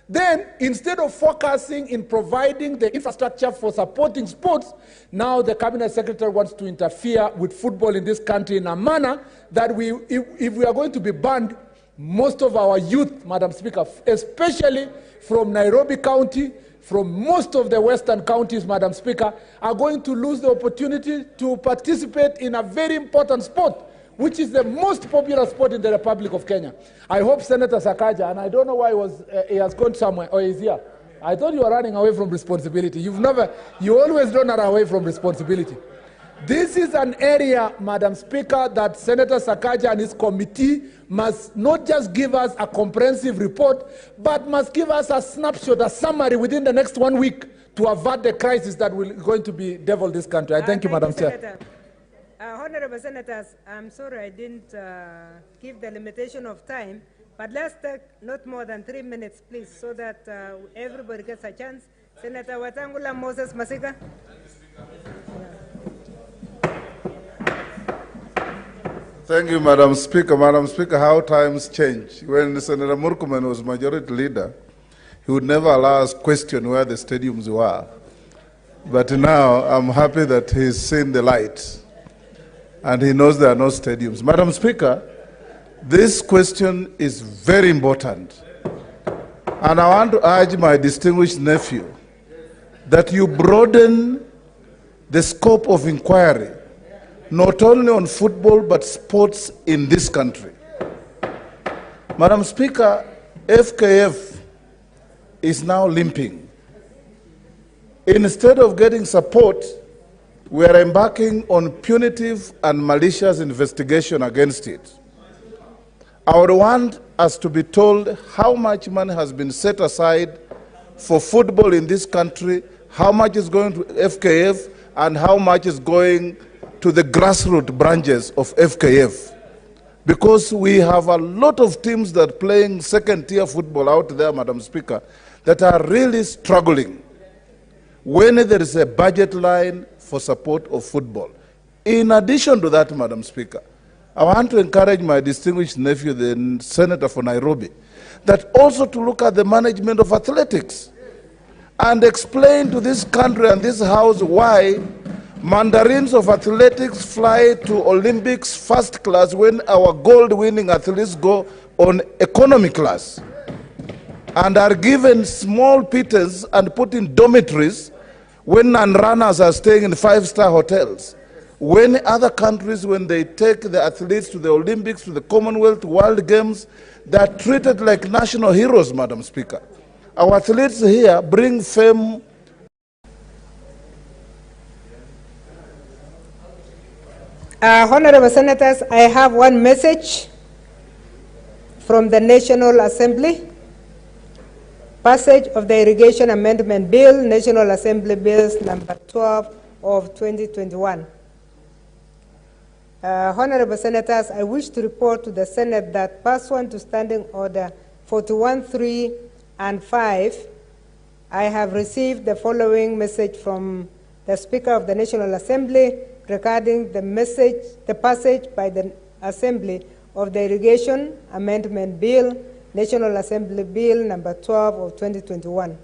Then, instead of focusing in providing the infrastructure for supporting sports, now the Cabinet Secretary wants to interfere with football in this country in a manner that if we are going to be banned, most of our youth, Madam Speaker, especially from Nairobi County, from most of the western counties, Madam Speaker, are going to lose the opportunity to participate in a very important sport, which is the most popular sport in the Republic of Kenya. I hope Senator Sakaja, and I don't know why he has gone somewhere, or he's here. I thought you were running away from responsibility. You always run away from responsibility. This is an area, Madam Speaker, that Senator Sakaja and his committee must not just give us a comprehensive report, but must give us a snapshot, a summary within the next 1 week to avert the crisis that will going to be devil this country. I thank you, Madam Chair. Honorable Senators, I'm sorry I didn't give the limitation of time, but let's take not more than 3 minutes, please, so that everybody gets a chance. Senator Watangula Moses Masika. Thank you, Madam Speaker. Madam Speaker, how times change. When Senator Murkomen was majority leader, he would never allow us to question where the stadiums were. But now I'm happy that he's seen the light and he knows there are no stadiums. Madam Speaker, this question is very important. And I want to urge my distinguished nephew that you broaden the scope of inquiry not only on football, but sports in this country. Madam Speaker, FKF is now limping. Instead of getting support, we are embarking on punitive and malicious investigation against it. I would want us to be told how much money has been set aside for football in this country, how much is going to FKF, and how much is going to the grassroots branches of FKF. Because we have a lot of teams that are playing second-tier football out there, Madam Speaker, that are really struggling when there is a budget line for support of football. In addition to that, Madam Speaker, I want to encourage my distinguished nephew, the Senator for Nairobi, that also to look at the management of athletics and explain to this country and this House why mandarins of athletics fly to Olympics first class when our gold-winning athletes go on economy class and are given small pittance and put in dormitories when non-runners are staying in five-star hotels. When other countries, when they take the athletes to the Olympics, to the Commonwealth, World Games, they are treated like national heroes, Madam Speaker. Our athletes here bring fame. Honorable Senators, I have one message from the National Assembly. Passage of the Irrigation Amendment Bill, National Assembly Bills number 12 of 2021. Honorable Senators, I wish to report to the Senate that pursuant to Standing Order 41.3 and 5, I have received the following message from the Speaker of the National Assembly regarding the passage by the Assembly of the Irrigation Amendment Bill, National Assembly Bill number 12 of 2021.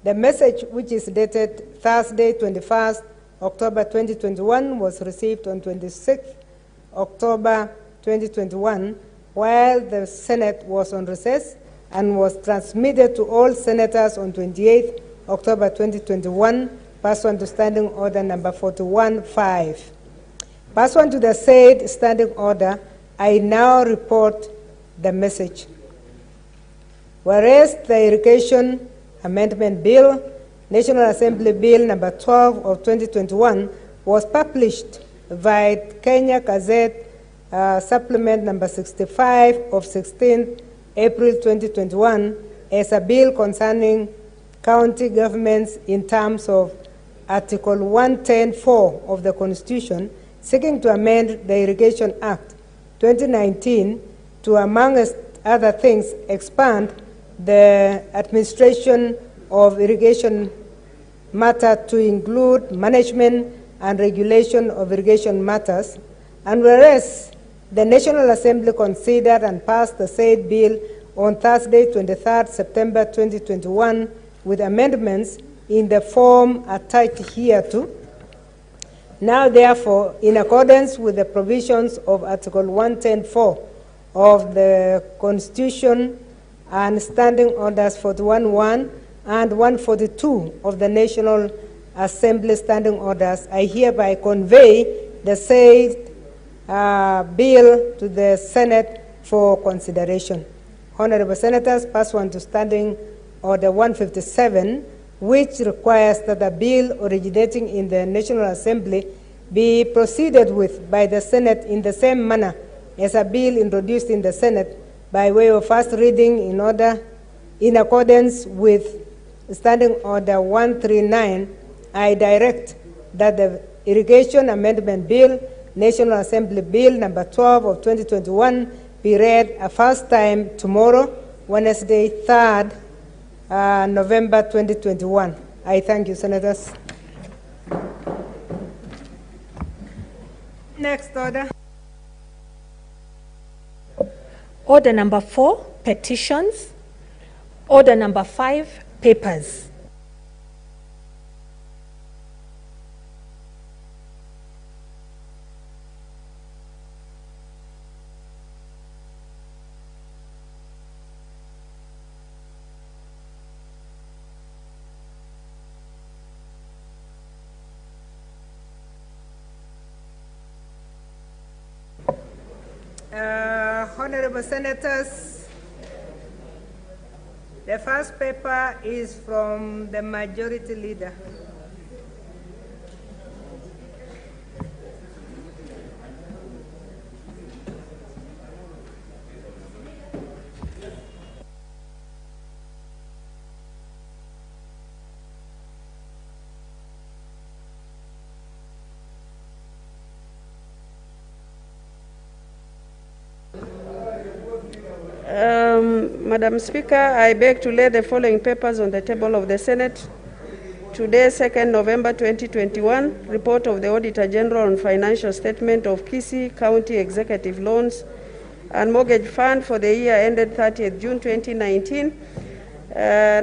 The message, which is dated Thursday, 21st October 2021, was received on 26th October 2021 while the Senate was on recess and was transmitted to all senators on 28th October 2021 pursuant to Standing Order number 41.5. Pursuant to the said Standing Order, I now report the message. Whereas the Irrigation Amendment Bill, National Assembly Bill number 12 of 2021 was published via Kenya Gazette Supplement number 65 of 16th April 2021 as a bill concerning county governments in terms of Article 110(4) of the Constitution, seeking to amend the Irrigation Act 2019 to, among other things, expand the administration of irrigation matter to include management and regulation of irrigation matters. And whereas the National Assembly considered and passed the said bill on Thursday, 23rd September 2021, with amendments in the form attached hereto. Now, therefore, in accordance with the provisions of Article 110(4) of the Constitution and Standing Orders 41(1) and 142 of the National Assembly Standing Orders, I hereby convey the said bill to the Senate for consideration. Honorable Senators, pursuant to Standing Order 157, which requires that a bill originating in the National Assembly be proceeded with by the Senate in the same manner as a bill introduced in the Senate by way of first reading in accordance with Standing Order 139, I direct that the Irrigation Amendment Bill, National Assembly Bill number 12 of 2021, be read a first time tomorrow, Wednesday, 3rd November 2021. I thank you, Senators. Next order. Order number 4, petitions. Order number 5, papers. Honorable Senators, the first paper is from the Majority Leader. Madam Speaker, I beg to lay the following papers on the table of the Senate. Today, 2nd November 2021, report of the Auditor General on financial statement of Kisii County Executive Loans and Mortgage Fund for the year ended 30th June 2019.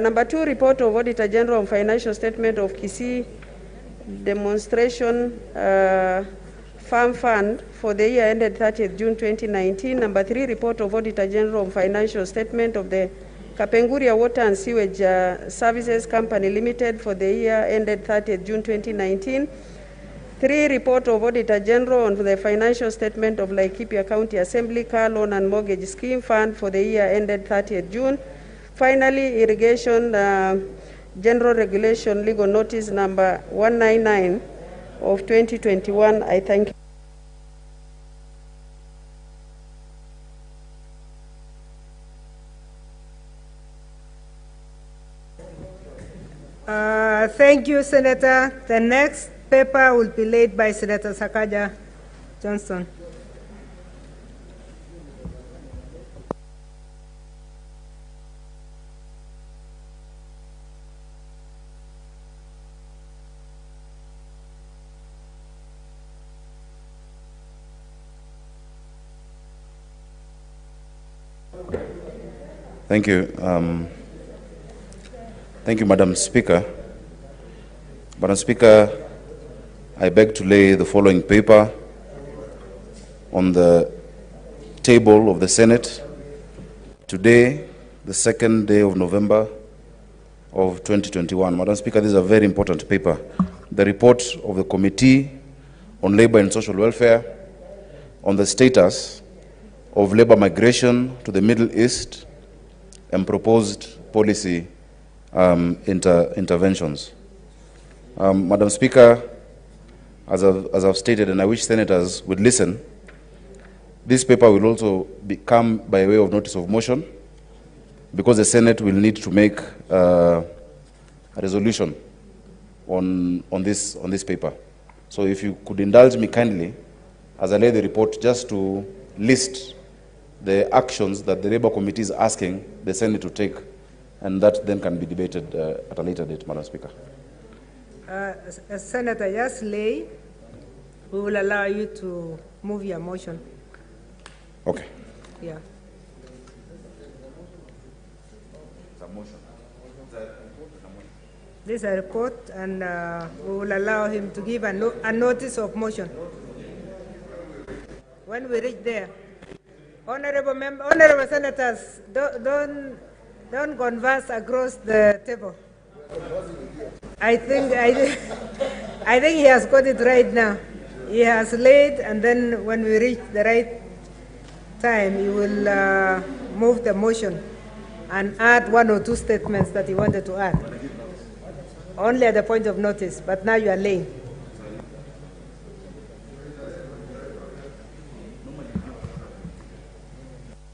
Number 2, report of Auditor General on financial statement of Kisii Demonstration Farm Fund for the year ended 30th June 2019. Number 3, report of Auditor General on financial statement of the Kapenguria Water and Sewage Services Company Limited for the year ended 30th June 2019. 3, report of Auditor General on the financial statement of Laikipia County Assembly Car Loan and Mortgage Scheme Fund for the year ended 30th June. Finally, Irrigation General Regulation Legal Notice number 199 of 2021. I thank you. Thank you, Senator. The next paper will be laid by Senator Sakaja Johnson. Thank you. Thank you, Madam Speaker. Madam Speaker, I beg to lay the following paper on the table of the Senate today, the 2nd day of November of 2021. Madam Speaker, this is a very important paper. The report of the Committee on Labor and Social Welfare on the status of labor migration to the Middle East and proposed policy interventions. Madam Speaker, as I've stated, and I wish senators would listen, this paper will also come by way of notice of motion because the Senate will need to make a resolution on this paper. So if you could indulge me kindly, as I lay the report, just to list the actions that the Labour Committee is asking the Senate to take, and that then can be debated at a later date, Madam Speaker. Senator, just lay. We will allow you to move your motion. Okay. Yeah. This is a report, and we will allow him to give a notice of motion. When we reach there, honorable senators, don't converse across the table. I think he has got it right now. He has laid, and then when we reach the right time, he will move the motion and add one or two statements that he wanted to add. Only at the point of notice, but now you are late.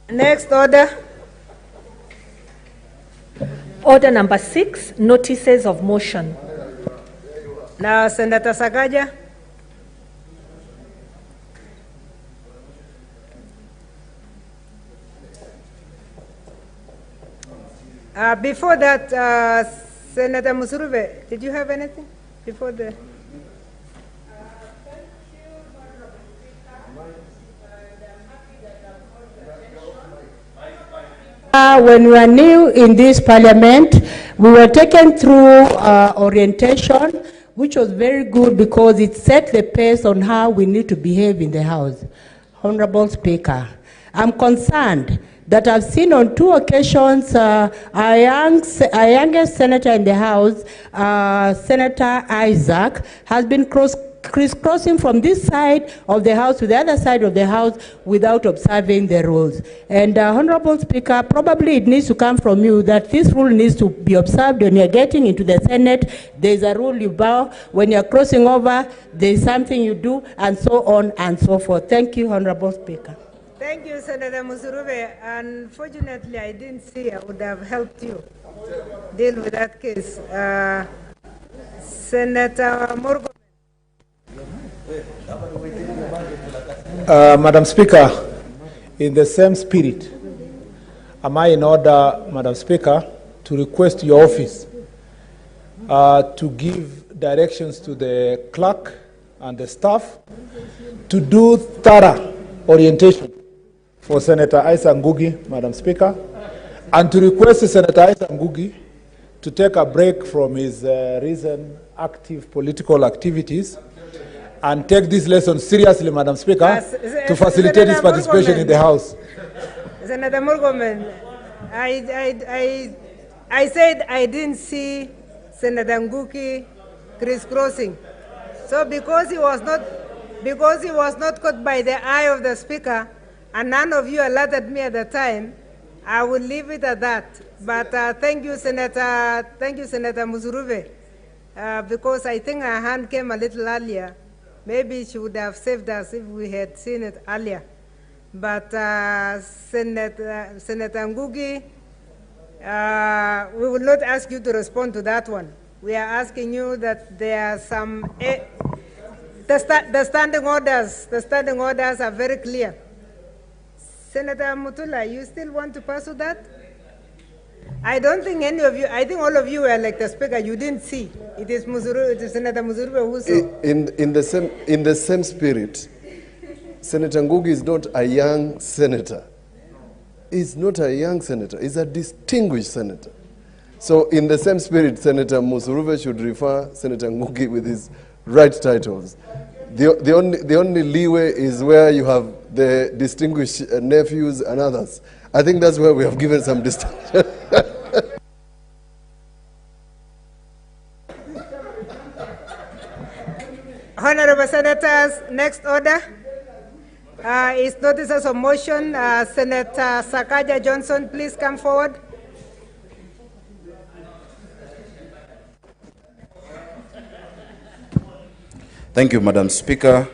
Next order. Order number 6, notices of motion. Now, Senator Sakaja. Before that, Senator Musurube, did you have anything before the? When we were new in this parliament, we were taken through orientation, which was very good because it set the pace on how we need to behave in the House. Honorable Speaker, I'm concerned that I've seen on 2 occasions a youngest senator in the House, Senator Isaac, has been crisscrossing from this side of the House to the other side of the House without observing the rules. And Honorable Speaker, probably it needs to come from you that this rule needs to be observed when you're getting into the Senate. There's a rule you bow. When you're crossing over, there's something you do, and so on and so forth. Thank you, Honorable Speaker. Thank you, Senator Musurube. Unfortunately, I didn't see I would have helped you deal with that case. Senator Morgan. Madam Speaker, in the same spirit, am I in order, Madam Speaker, to request your office to give directions to the clerk and the staff to do thorough orientation for Senator Isaac Ngugi, Madam Speaker, and to request Senator Isaac Ngugi to take a break from his recent active political activities and take this lesson seriously, Madam Speaker, to facilitate his participation in the House. Senator Murgomen, I said I didn't see Senator Ngugi crisscrossing. So because he was not caught by the eye of the Speaker, and none of you alerted me at the time, I will leave it at that. But thank you, Senator Musurube, because I think her hand came a little earlier. Maybe she would have saved us if we had seen it earlier. But Senator Ngugi, we will not ask you to respond to that one. We are asking you that there are some, the standing orders are very clear. Senator Mutula, you still want to pursue that? I don't think any of you, I think all of you were like the Speaker, you didn't see. It is Senator Musurube who saw. In the same spirit, Senator Ngugi is not a young senator. He's not a young senator, he's a distinguished senator. So in the same spirit, Senator Musurube should refer Senator Ngugi with his right titles. The only leeway is where you have the distinguished nephews and others. I think that's where we have given some distinction. Honorable Senators, next order is notices of motion. Senator Sakaja Johnson, please come forward. Thank you, Madam Speaker.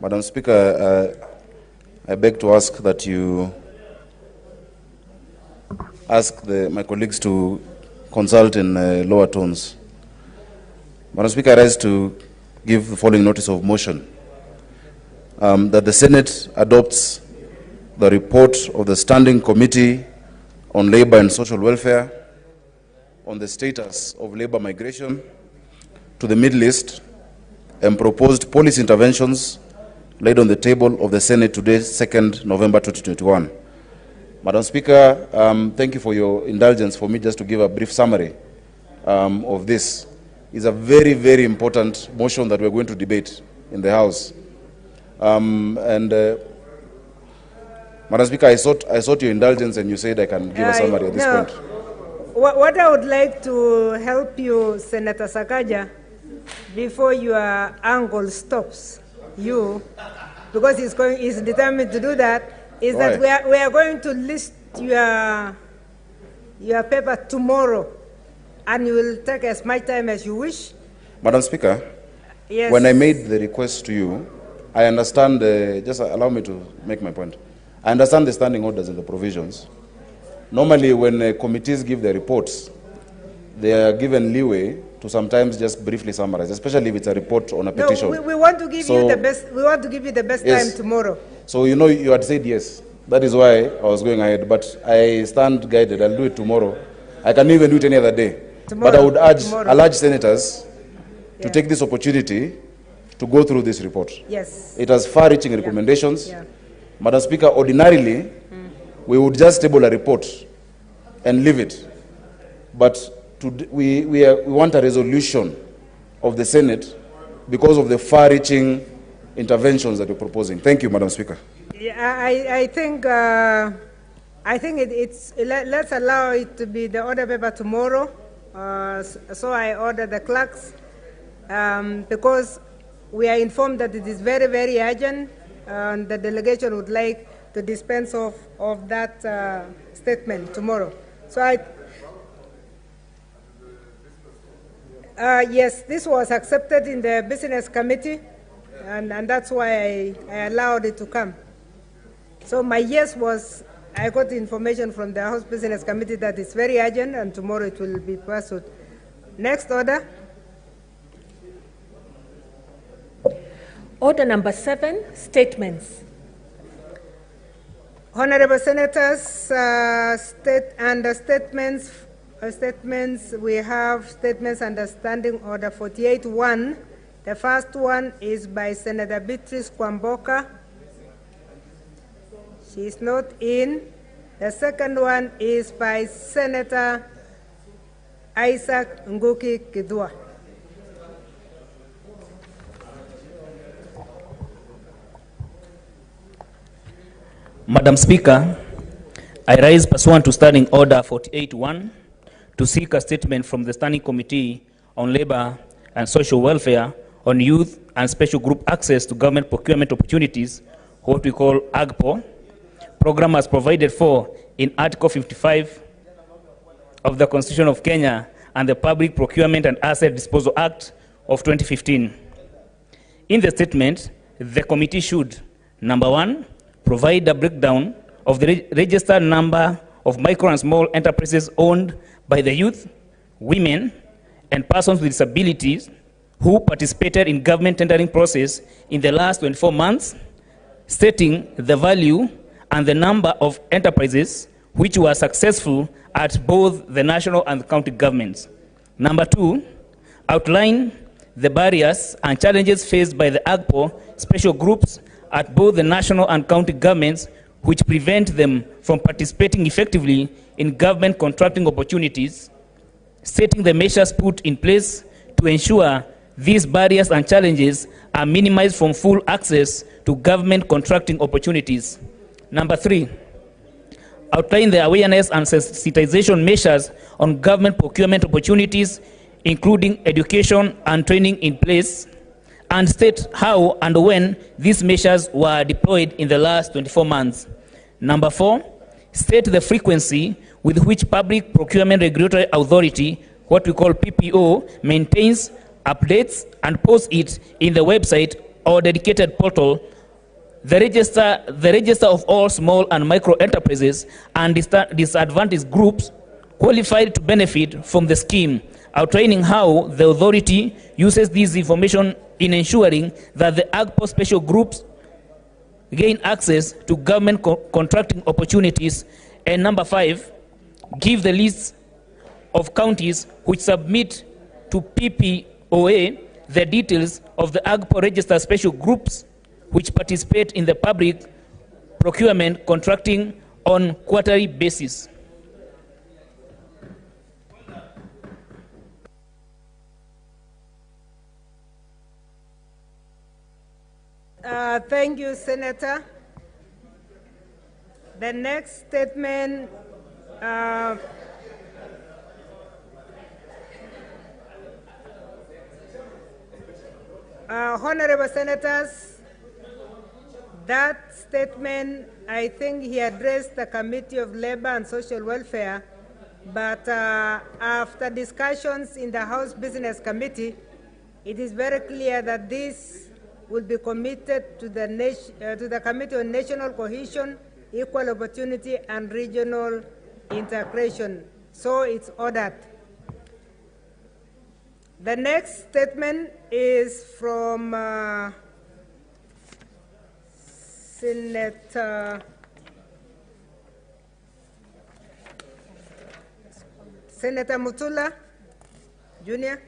Madam Speaker, I beg to ask that you ask my colleagues to consult in lower tones. Madam Speaker, I rise to give the following notice of motion. That the Senate adopts the report of the Standing Committee on Labor and Social Welfare on the status of labor migration to the Middle East and proposed policy interventions laid on the table of the Senate today, 2nd November 2021. Madam Speaker, thank you for your indulgence for me just to give a brief summary of this. It's a very, very important motion that we're going to debate in the House. Madam Speaker, I sought your indulgence and you said I can give a summary at this point. What I would like to help you, Senator Sakaja, before your uncle stops you, because he's determined to do that, is that we are going to list your paper tomorrow, and you will take as much time as you wish. Madam Speaker, yes. When I made the request to you, I understand, just allow me to make my point. I understand the standing orders and the provisions. Normally, when committees give their reports, they are given leeway to sometimes just briefly summarize, especially if it's a report on a petition. We want to give you the best. We want to give you the best time tomorrow. So you know you had said yes. That is why I was going ahead. But I stand guided. I'll do it tomorrow. I can even do it any other day. Tomorrow, but I would urge senators to take this opportunity to go through this report. Yes. It has far-reaching recommendations. Yeah. Madam Speaker, ordinarily we would just table a report and leave it. But we want a resolution of the Senate because of the far-reaching interventions that we're proposing. Thank you, Madam Speaker. Yeah, I think let's allow it to be the order paper tomorrow. So I order the clerks because we are informed that it is very, very urgent, and the delegation would like to dispense of that statement tomorrow. So yes, this was accepted in the Business Committee, and that's why I allowed it to come. So my yes was, I got information from the House Business Committee that it's very urgent, and tomorrow it will be pursued. Next order. Order number 7, statements. Honorable Senators, statements, we have statements under Standing Order 48-1. The first one is by Senator Beatrice Kwamboka. She is not in. The second one is by Senator Isaac Nguki Kidua. Madam Speaker, I rise pursuant to Standing Order 48-1 to seek a statement from the Standing Committee on Labor and Social Welfare on Youth and Special Group Access to Government Procurement Opportunities, what we call AGPO, program as provided for in Article 55 of the Constitution of Kenya and the Public Procurement and Asset Disposal Act of 2015. In the statement, the committee should, number 1, provide a breakdown of the registered number of micro and small enterprises owned by the youth, women, and persons with disabilities who participated in government tendering process in the last 24 months, stating the value and the number of enterprises which were successful at both the national and the county governments. Number 2, outline the barriers and challenges faced by the AGPO special groups at both the national and county governments which prevent them from participating effectively in government contracting opportunities, stating the measures put in place to ensure these barriers and challenges are minimized from full access to government contracting opportunities. Number 3, outline the awareness and sensitization measures on government procurement opportunities, including education and training in place, and state how and when these measures were deployed in the last 24 months. Number 4, state the frequency with which Public Procurement Regulatory Authority, what we call PPO, maintains, updates, and posts it in the website or dedicated portal, the register of all small and micro enterprises and disadvantaged groups qualified to benefit from the scheme, outlining how the authority uses this information in ensuring that the AGPO special groups gain access to government contracting opportunities. And number 5, give the list of counties which submit to PPOA the details of the AGPO registered special groups which participate in the public procurement contracting on quarterly basis. Thank you, Senator. The next statement, Honorable Senators, that statement, I think he addressed the Committee of Labor and Social Welfare, but after discussions in the House Business Committee, it is very clear that this will be committed to the Committee on National Cohesion, Equal Opportunity and Regional Integration. So it's ordered. The next statement is from Senator Mutula Jr.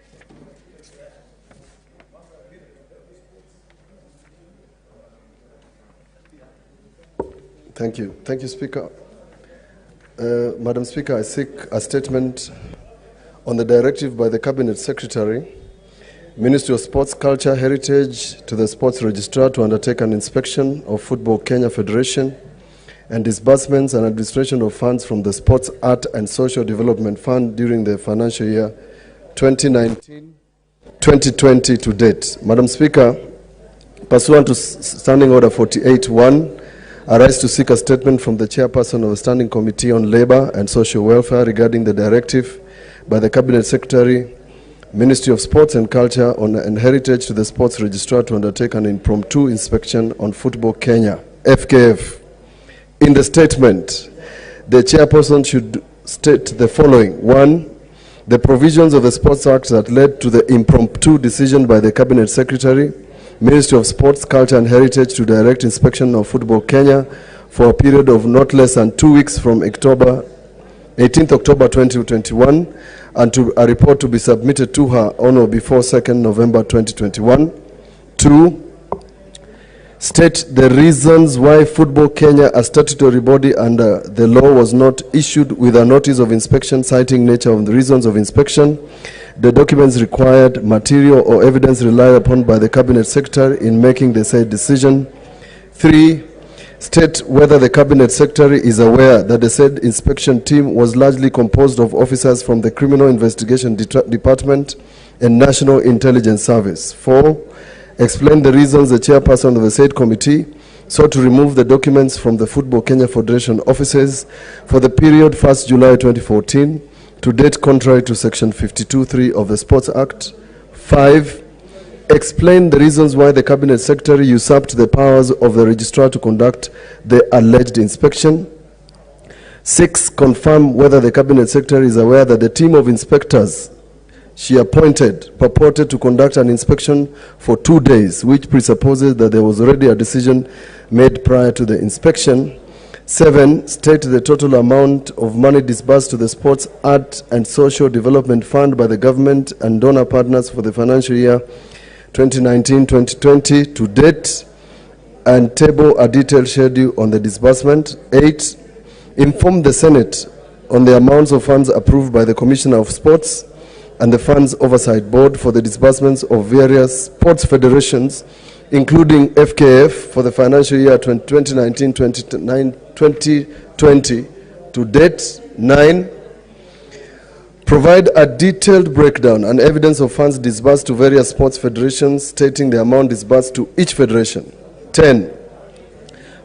Thank you. Thank you, Speaker. Madam Speaker, I seek a statement on the directive by the Cabinet Secretary, Ministry of Sports, Culture, Heritage, to the Sports Registrar to undertake an inspection of Football Kenya Federation and disbursements and administration of funds from the Sports, Art and Social Development Fund during the financial year 2019-2020 to date. Madam Speaker, pursuant to Standing Order 48-1, I rise to seek a statement from the Chairperson of the Standing Committee on Labor and Social Welfare regarding the directive by the Cabinet Secretary, Ministry of Sports and Culture and Heritage to the Sports Registrar to undertake an impromptu inspection on Football Kenya, FKF. In the statement, the Chairperson should state the following. 1. The provisions of the Sports Act that led to the impromptu decision by the Cabinet Secretary, Ministry of Sports, Culture and Heritage to direct inspection of Football Kenya for a period of not less than 2 weeks from 18th October 2021 and to a report to be submitted to her on or before 2nd November 2021. 2. State the reasons why Football Kenya, a statutory body under the law, was not issued with a notice of inspection citing nature of the reasons of inspection, the documents required, material or evidence relied upon by the Cabinet Secretary in making the said decision. 3. State whether the Cabinet Secretary is aware that the said inspection team was largely composed of officers from the Criminal Investigation Department and National Intelligence Service. 4. Explain the reasons the Chairperson of the said committee sought to remove the documents from the Football Kenya Federation offices for the period 1st July 2014 to date contrary to Section 52(3) of the Sports Act. 5. Explain the reasons why the Cabinet Secretary usurped the powers of the Registrar to conduct the alleged inspection. 6. Confirm whether the Cabinet Secretary is aware that the team of inspectors she appointed purported to conduct an inspection for 2 days, which presupposes that there was already a decision made prior to the inspection. 7. State the total amount of money disbursed to the Sports, Art and Social Development Fund by the government and donor partners for the financial year 2019-2020 to date and table a detailed schedule on the disbursement. 8. Inform the Senate on the amounts of funds approved by the Commissioner of Sports and the Funds Oversight Board for the disbursements of various sports federations, including FKF, for the financial year 2019-2020 to date. 9. Provide a detailed breakdown and evidence of funds disbursed to various sports federations, stating the amount disbursed to each federation. 10.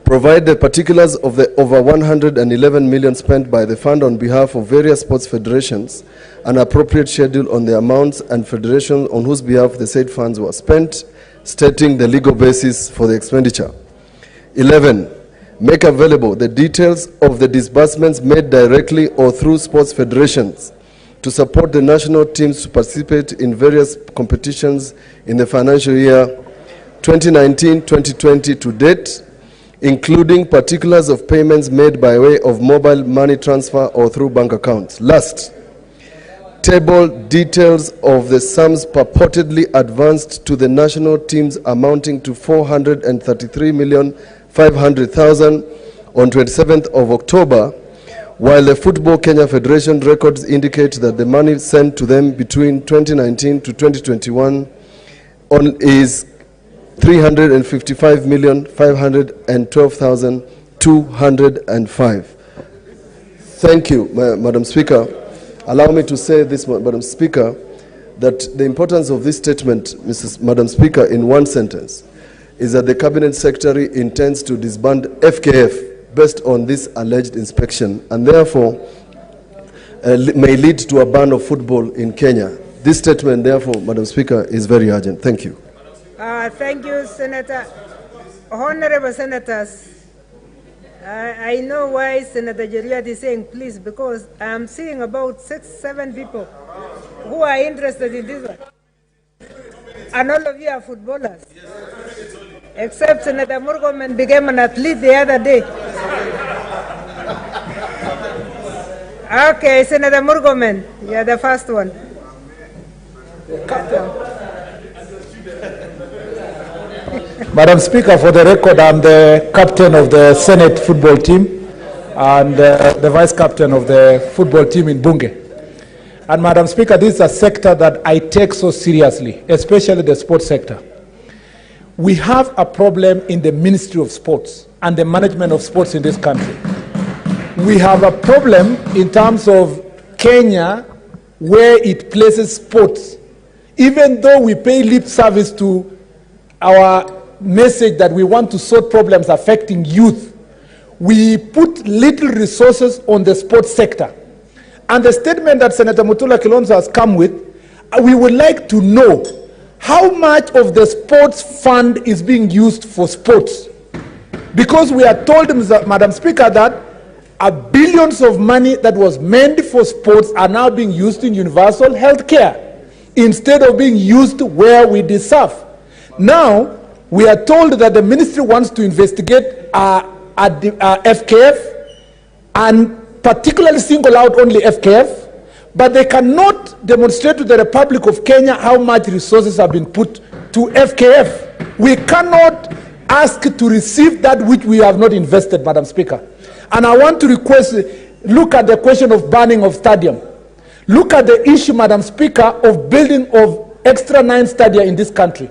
Provide the particulars of the over 111 million spent by the fund on behalf of various sports federations, an appropriate schedule on the amounts and federations on whose behalf the said funds were spent, stating the legal basis for the expenditure. 11. Make available the details of the disbursements made directly or through sports federations to support the national teams to participate in various competitions in the financial year 2019-2020 to date, including particulars of payments made by way of mobile money transfer or through bank accounts. Last, table details of the sums purportedly advanced to the national teams amounting to 433,500,000 on 27th of October, while the Football Kenya Federation records indicate that the money sent to them between 2019 to 2021 is 355,512,205. Thank you, Madam Speaker. Allow me to say this, Madam Speaker, that the importance of this statement, Madam Speaker, in one sentence, is that the Cabinet Secretary intends to disband FKF based on this alleged inspection, and therefore may lead to a ban of football in Kenya. This statement, therefore, Madam Speaker, is very urgent. Thank you. Thank you, Senator. Honorable Senators, I know why Senator Jeriat is saying please, because I'm seeing about 6-7 people who are interested in this one. And all of you are footballers. Except Senator Murkomen became an athlete the other day. Okay, Senator Murkomen, you're the first one. Madam Speaker, for the record, I'm the captain of the Senate football team and the vice captain of the football team in Bunge. And Madam Speaker, this is a sector that I take so seriously, especially the sports sector. We have a problem in the Ministry of Sports and the management of sports in this country. We have a problem in terms of Kenya, where it places sports. Even though we pay lip service to our message that we want to sort problems affecting youth, we put little resources on the sports sector. And the statement that Senator Mutula Kilonzo has come with, we would like to know how much of the sports fund is being used for sports. Because we are told, Madam Speaker, that billions of money that was meant for sports are now being used in universal health care instead of being used where we deserve. Now, we are told that the ministry wants to investigate FKF and particularly single out only FKF, but they cannot demonstrate to the Republic of Kenya how much resources have been put to FKF. We cannot ask to receive that which we have not invested, Madam Speaker. And I want to request, look at the question of banning of stadium. Look at the issue, Madam Speaker, of building of extra 9 stadia in this country.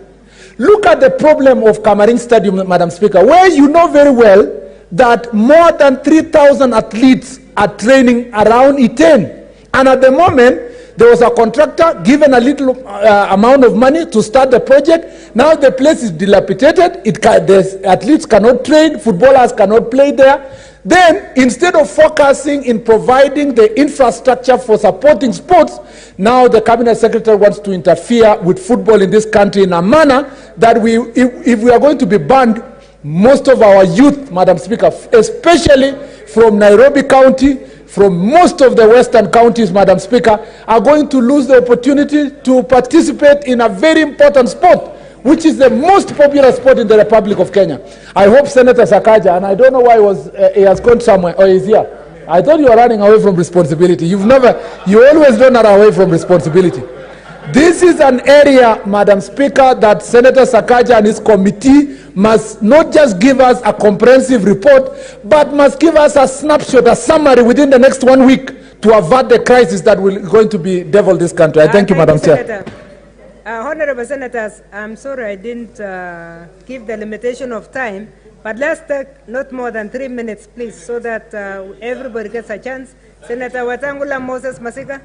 Look at the problem of Kamarin Stadium, Madam Speaker, where you know very well that more than 3,000 athletes are training around Iten. And at the moment, there was a contractor given a little amount of money to start the project. Now the place is dilapidated. The athletes cannot train, footballers cannot play there. Then, instead of focusing in providing the infrastructure for supporting sports, now the Cabinet Secretary wants to interfere with football in this country in a manner that if we are going to be banned, most of our youth, Madam Speaker, especially from Nairobi County, from most of the western counties, Madam Speaker, are going to lose the opportunity to participate in a very important sport, which is the most popular sport in the Republic of Kenya. I hope Senator Sakaja, and I don't know why he has gone somewhere, or he's here. I thought you were running away from responsibility. You always don't run away from responsibility. This is an area, Madam Speaker, that Senator Sakaja and his committee must not just give us a comprehensive report, but must give us a snapshot, a summary within the next 1 week to avert the crisis that will going to be devil this country. I thank you, Madam Chair. Honorable Senators, I'm sorry I didn't give the limitation of time, but let's take not more than 3 minutes, please, so that everybody gets a chance. Senator Watangula Moses Masika.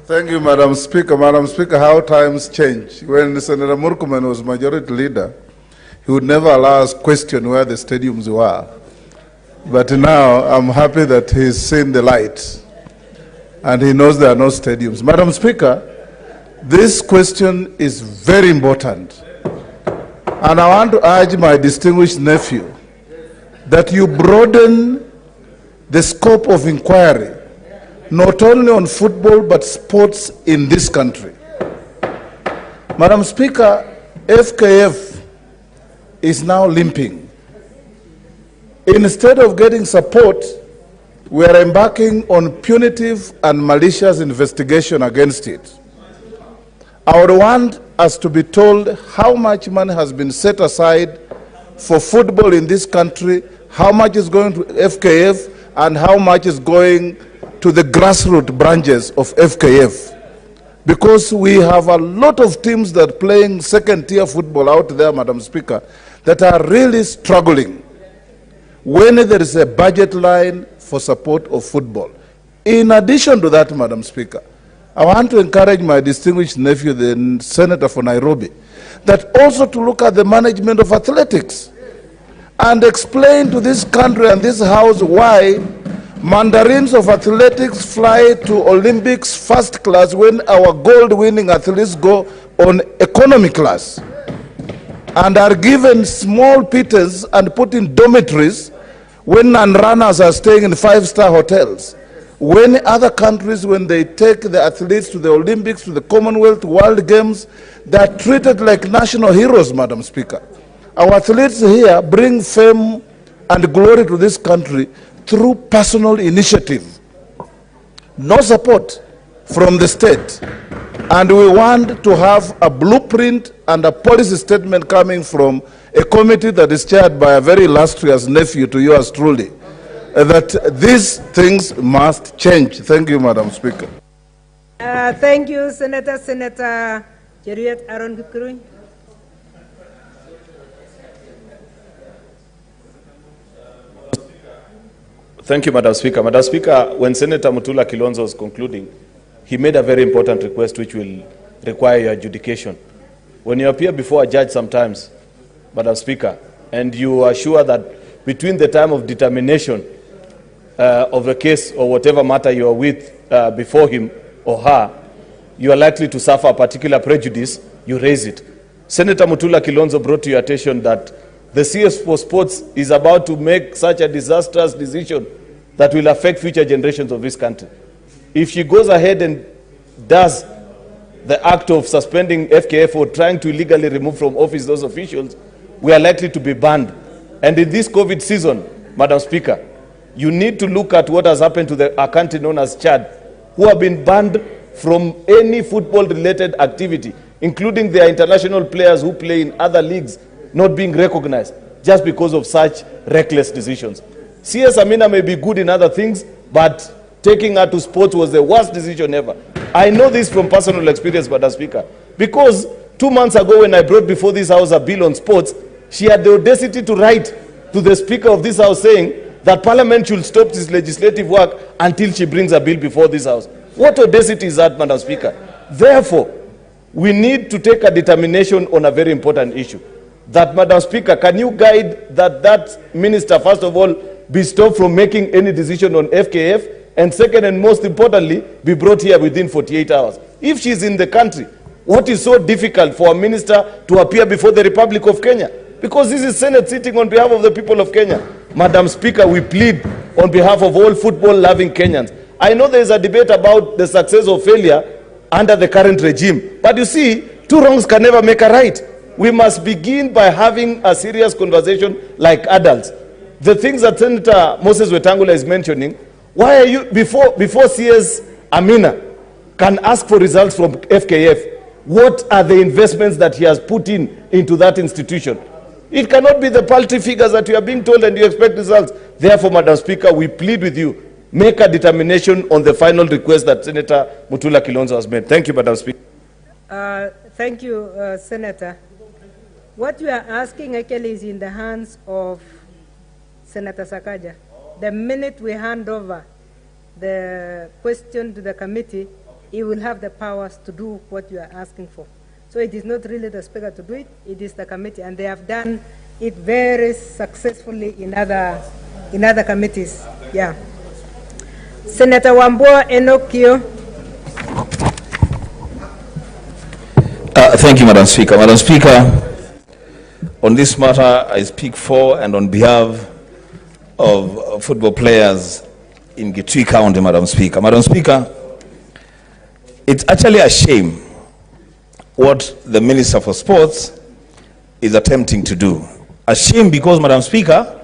Thank you, Madam Speaker. Madam Speaker, how times change. When Senator Murkomen was majority leader, he would never allow us to question where the stadiums were. But now I'm happy that he's seen the light and he knows there are no stadiums. Madam Speaker, this question is very important. And I want to urge my distinguished nephew that you broaden the scope of inquiry, not only on football, but sports in this country. Madam Speaker, FKF is now limping. Instead of getting support, we are embarking on punitive and malicious investigation against it. I would want us to be told how much money has been set aside for football in this country, how much is going to FKF, and how much is going to the grassroots branches of FKF. Because we have a lot of teams that are playing second-tier football out there, Madam Speaker, that are really struggling when there is a budget line for support of football. In addition to that, Madam Speaker, I want to encourage my distinguished nephew, the Senator for Nairobi, that also to look at the management of athletics and explain to this country and this House why mandarins of athletics fly to Olympics first class when our gold-winning athletes go on economy class and are given small pittance and put in dormitories when non-runners are staying in five-star hotels. When other countries, when they take the athletes to the Olympics, to the Commonwealth, World Games, they are treated like national heroes, Madam Speaker. Our athletes here bring fame and glory to this country through personal initiative. No support from the state. And we want to have a blueprint and a policy statement coming from a committee that is chaired by a very illustrious nephew to yours truly, that these things must change. Thank you, Madam Speaker. Thank you, Senator. Senator Cheriet Aaron Kipkurui. Thank you, Madam Speaker. Madam Speaker, when Senator Mutula Kilonzo was concluding, he made a very important request which will require your adjudication. When you appear before a judge sometimes, Madam Speaker, and you are sure that between the time of determination of a case or whatever matter you are with before him or her, you are likely to suffer a particular prejudice, you raise it. Senator Mutula Kilonzo brought to your attention that the CS for Sports is about to make such a disastrous decision that will affect future generations of this country. If she goes ahead and does the act of suspending FKF or trying to illegally remove from office those officials, we are likely to be banned. And in this COVID season, Madam Speaker, you need to look at what has happened to a country known as Chad, who have been banned from any football-related activity, including their international players who play in other leagues not being recognized just because of such reckless decisions. CS Amina may be good in other things, but taking her to sports was the worst decision ever. I know this from personal experience, Madam Speaker, because 2 months ago when I brought before this House a bill on sports, she had the audacity to write to the Speaker of this House saying that Parliament should stop this legislative work until she brings a bill before this House. What audacity is that, Madam Speaker? Therefore, we need to take a determination on a very important issue. That, Madam Speaker, can you guide that minister, first of all, be stopped from making any decision on FKF, and second and most importantly, be brought here within 48 hours. If she's in the country, what is so difficult for a minister to appear before the Republic of Kenya? Because this is Senate sitting on behalf of the people of Kenya. Madam Speaker, we plead on behalf of all football-loving Kenyans. I know there is a debate about the success or failure under the current regime. But you see, two wrongs can never make a right. We must begin by having a serious conversation like adults. The things that Senator Moses Wetangula is mentioning, why are you, before CS Amina can ask for results from FKF, what are the investments that he has put into that institution? It cannot be the paltry figures that you are being told and you expect results. Therefore, Madam Speaker, we plead with you, make a determination on the final request that Senator Mutula Kilonzo has made. Thank you, Madam Speaker. Thank you, Senator. What you are asking actually is in the hands of Senator Sakaja. The minute we hand over the question to the committee, he will have the powers to do what you are asking for. So it is not really the Speaker to do it, it is the committee, and they have done it very successfully in other committees. Yeah. Senator Wambua Enokio. Thank you, Madam Speaker. Madam Speaker, on this matter, I speak for and on behalf of football players in Gitui County, Madam Speaker. Madam Speaker, it's actually a shame what the Minister for Sports is attempting to do. A shame because, Madam Speaker,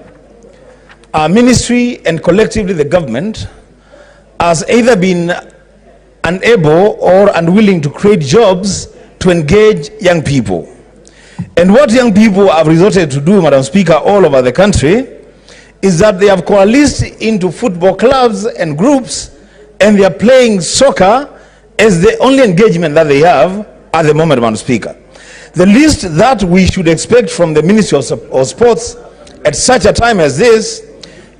our ministry and collectively the government has either been unable or unwilling to create jobs to engage young people. And what young people have resorted to do, Madam Speaker, all over the country, is that they have coalesced into football clubs and groups, and they are playing soccer as the only engagement that they have at the moment, Madam Speaker. The least that we should expect from the Ministry of Sports at such a time as this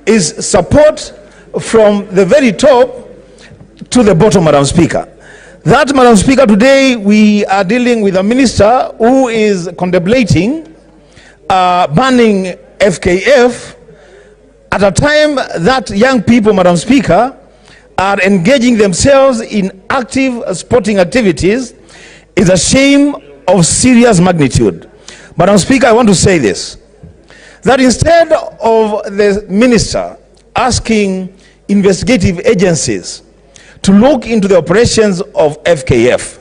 is support from the very top to the bottom, Madam Speaker. That, Madam Speaker, today we are dealing with a minister who is contemplating banning FKF at a time that young people, Madam Speaker, are engaging themselves in active sporting activities is a shame of serious magnitude. Madam Speaker, I want to say this, that instead of the minister asking investigative agencies to look into the operations of FKF,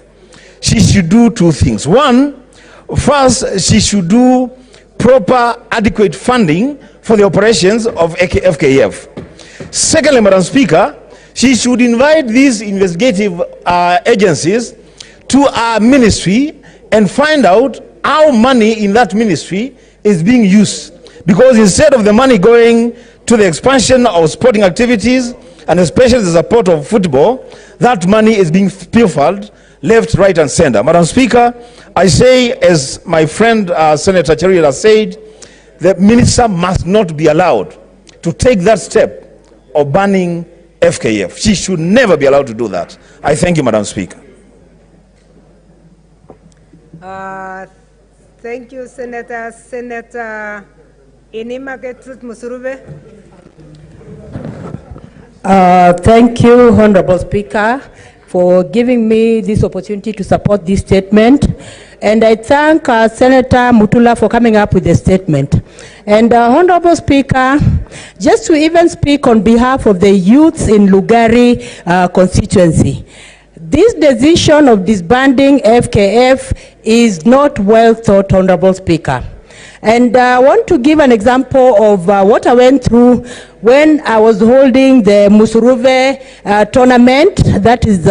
she should do two things. One, first, she should do proper, adequate funding for the operations of FKF. Secondly, Madam Speaker, she should invite these investigative agencies to our ministry and find out how money in that ministry is being used. Because instead of the money going to the expansion of sporting activities, and especially the support of football, that money is being pilfered left, right, and center. Madam Speaker, I say, as my friend Senator Cheryl has said, the minister must not be allowed to take that step of banning FKF. She should never be allowed to do that. I thank you, Madam Speaker. Thank you, Senator. Senator Inima Gertrude Musurube. Thank you, Honorable Speaker, for giving me this opportunity to support this statement. And I thank Senator Mutula for coming up with the statement. And Honorable Speaker, just to even speak on behalf of the youths in Lugari constituency, this decision of disbanding FKF is not well thought, Honorable Speaker. And I want to give an example of what I went through when I was holding the Musuruve tournament, that is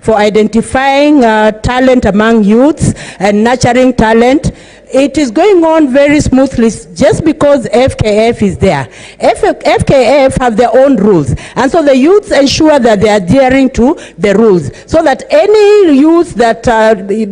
for identifying talent among youths and nurturing talent. It is going on very smoothly just because FKF is there. FKF have their own rules, and so the youths ensure that they are adhering to the rules, so that any youth that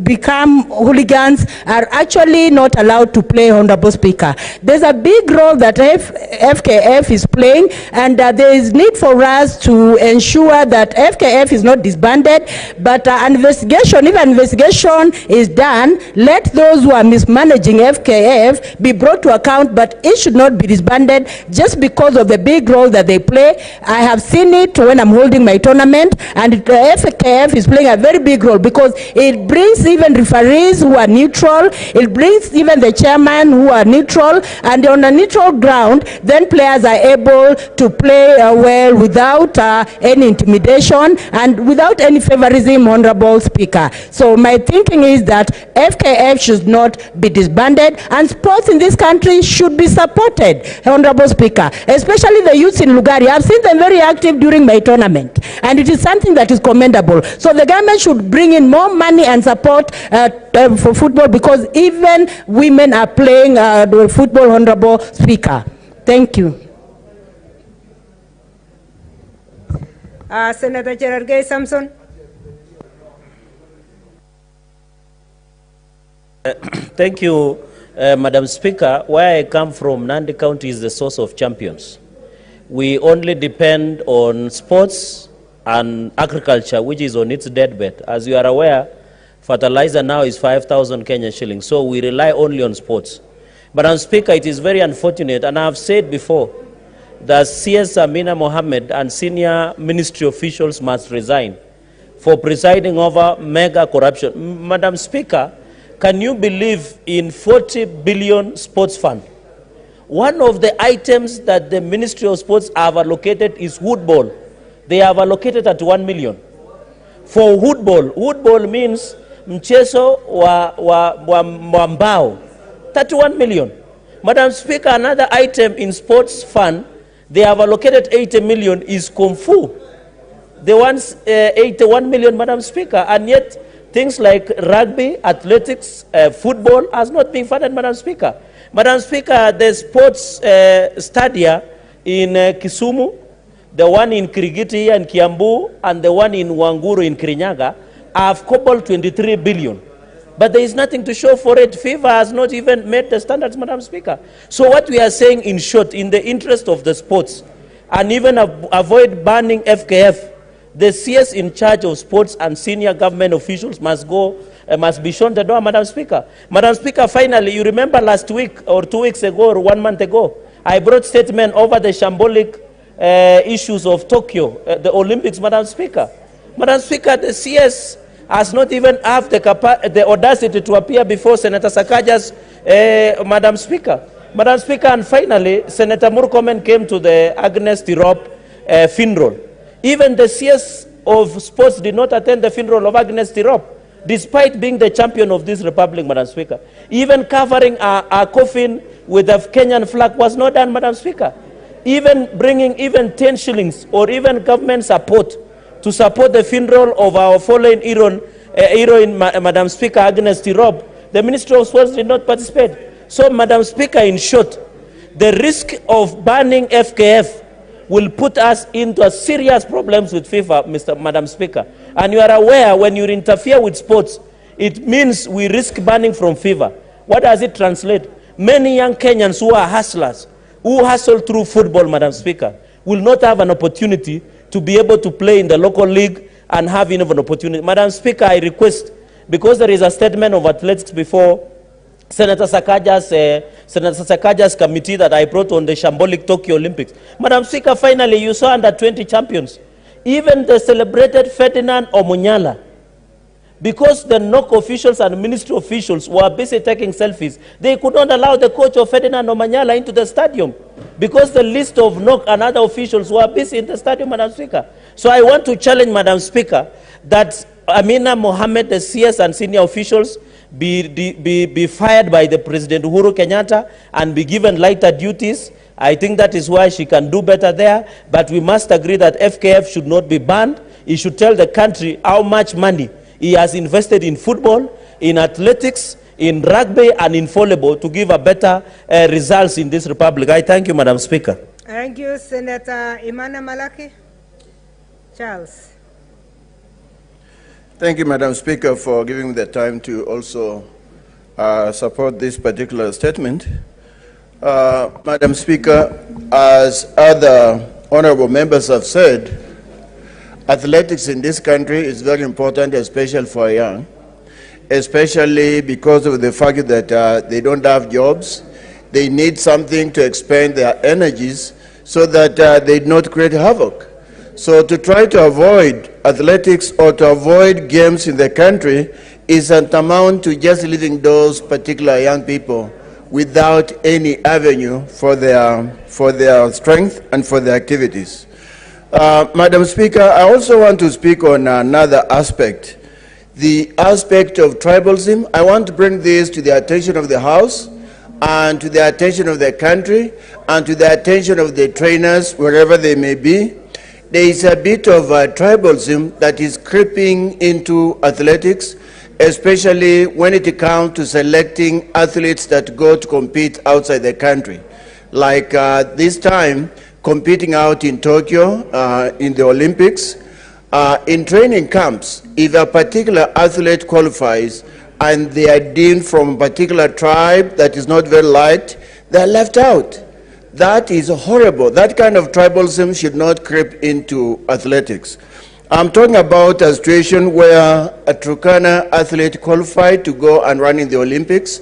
become hooligans are actually not allowed to play, Honorable Speaker. There's a big role that FKF is playing, and there is need for us to ensure that FKF is not disbanded, but an investigation, if an investigation is done, let those who are mismanaging FKF be brought to account, but it should not be disbanded just because of the big role that they play. I have seen it when I'm holding my tournament, and FKF is playing a very big role because it brings even referees who are neutral, it brings even the chairman who are neutral, and on a neutral ground, then players are able to play well without any intimidation and without any favorism, Honorable Speaker. So my thinking is that FKF should not be disbanded, and sports in this country should be supported, Honorable Speaker, especially the youths in Lugari. I've seen them very active during my tournament, and it is something that is commendable. So the government should bring in more money and support for football, because even women are playing football, Honorable Speaker. Thank you. Senator Cherargei Samson. Thank you, Madam Speaker. Where I come from, Nandi County is the source of champions. We only depend on sports and agriculture, which is on its deathbed. As you are aware, fertilizer now is 5,000 Kenyan shillings, so we rely only on sports. Madam Speaker, it is very unfortunate, and I have said before, that CS Amina Mohammed and senior ministry officials must resign for presiding over mega corruption. Madam Speaker, can you believe in 40 billion sports fund? One of the items that the Ministry of Sports have allocated is woodball. They have allocated at 1 million. For woodball, woodball means mchezo wa mbao, 31 million. Madam Speaker, another item in sports fund, they have allocated 80 million is Kung Fu. The ones 81 million, Madam Speaker, and yet Things like rugby, athletics, football has not been funded, Madam Speaker. Madam Speaker, the sports stadia in Kisumu, the one in Kirigiti and Kiambu, and the one in Wanguru in Kirinyaga have cobbled 23 billion. But there is nothing to show for it. FIFA has not even met the standards, Madam Speaker. So what we are saying, in short, in the interest of the sports, and even avoid banning FKF, the CS in charge of sports and senior government officials must be shown the door, Madam Speaker. Madam Speaker, finally, you remember last week or 2 weeks ago or 1 month ago, I brought statement over the shambolic issues of Tokyo, the Olympics, Madam Speaker. Madam Speaker, the CS has not even have the audacity to appear before Senator Sakaja's, Madam Speaker. Madam Speaker, and finally, Senator Murkomen came to the Agnes Tirop funeral. Even the CS of sports did not attend the funeral of Agnes Tirop, despite being the champion of this republic, Madam Speaker. Even covering our coffin with the Kenyan flag was not done, Madam Speaker. Even bringing even 10 shillings or even government support to support the funeral of our fallen heroine, Madam Speaker, Agnes Tirop, the Ministry of Sports did not participate. So, Madam Speaker, in short, the risk of banning FKF will put us into serious problems with FIFA, Madam Speaker. And you are aware, when you interfere with sports, it means we risk banning from FIFA. What does it translate? Many young Kenyans who are hustlers, who hustle through football, Madam Speaker, will not have an opportunity to be able to play in the local league and have enough an opportunity. Madam Speaker, I request, because there is a statement of athletics before Senator Sakaja's committee that I brought on the shambolic Tokyo Olympics. Madam Speaker, finally, you saw under 20 champions. Even the celebrated Ferdinand Omunyala, because the NOC officials and ministry officials were busy taking selfies, they could not allow the coach of Ferdinand Omunyala into the stadium because the list of NOC and other officials were busy in the stadium, Madam Speaker. So I want to challenge, Madam Speaker, that Amina Mohammed, the CS and senior officials, be fired by the President Uhuru Kenyatta and be given lighter duties. I think that is why she can do better there. But we must agree that FKF should not be banned. He should tell the country how much money he has invested in football, in athletics, in rugby, and in volleyball to give a better results in this republic. I thank you, Madam Speaker. Thank you, Senator Imana Malaki. Charles. Thank you, Madam Speaker, for giving me the time to also support this particular statement. Madam Speaker, as other honorable members have said, athletics in this country is very important, especially for young, especially because of the fact that they don't have jobs. They need something to expend their energies so that they do not create havoc. So to try to avoid athletics or to avoid games in the country is tantamount to just leaving those particular young people without any avenue for their strength and for their activities. Madam Speaker, I also want to speak on another aspect, the aspect of tribalism. I want to bring this to the attention of the House and to the attention of the country and to the attention of the trainers, wherever they may be. There is a bit of tribalism that is creeping into athletics, especially when it comes to selecting athletes that go to compete outside the country. Like this time, competing out in Tokyo in the Olympics, in training camps, if a particular athlete qualifies and they are deemed from a particular tribe that is not very liked, they are left out. That is horrible. That kind of tribalism should not creep into athletics. I'm talking about a situation where a Turkana athlete qualified to go and run in the Olympics,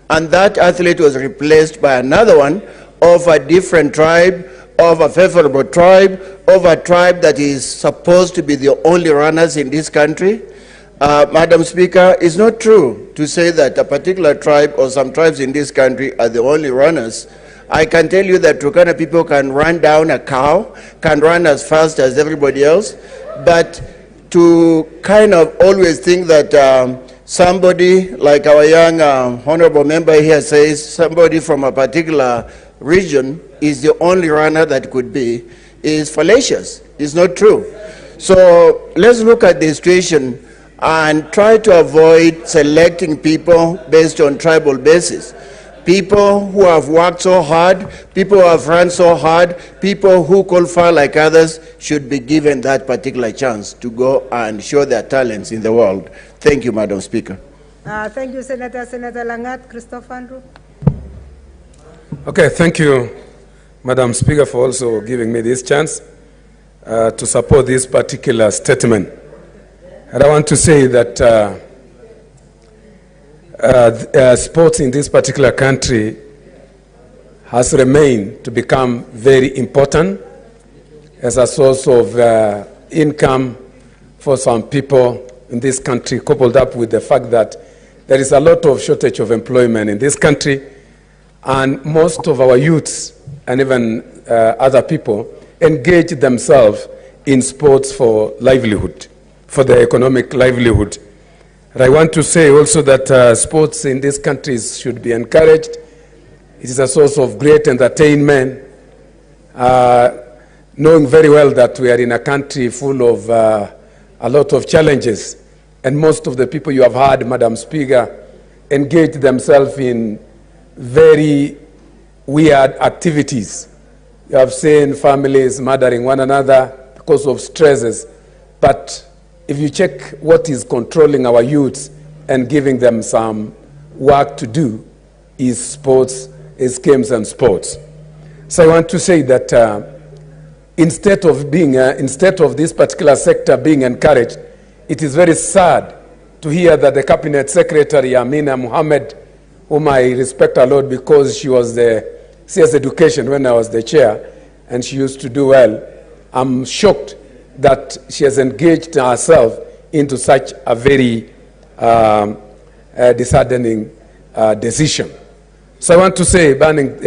and that athlete was replaced by another one of a different tribe, of a favorable tribe, of a tribe that is supposed to be the only runners in this country. Madam Speaker, it's not true to say that a particular tribe or some tribes in this country are the only runners. I can tell you that Turkana people can run down a cow, can run as fast as everybody else, but to kind of always think that somebody like our young honorable member here says somebody from a particular region is the only runner that could be is fallacious. It's not true. So let's look at the situation and try to avoid selecting people based on tribal basis. People who have worked so hard, people who have run so hard, people who qualify like others should be given that particular chance to go and show their talents in the world. Thank you, Madam Speaker. Thank you, Senator. Senator Langat, Christopher Andrew. Okay, thank you, Madam Speaker, for also giving me this chance to support this particular statement. And I want to say that sports in this particular country has remained to become very important as a source of income for some people in this country, coupled up with the fact that there is a lot of shortage of employment in this country, and most of our youths and even other people engage themselves in sports for livelihood, for their economic livelihood. And I want to say also that sports in these countries should be encouraged. It is a source of great entertainment, knowing very well that we are in a country full of a lot of challenges, and most of the people you have heard, Madam Speaker, engage themselves in very weird activities. You have seen families murdering one another because of stresses, but if you check what is controlling our youths and giving them some work to do is sports, is games and sports. So I want to say that instead of this particular sector being encouraged, it is very sad to hear that the Cabinet Secretary, Amina Mohammed, whom I respect a lot because she was the CS Education when I was the chair, and she used to do well. I'm shocked that she has engaged herself into such a very disheartening decision. So I want to say, banning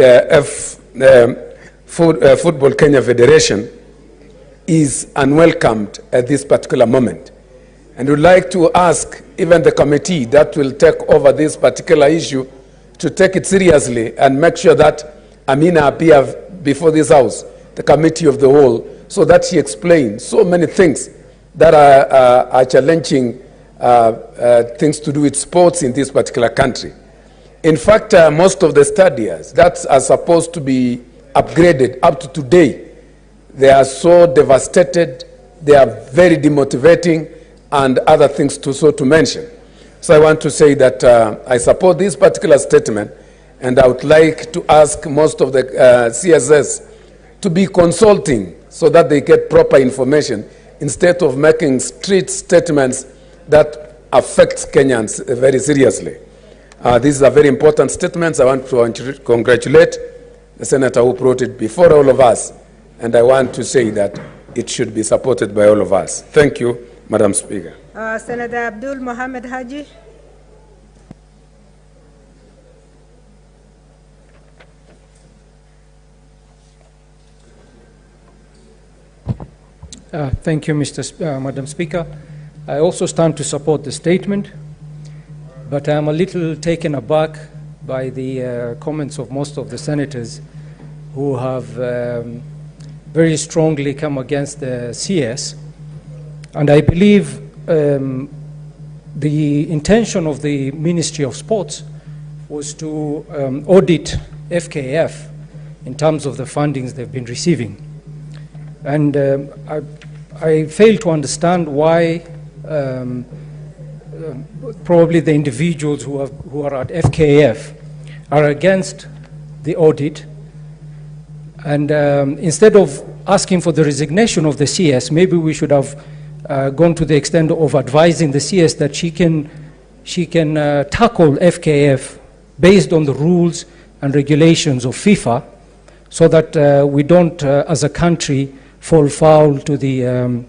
Football Kenya Federation is unwelcomed at this particular moment. And would like to ask even the committee that will take over this particular issue to take it seriously and make sure that Amina appears before this House, the committee of the whole, so that she explains so many things that are challenging things to do with sports in this particular country. In fact, most of the stadiums that are supposed to be upgraded up to today, they are so devastated, they are very demotivating, and other things to mention. So I want to say that I support this particular statement, and I would like to ask most of the CSS to be consulting so that they get proper information instead of making street statements that affect Kenyans very seriously. These are very important statements. I want to congratulate the senator who brought it before all of us, and I want to say that it should be supported by all of us. Thank you, Madam Speaker. Senator Abdul Mohammed Haji. Thank you, Madam Speaker. I also stand to support the statement, but I am a little taken aback by the comments of most of the senators who have very strongly come against the CS. And I believe the intention of the Ministry of Sports was to audit FKF in terms of the fundings they've been receiving. And I fail to understand why probably the individuals who are at FKF are against the audit. And instead of asking for the resignation of the CS, maybe we should have gone to the extent of advising the CS that she can tackle FKF based on the rules and regulations of FIFA, so that we don't, as a country, fall foul to the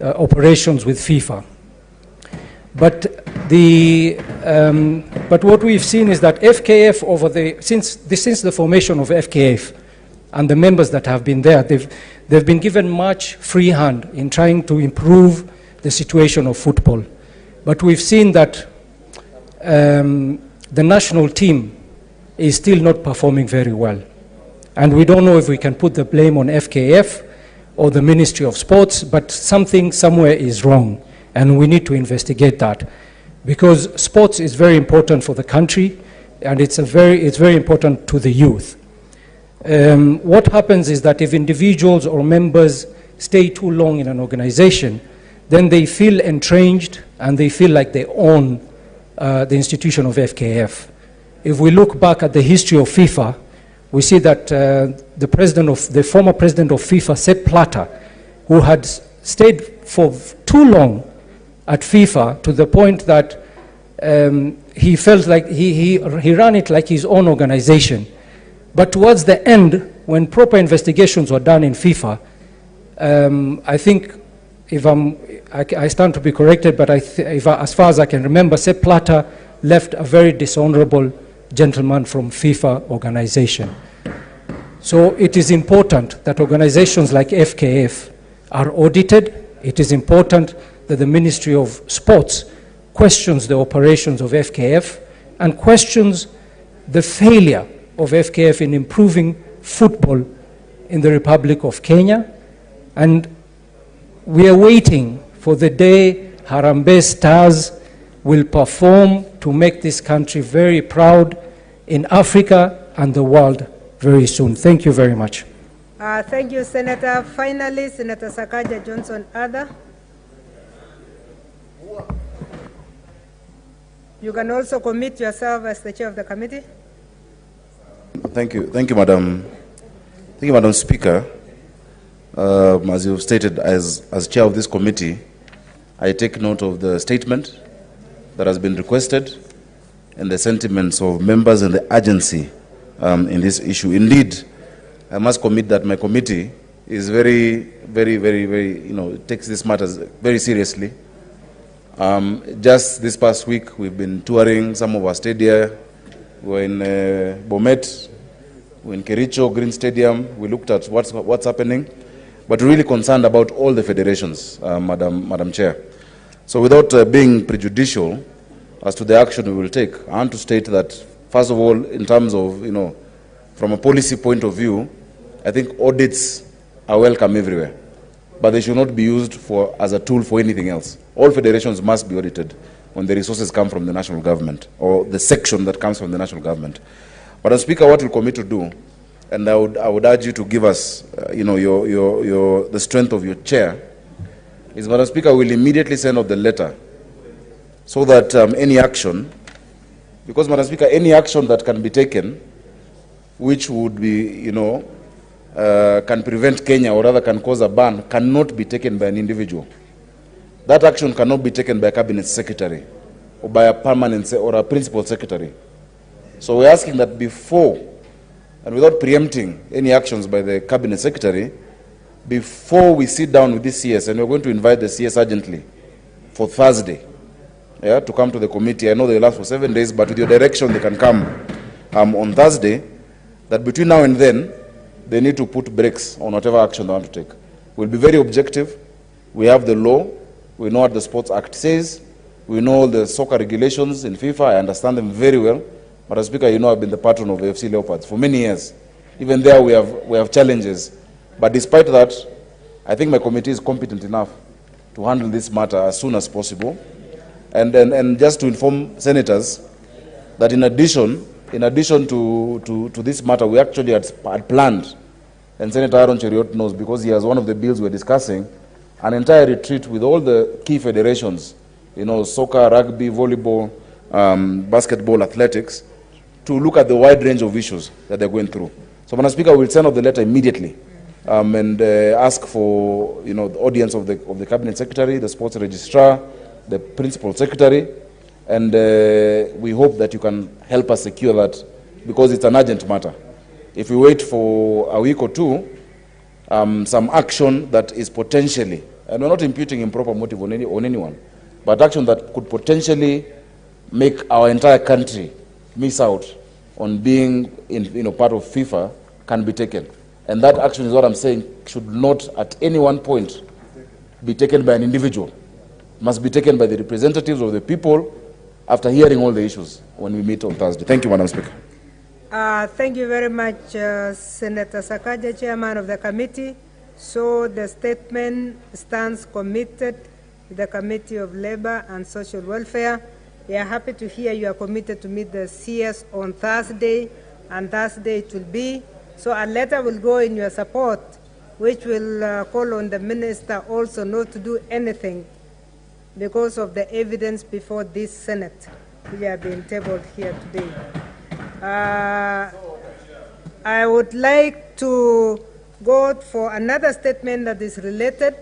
operations with FIFA. But what we've seen is that FKF since the formation of FKF and the members that have been there, they've been given much free hand in trying to improve the situation of football. But we've seen that the national team is still not performing very well. And we don't know if we can put the blame on FKF or the Ministry of Sports, but something somewhere is wrong. and we need to investigate that, because sports is very important for the country, and it's very important to the youth. What happens is that if individuals or members stay too long in an organization, then they feel entrenched and they feel like they own the institution of FKF. If we look back at the history of FIFA, we see that the former president of FIFA, Sepp Blatter, who had stayed for too long at FIFA to the point that he felt like he ran it like his own organization. But towards the end, when proper investigations were done in FIFA, I think, I stand to be corrected, but as far as I can remember, Sepp Blatter left a very dishonorable gentleman from FIFA organization. So it is important that organizations like FKF are audited. It is important that the Ministry of Sports questions the operations of FKF and questions the failure of FKF in improving football in the Republic of Kenya. And we are waiting for the day Harambee Stars will perform to make this country very proud in Africa and the world very soon. Thank you very much. Thank you, Senator. Finally, Senator Sakaja Johnson Ada. You can also commit yourself as the chair of the committee. Thank you, Madam Speaker. As you've stated, as chair of this committee, I take note of the statement that has been requested and the sentiments of members and the urgency in this issue. Indeed, I must commit that my committee is very, takes this matters very seriously. Just this past week, we've been touring some of our stadia. We're in Bomet, we're in Kericho, Green Stadium. We looked at what's happening, but we're really concerned about all the federations, Madam Chair. So without being prejudicial as to the action we will take, I want to state that, first of all, in terms of, from a policy point of view, I think audits are welcome everywhere, but they should not be used as a tool for anything else. All federations must be audited when the resources come from the national government or the section that comes from the national government. But as Speaker, what we'll commit to do, and I would urge you to give us, the strength of your chair, is, Madam Speaker, we'll immediately send out the letter so that any action, because, Madam Speaker, any action that can be taken, which would be, can prevent Kenya or rather can cause a ban, cannot be taken by an individual. That action cannot be taken by a cabinet secretary or by a permanent or a principal secretary. So we're asking that before, and without preempting any actions by the cabinet secretary, before we sit down with the CS, and we're going to invite the CS urgently for Thursday, to come to the committee. I know they last for 7 days, but with your direction, they can come on Thursday, that between now and then, they need to put brakes on whatever action they want to take. We'll be very objective. We have the law. We know what the Sports Act says. We know all the soccer regulations in FIFA. I understand them very well. But as Speaker, I've been the patron of AFC Leopards for many years. Even there, we have challenges. But despite that, I think my committee is competent enough to handle this matter as soon as possible. And just to inform senators that in addition to this matter, we actually had planned, and Senator Aaron Cheriot knows because he has one of the bills we're discussing, an entire retreat with all the key federations, soccer, rugby, volleyball, basketball, athletics, to look at the wide range of issues that they're going through. So, Madam Speaker, we'll send out the letter immediately and ask for the audience of the Cabinet Secretary, the Sports Registrar, the Principal Secretary, and we hope that you can help us secure that because it's an urgent matter. If we wait for a week or two, some action that is potentially, and we're not imputing improper motive on anyone, but action that could potentially make our entire country miss out on being part of FIFA can be taken. And that action is what I'm saying should not at any one point be taken by an individual. It must be taken by the representatives of the people after hearing all the issues when we meet on Thursday. Thank you, Madam Speaker. Thank you very much, Senator Sakaja, Chairman of the committee. So the statement stands committed. the Committee of Labor and Social Welfare. We are happy to hear you are committed to meet the CS on Thursday, and Thursday it will be. So a letter will go in your support, which will call on the minister also not to do anything because of the evidence before this Senate, which have been tabled here today. I would like to go for another statement that is related,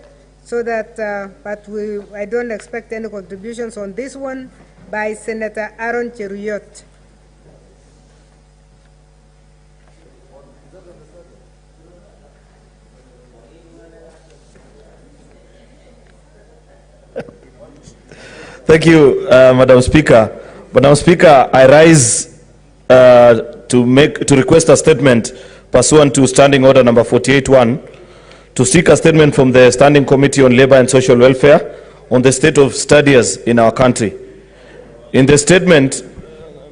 so that, but I don't expect any contributions on this one, by Senator Aaron Cheruyot. Thank you, Madam Speaker. Madam Speaker, I rise to request a statement pursuant to Standing Order number 48-1 to seek a statement from the Standing Committee on Labor and Social Welfare on the state of studies in our country. In the statement,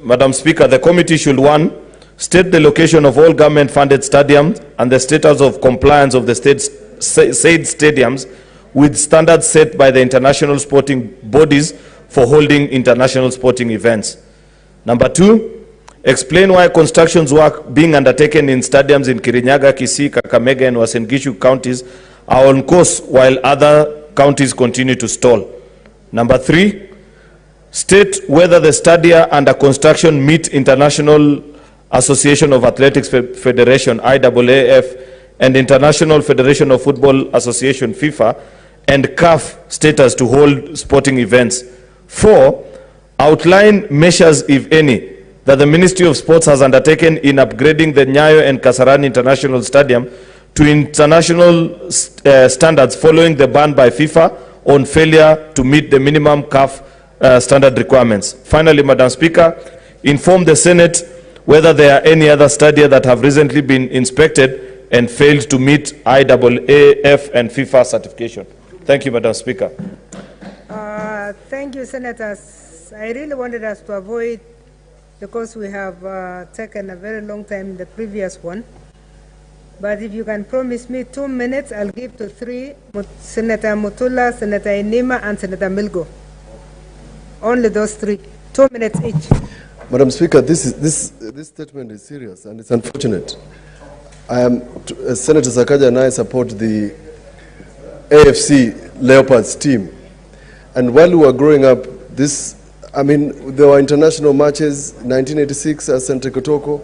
Madam Speaker, the committee should, 1, state the location of all government-funded stadiums and the status of compliance of the said stadiums with standards set by the international sporting bodies for holding international sporting events. Number 2, explain why construction work being undertaken in stadiums in Kirinyaga, Kisii, Kakamega, and Uasin Gishu counties are on course while other counties continue to stall. Number 3, state whether the stadia under construction meet International Association of Athletics Federation, IAAF, and International Federation of Football Association, FIFA, and CAF status to hold sporting events. 4, outline measures, if any, that the Ministry of Sports has undertaken in upgrading the Nyayo and Kasarani International Stadium to international standards following the ban by FIFA on failure to meet the minimum CAF standard requirements. Finally, Madam Speaker, inform the Senate whether there are any other stadia that have recently been inspected and failed to meet IAAF and FIFA certification. Thank you, Madam Speaker. Thank you, Senators. I really wanted us to avoid, because we have taken a very long time in the previous one. But if you can promise me 2 minutes, I'll give to 3, Senator Mutula, Senator Inima, and Senator Milgo. Only those 3, 2 minutes each. Madam Speaker, this statement is serious and it's unfortunate. Senator Sakaja and I support the AFC Leopards team. And while we were growing up, there were international matches, 1986 at St. Kotoko.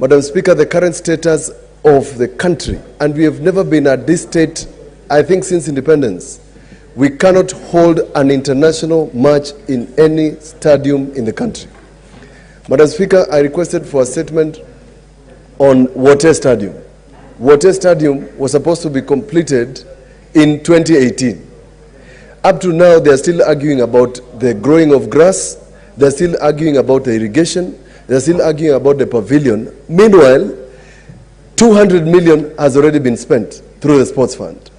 Madam Speaker, the current status of the country, and we have never been at this state, I think, since independence. We cannot hold an international match in any stadium in the country. Madam Speaker, I requested for a statement on Wote Stadium. Wote Stadium was supposed to be completed in 2018. Up to now, they are still arguing about the growing of grass. They're still arguing about the irrigation. They're still arguing about the pavilion. Meanwhile, 200 million has already been spent through the sports fund.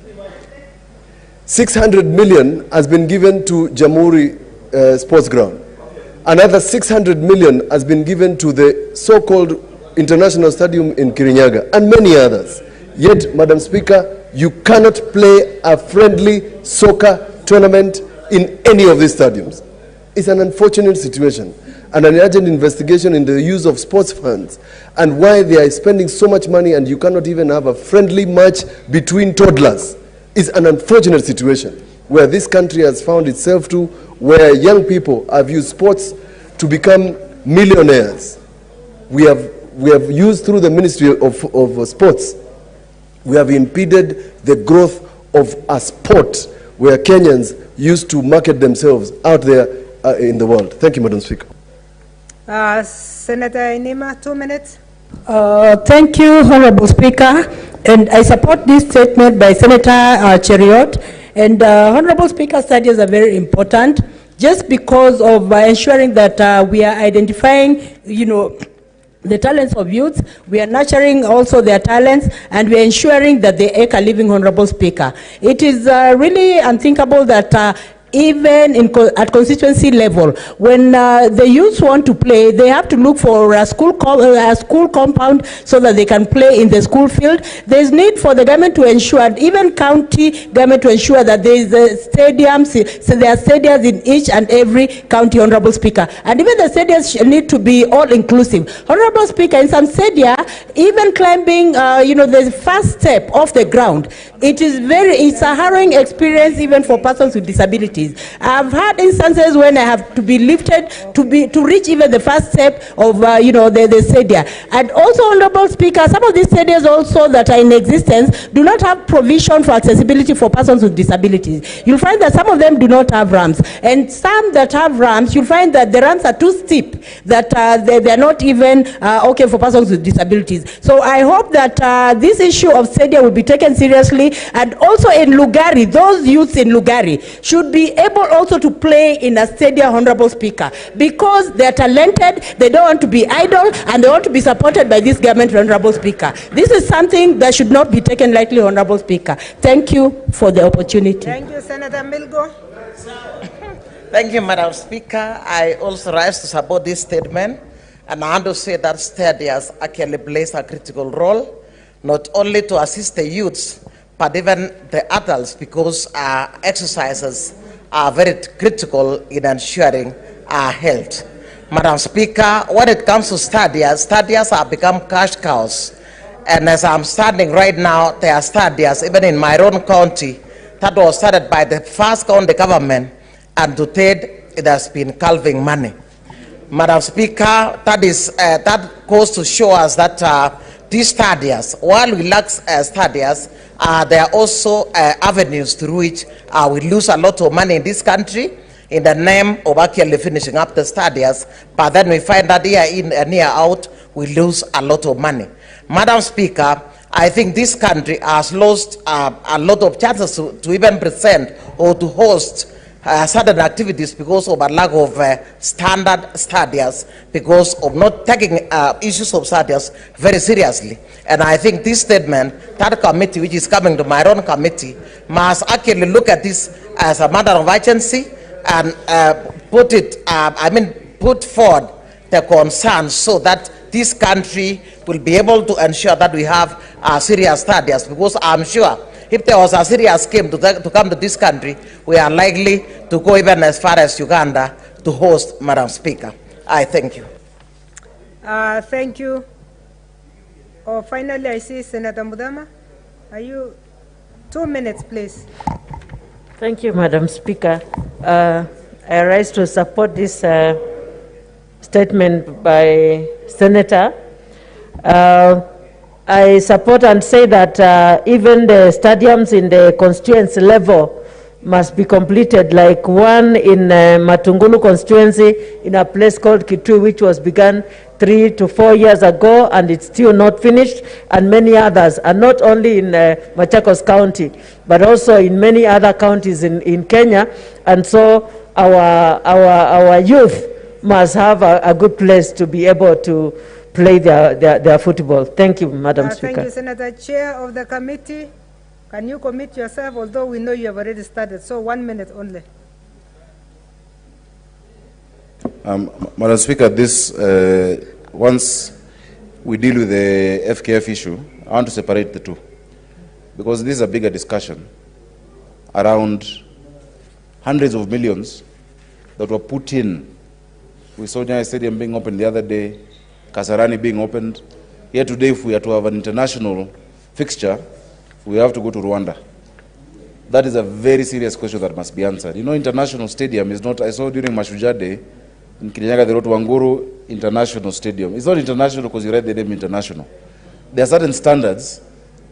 600 million has been given to Jamhuri Sports Ground. Another 600 million has been given to the so-called International Stadium in Kirinyaga, and many others. Yet, Madam Speaker, you cannot play a friendly soccer tournament in any of these stadiums. It's an unfortunate situation, and an urgent investigation in the use of sports funds and why they are spending so much money and you cannot even have a friendly match between toddlers is an unfortunate situation where this country has found itself to, where young people have used sports to become millionaires. We have used through the Ministry of Sports, we have impeded the growth of a sport where Kenyans used to market themselves out there in the world. Thank you, Madam Speaker. Senator Inima, 2 minutes. Thank you, Honorable Speaker. And I support this statement by Senator Cheruyot. And Honorable Speaker, studies are very important just because of ensuring that we are identifying, the talents of youth, we are nurturing also their talents, and we are ensuring that they make a living, Honorable Speaker. It is really unthinkable that even at constituency level. When the youths want to play, they have to look for a school compound so that they can play in the school field. There's need for the government to ensure, even county government to ensure that there is stadiums, so there are stadiums in each and every county, Honorable Speaker. And even the stadiums need to be all-inclusive. Honorable Speaker, in some stadia, even climbing, the first step off the ground, it's a harrowing experience even for persons with disabilities. I've had instances when I have to be lifted to reach even the first step of the stadia. And also, Honorable Speaker, some of these stadiums also that are in existence do not have provision for accessibility for persons with disabilities. You'll find that some of them do not have ramps, and some that have ramps, you'll find that the ramps are too steep, that they're not even okay for persons with disabilities. So I hope that this issue of stadia will be taken seriously, and also in Lugari, those youths in Lugari should be able also to play in a stadium, Honorable Speaker, because they're talented, they don't want to be idle, and they want to be supported by this government, Honorable Speaker. This is something that should not be taken lightly, Honorable Speaker. Thank you for the opportunity. Thank you, Senator Milgo. Thank you, Madam Speaker. I also rise to support this statement, and I want to say that stadiums actually plays a critical role, not only to assist the youths, but even the adults, because exercises are very critical in ensuring our health. Madam Speaker, when it comes to stadiums have become cash cows. And as I'm standing right now, there are stadiums, even in my own county, that was started by the first county government, and to date, it has been calving money. Madam Speaker, that goes to show us that these stadiums, while we lack stadiums, there are also avenues through which we lose a lot of money in this country in the name of actually finishing up the stadiums, but then we find that year in and year out, we lose a lot of money. Madam Speaker, I think this country has lost a lot of chances to even present or to host certain activities because of a lack of standard stadiums, because of not taking issues of stadiums very seriously. And I think this statement, that committee which is coming to my own committee, must actually look at this as a matter of urgency and put forward the concerns so that this country will be able to ensure that we have serious stadiums, because I'm sure if there was a serious scheme to come to this country, we are likely to go even as far as Uganda to host, Madam Speaker. I thank you. Thank you. Finally, I see Senator Mudama. Are you 2 minutes, please? Thank you, Madam Speaker. I rise to support this statement by Senator. I support and say that even the stadiums in the constituency level must be completed, like one in Matungulu constituency in a place called Kitui, which was begun 3 to 4 years ago, and it's still not finished, and many others, and not only in Machakos County, but also in many other counties in Kenya. And so our youth must have a good place to be able to play their football. Thank you, Madam Speaker. Thank you, Senator. Chair of the committee, can you commit yourself, although we know you have already started, so 1 minute only. Madam Speaker, once we deal with the FKF issue, I want to separate the two, because this is a bigger discussion around hundreds of millions that were put in. We saw Nyayo Stadium being opened the other day, Kasarani being opened. Here today, if we are to have an international fixture, we have to go to Rwanda. That is a very serious question that must be answered. You know, international stadium is not, I saw during Mashujaa Day, in Kirinyaga, they wrote Wanguru International Stadium. It's not international because you read the name international. There are certain standards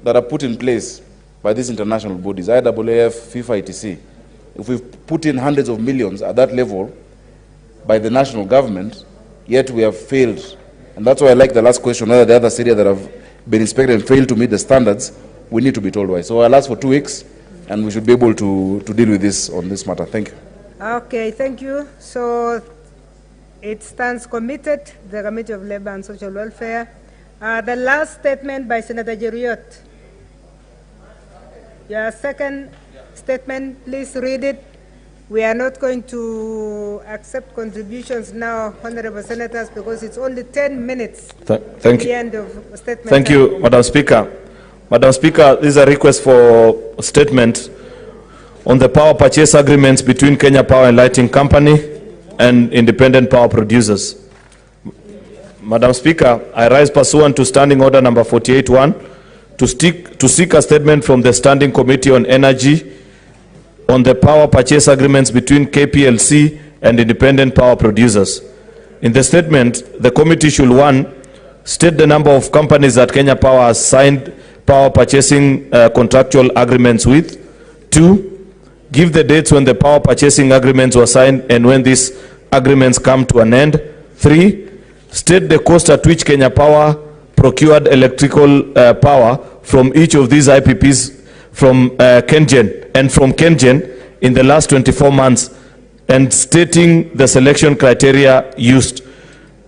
that are put in place by these international bodies, IAAF, FIFA, etc. If we've put in hundreds of millions at that level by the national government, yet we have failed. And that's why I like the last question, whether the other stadiums that have been inspected and failed to meet the standards, we need to be told why. So I'll ask for 2 weeks, and we should be able to deal with this on this matter. Thank you. Okay, thank you. So it stands committed, the Committee of Labor and Social Welfare. The last statement by Senator Jeruyot. Your second statement, please read it. We are not going to accept contributions now, Honorable Senators, because it's only 10 minutes Thank the you. end of statement. Thank you, Madam Speaker. Madam Speaker, this is a request for a statement on the power purchase agreements between Kenya Power and Lighting Company and independent power producers. Madam Speaker, I rise pursuant to Standing Order number 48-1 to seek a statement from the Standing Committee on Energy on the power purchase agreements between KPLC and independent power producers. In the statement, the committee should, 1, state the number of companies that Kenya Power has signed power purchasing contractual agreements with. 2, give the dates when the power purchasing agreements were signed and when these agreements come to an end. 3, state the cost at which Kenya Power procured electrical power from each of these IPPs from KenGen in the last 24 months, and stating the selection criteria used.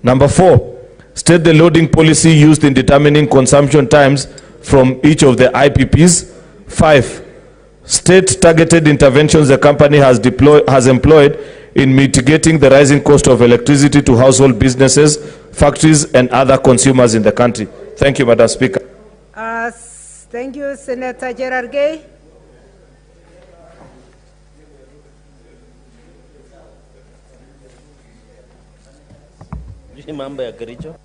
Number 4, state the loading policy used in determining consumption times from each of the IPPs. 5, state targeted interventions the company has employed in mitigating the rising cost of electricity to household businesses, factories, and other consumers in the country. Thank you, Madam Speaker. Thank you, Senator Gerard Gay. Mambo ya Kericho.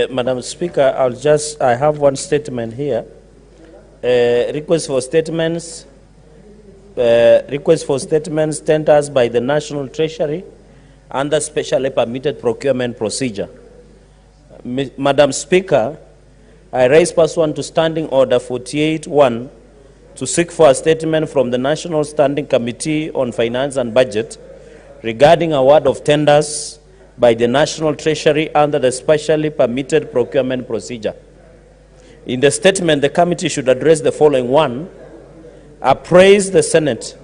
Madam Speaker, I have one statement here. Request for statements tenders by the National Treasury under specially permitted procurement procedure. Madam Speaker, I raise pursuant to Standing Order 48-1 to seek for a statement from the National Standing Committee on Finance and Budget regarding award of tenders by the National Treasury under the specially permitted procurement procedure. In the statement, the committee should address the following. 1, appraise the Senate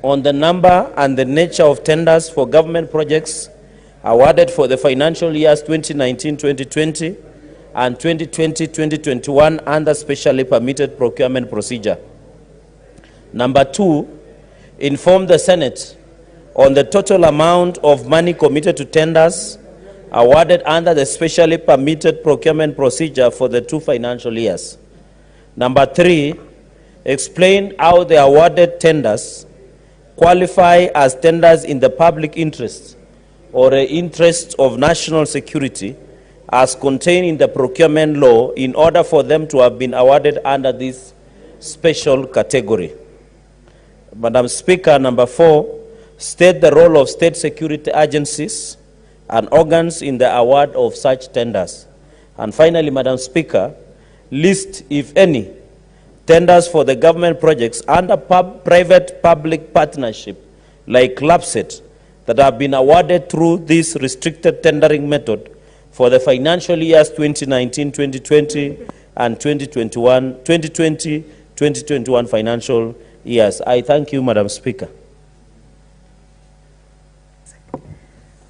on the number and the nature of tenders for government projects awarded for the financial years 2019-2020 and 2020-2021 under specially permitted procurement procedure. Number 2, inform the Senate on the total amount of money committed to tenders awarded under the specially permitted procurement procedure for the 2 financial years. Number 3, explain how the awarded tenders qualify as tenders in the public interest or the interest of national security as contained in the procurement law in order for them to have been awarded under this special category. Madam Speaker, number 4, state the role of state security agencies and organs in the award of such tenders. And finally, Madam Speaker, list, if any, tenders for the government projects under private-public partnership, like LAPSET, that have been awarded through this restricted tendering method for the financial years 2019-2020 and 2020-2021 financial years. I thank you, Madam Speaker.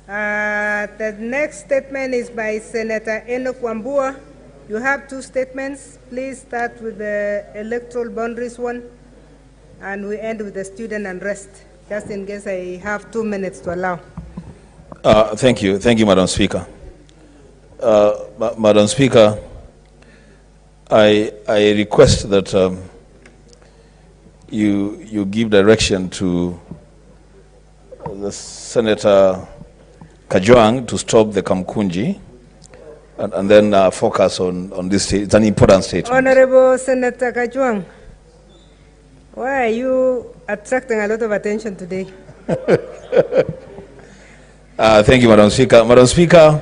The next statement is by Senator Enoch Wambua. You have 2 statements. Please start with the electoral boundaries one, and we end with the student unrest, just in case I have 2 minutes to allow. Thank you, Madam Speaker. Madam Speaker, I request that you give direction to the Senator Kajwang to stop the Kamkunji and then focus on this. It's an important statement. Honorable Senator Kajwang, why are you attracting a lot of attention today? Thank you, Madam Speaker. Madam Speaker,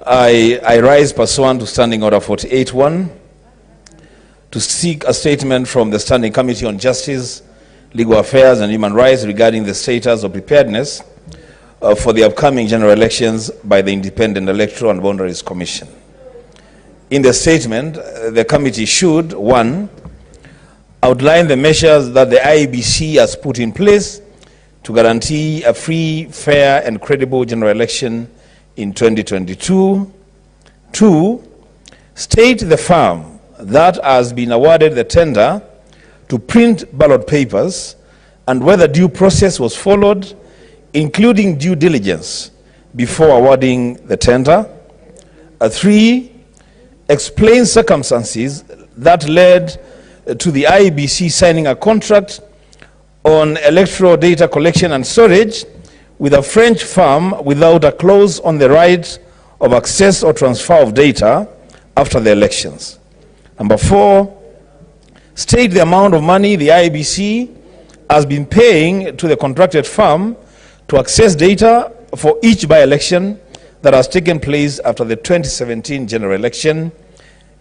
I rise pursuant to Standing Order 48-1 to seek a statement from the Standing Committee on Justice, Legal Affairs and Human Rights regarding the status of preparedness for the upcoming general elections by the Independent Electoral and Boundaries Commission. In the statement, the committee should, 1, outline the measures that the IEBC has put in place to guarantee a free, fair, and credible general election in 2022. 2, state the firm that has been awarded the tender to print ballot papers and whether due process was followed, including due diligence, before awarding the tender. 3, explain circumstances that led to the IEBC signing a contract on electoral data collection and storage with a French firm without a clause on the right of access or transfer of data after the elections. Number 4, state the amount of money the IEBC has been paying to the contracted firm to access data for each by-election that has taken place after the 2017 general election.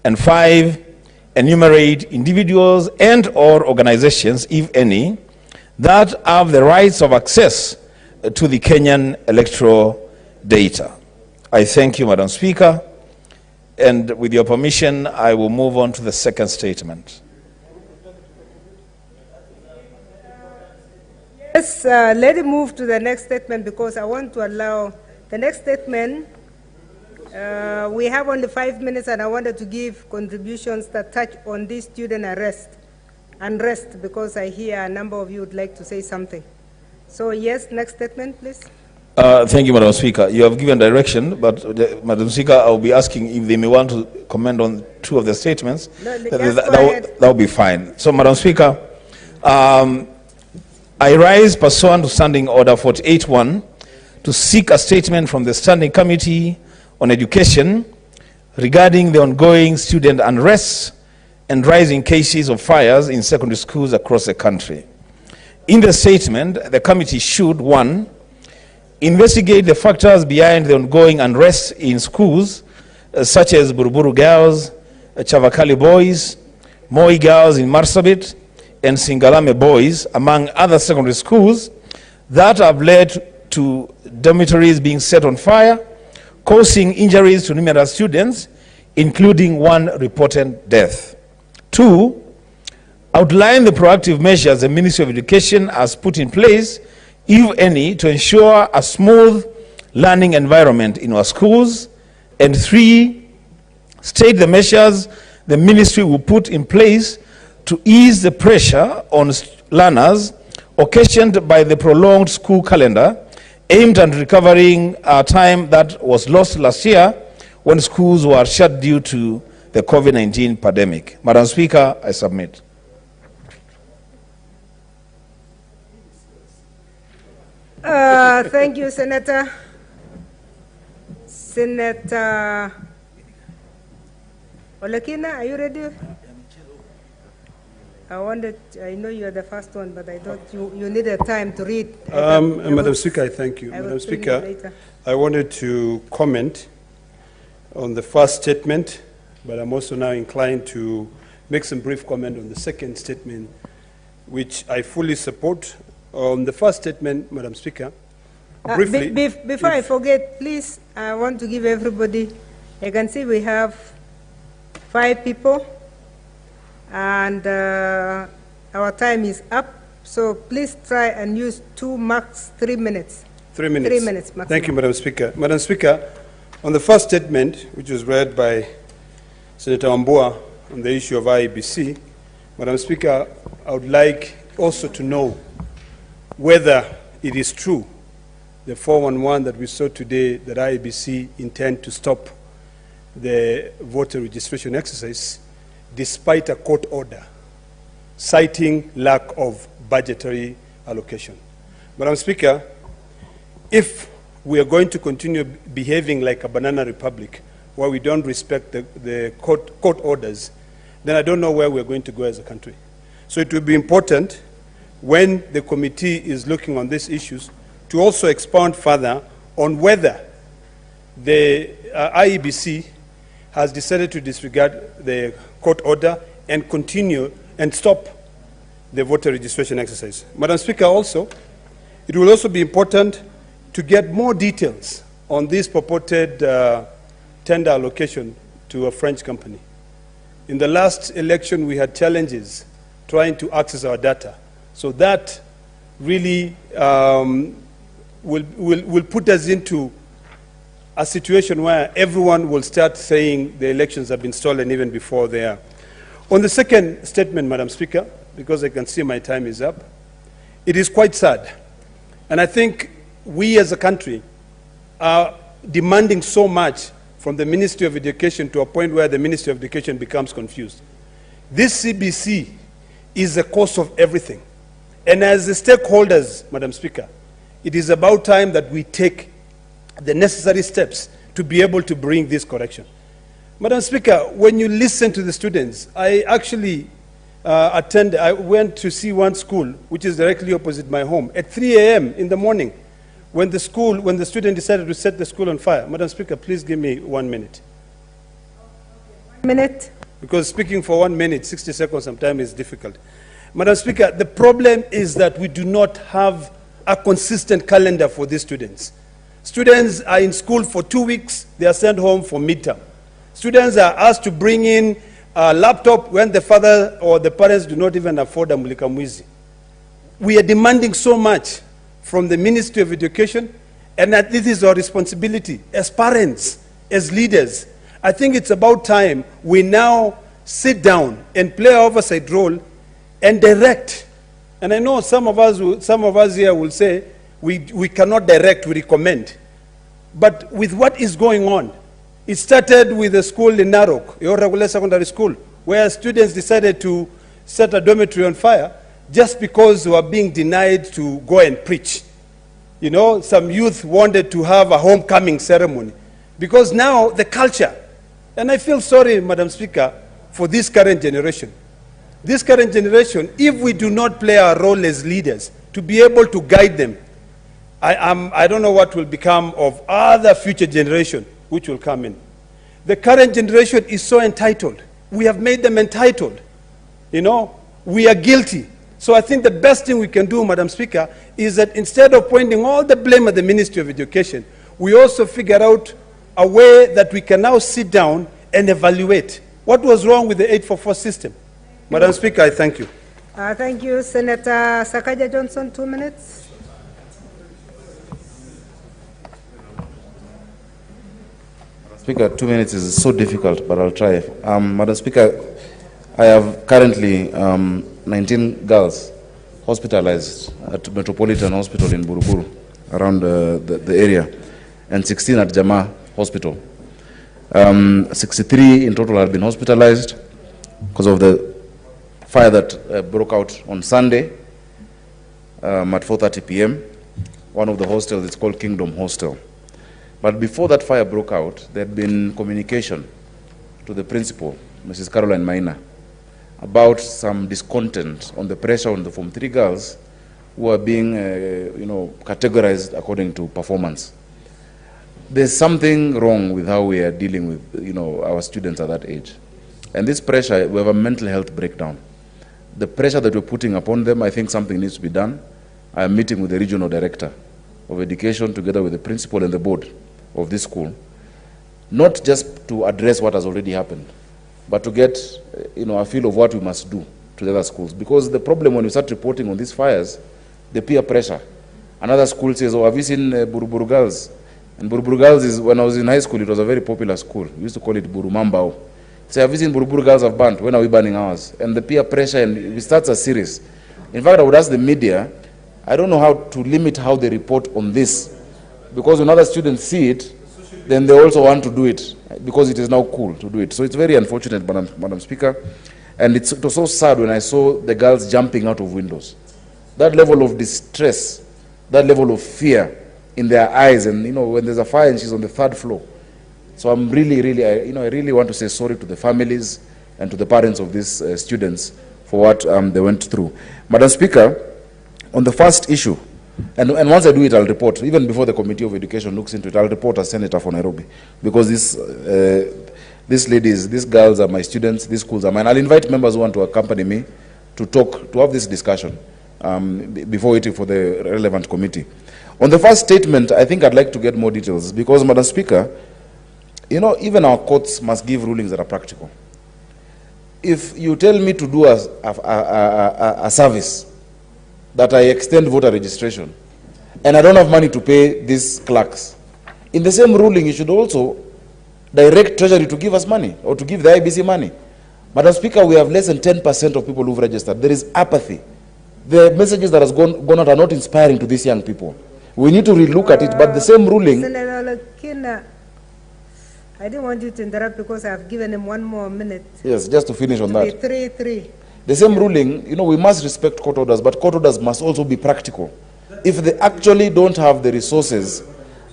And 5, enumerate individuals and or organizations, if any, that have the rights of access to the Kenyan electoral data. I thank you, Madam Speaker, and with your permission, I will move on to the second statement. Yes, let me move to the next statement because I want to allow the next statement. We have only 5 minutes and I wanted to give contributions that touch on this student unrest because I hear a number of you would like to say something. So yes, next statement, please. Thank you, Madam Speaker. You have given direction, but Madam Speaker, I will be asking if they may want to comment on 2 of the statements. No, that will be fine. So, Madam Speaker, I rise pursuant to Standing Order 48.1 to seek a statement from the Standing Committee on Education regarding the ongoing student unrest and rising cases of fires in secondary schools across the country. In the statement, the committee should, 1, investigate the factors behind the ongoing unrest in schools, such as Buruburu girls, Chavakali boys, Moi girls in Marsabit, and Singalame boys, among other secondary schools, that have led to dormitories being set on fire, causing injuries to numerous students, including 1 reported death. 2, outline the proactive measures the Ministry of Education has put in place, if any, to ensure a smooth learning environment in our schools. And 3, state the measures the ministry will put in place to ease the pressure on learners occasioned by the prolonged school calendar aimed at recovering time that was lost last year when schools were shut due to the COVID-19 pandemic. Madam Speaker, I submit. Thank you, Senator. Senator Olekina, are you ready? I know you're the first one, but I thought you needed time to read. Madam Speaker, I thank you. Madam Speaker, I wanted to comment on the first statement, but I'm also now inclined to make some brief comment on the second statement, which I fully support. On the first statement, Madam Speaker, briefly. Before I forget, please, I want to give everybody, I can see we have 5 people, and our time is up, so please try and use 2 max 3 minutes. 3 minutes. 3 minutes maximum. Thank you, Madam Speaker. Madam Speaker, on the first statement, which was read by Senator Wambua on the issue of IEBC, Madam Speaker, I would like also to know whether it is true, the 411 that we saw today, that IEBC intend to stop the voter registration exercise despite a court order citing lack of budgetary allocation. Madam Speaker, if we are going to continue behaving like a banana republic where we don't respect the court orders, then I don't know where we're going to go as a country. So it will be important when the committee is looking on these issues to also expound further on whether the IEBC has decided to disregard the court order and continue and stop the voter registration exercise. Madam Speaker, also, it will also be important to get more details on this purported tender allocation to a French company. In the last election, we had challenges trying to access our data. So that really will put us into a situation where everyone will start saying the elections have been stolen even before they are. On the second statement, Madam Speaker, because I can see my time is up, it is quite sad. And I think we as a country are demanding so much from the Ministry of Education to a point where the Ministry of Education becomes confused. This CBC is the cause of everything. And as the stakeholders, Madam Speaker, it is about time that we take the necessary steps to be able to bring this correction. Madam Speaker, when you listen to the students, I actually I went to see one school, which is directly opposite my home, at 3 a.m. in the morning, when the student decided to set the school on fire. Madam Speaker, please give me 1 minute. 1 minute. Because speaking for 1 minute, 60 seconds sometimes is difficult. Madam Speaker, the problem is that we do not have a consistent calendar for these students. Students are in school for 2 weeks, they are sent home for midterm. Students are asked to bring in a laptop when the father or the parents do not even afford a mulika mwizi. We are demanding so much from the Ministry of Education, and that this is our responsibility as parents, as leaders. I think it's about time we now sit down and play our oversight role and direct. And I know some of us here will say, we cannot direct, we recommend. But with what is going on, it started with a school in Narok, your regular secondary school, where students decided to set a dormitory on fire just because they were being denied to go and preach. You know, some youth wanted to have a homecoming ceremony because now the culture, and I feel sorry, Madam Speaker, for this current generation. This current generation, if we do not play our role as leaders to be able to guide them, I don't know what will become of other future generation which will come in. The current generation is so entitled. We have made them entitled. You know, we are guilty. So I think the best thing we can do, Madam Speaker, is that instead of pointing all the blame at the Ministry of Education, we also figure out a way that we can now sit down and evaluate what was wrong with the 844 system. Madam Speaker, I thank you. Thank you. Senator Sakaja Johnson, 2 minutes. Speaker, 2 minutes is so difficult, but I'll try. Madam Speaker, I have currently 19 girls hospitalized at Metropolitan Hospital in Buruburu, around the area, and 16 at Jama Hospital. 63 in total have been hospitalized because of the fire that broke out on Sunday at 4:30 p.m. One of the hostels is called Kingdom Hostel. But before that fire broke out, there had been communication to the principal, Mrs. Caroline Maina, about some discontent on the pressure on the Form 3 girls who are being, categorized according to performance. There's something wrong with how we are dealing with, our students at that age. And this pressure, we have a mental health breakdown. The pressure that we're putting upon them, I think something needs to be done. I am meeting with the regional director of education together with the principal and the board of this school, not just to address what has already happened, but to get a feel of what we must do to the other schools. Because the problem when we start reporting on these fires, the peer pressure. Another school says, oh, have you seen Buruburu Girls? And Buruburu Girls is, when I was in high school, it was a very popular school. We used to call it Burumambao. Say, have you seen Buruburu Girls have burnt? When are we burning ours? And the peer pressure, and it starts a series. In fact, I would ask the media, I don't know how to limit how they report on this, because when other students see it, then they also want to do it, because it is now cool to do it. So it's very unfortunate, Madam Speaker. And it was so sad when I saw the girls jumping out of windows. That level of distress, that level of fear in their eyes, and when there's a fire and she's on the 3rd floor. So I'm really, I really want to say sorry to the families and to the parents of these students for what they went through. Madam Speaker, on the first issue, and once I do it, I'll report. Even before the Committee of Education looks into it, I'll report as Senator for Nairobi. Because these ladies, these girls are my students, these schools are mine. I'll invite members who want to accompany me to talk, to have this discussion before waiting for the relevant committee. On the first statement, I think I'd like to get more details, because, Madam Speaker, even our courts must give rulings that are practical. If you tell me to do a service, that I extend voter registration, and I don't have money to pay these clerks, in the same ruling, you should also direct Treasury to give us money, or to give the IBC money. Madam Speaker, we have less than 10% of people who've registered. There is apathy. The messages that has gone out are not inspiring to these young people. We need to relook at it, but the same ruling... Senator Lekina, I didn't want you to interrupt because I've given him one more minute. Yes, just to finish on that. 3-3. The same ruling, we must respect court orders, but court orders must also be practical. If they actually don't have the resources,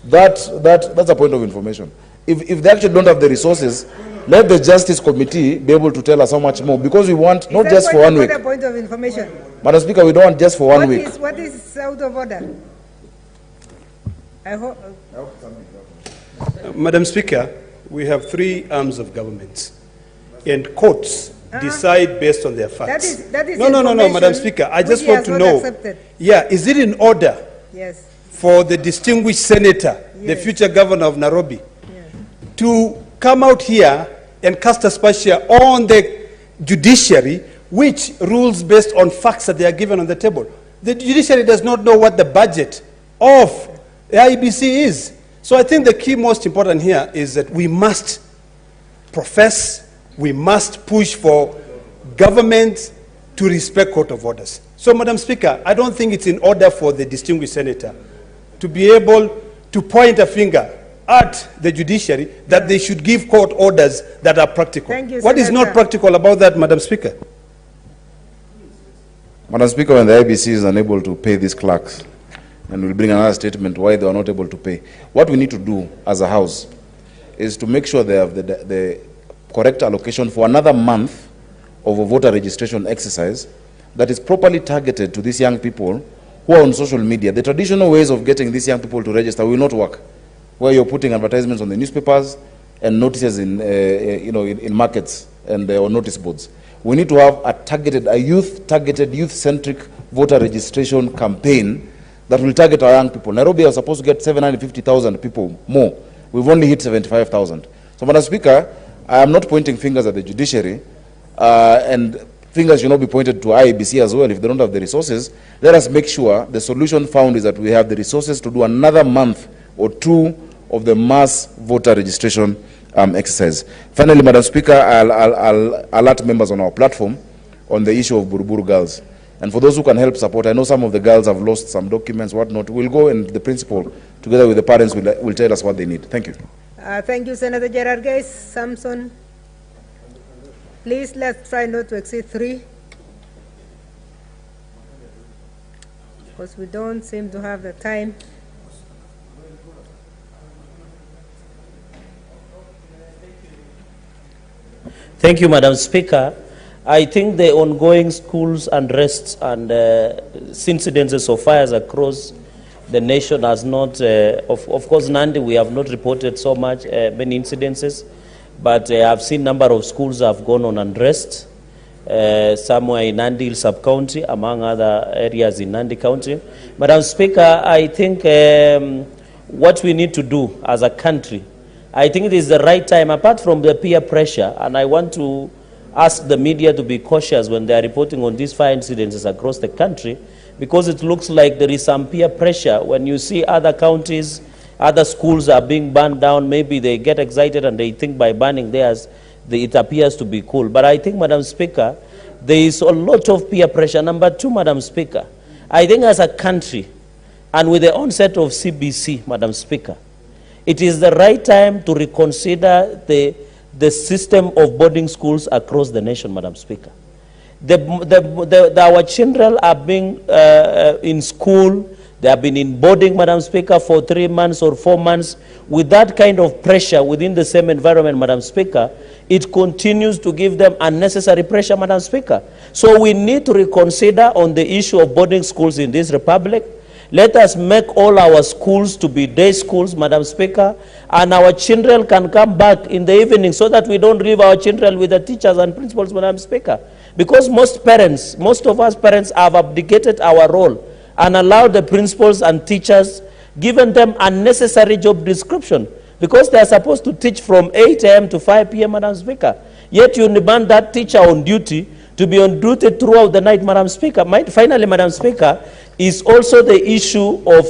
that's a point of information. If they actually don't have the resources, let the Justice Committee be able to tell us how much more, because we want not just for 1 week. A point of information. Madam Speaker, we don't want just for 1 week. What is out of order? I hope. Madam Speaker, we have 3 arms of government, and courts decide based on their facts. That is no, Madam Speaker. I just want to know. Accepted. Yeah, is it in order? Yes. For the distinguished senator, the future governor of Nairobi, to come out here and cast aspersion on the judiciary, which rules based on facts that they are given on the table? The judiciary does not know what the budget of the IEBC is. So I think the key most important here is that we must profess, we must push for government to respect court of orders. So, Madam Speaker, I don't think it's in order for the distinguished senator to be able to point a finger at the judiciary that they should give court orders that are practical. Thank you, what is not practical about that, Madam Speaker? Madam Speaker, when the IBC is unable to pay these clerks, and we'll bring another statement why they are not able to pay, what we need to do as a house is to make sure they have the correct allocation for another month of a voter registration exercise that is properly targeted to these young people who are on social media. The traditional ways of getting these young people to register will not work, where you're putting advertisements on the newspapers and notices in markets and on notice boards. We need to have a youth-targeted, youth-centric voter registration campaign that will target our young people. Nairobi are supposed to get 750,000 people more. We've only hit 75,000. So, Madam Speaker, I am not pointing fingers at the judiciary, and fingers should not be pointed to IEBC as well if they don't have the resources. Let us make sure the solution found is that we have the resources to do another month or 2 of the mass voter registration exercise. Finally, Madam Speaker, I'll alert members on our platform on the issue of Buruburu girls. And for those who can help support, I know some of the girls have lost some documents, whatnot. We'll go, and the principal, together with the parents, will tell us what they need. Thank you. Thank you, Senator Gerard Gates. Samson, please let's try not to exceed 3. Because we don't seem to have the time. Thank you, Madam Speaker. I think the ongoing schools unrests and incidences of fires across the nation has not, of course, Nandi, we have not reported so much, many incidences, but I've seen number of schools have gone on unrest, somewhere in Nandi Hill sub-county, among other areas in Nandi County. Madam Speaker, I think what we need to do as a country, I think it is the right time, apart from the peer pressure, and I want to ask the media to be cautious when they are reporting on these fire incidences across the country, because it looks like there is some peer pressure. When you see other counties, other schools are being burned down, maybe they get excited and they think by burning theirs, it appears to be cool. But I think, Madam Speaker, there is a lot of peer pressure. Number 2, Madam Speaker, I think as a country, and with the onset of CBC, Madam Speaker, it is the right time to reconsider the system of boarding schools across the nation, Madam Speaker. Our children are being in school, they have been in boarding, Madam Speaker, for 3 months or 4 months. With that kind of pressure within the same environment, Madam Speaker, it continues to give them unnecessary pressure, Madam Speaker. So we need to reconsider on the issue of boarding schools in this republic. Let us make all our schools to be day schools, Madam Speaker, and our children can come back in the evening so that we don't leave our children with the teachers and principals, Madam Speaker. Because most of us parents have abdicated our role and allowed the principals and teachers, given them unnecessary job description, because they are supposed to teach from 8 a.m. to 5 p.m., Madam Speaker. Yet you demand that teacher on duty to be on duty throughout the night, Madam Speaker. Finally, Madam Speaker, is also the issue of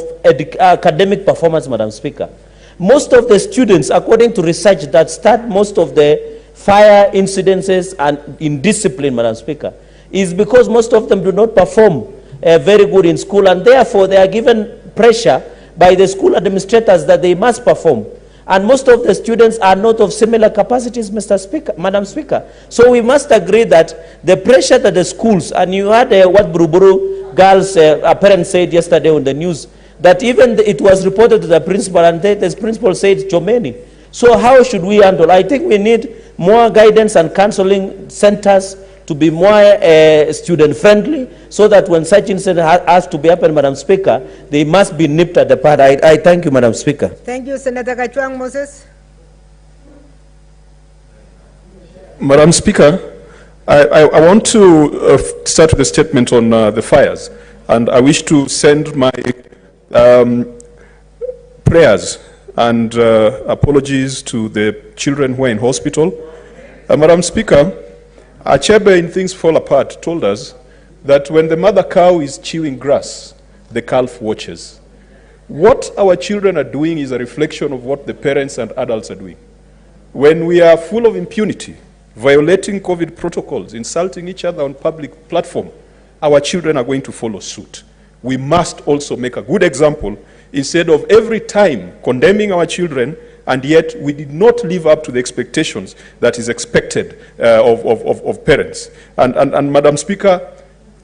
academic performance, Madam Speaker. Most of the students, according to research, that start most of the fire incidences and indiscipline, Madam Speaker, is because most of them do not perform very good in school, and therefore they are given pressure by the school administrators that they must perform. And most of the students are not of similar capacities, Madam Speaker. So we must agree that the pressure that the schools, and you heard what Buruburu girls' parents said yesterday on the news, that even it was reported to the principal, and the principal said, Chomeni. So how should we handle? I think we need more guidance and counseling centers to be more student-friendly, so that when such incident has to be happen, Madam Speaker, they must be nipped at the bud. I thank you, Madam Speaker. Thank you, Senator Kachwang Moses. Madam Speaker, I want to start with a statement on the fires, and I wish to send my prayers and apologies to the children who are in hospital. Madam Speaker, Achebe in Things Fall Apart told us that when the mother cow is chewing grass, the calf watches. What our children are doing is a reflection of what the parents and adults are doing. When we are full of impunity, violating COVID protocols, insulting each other on public platform, our children are going to follow suit. We must also make a good example instead of every time condemning our children, and yet we did not live up to the expectations that is expected of parents. And Madam Speaker,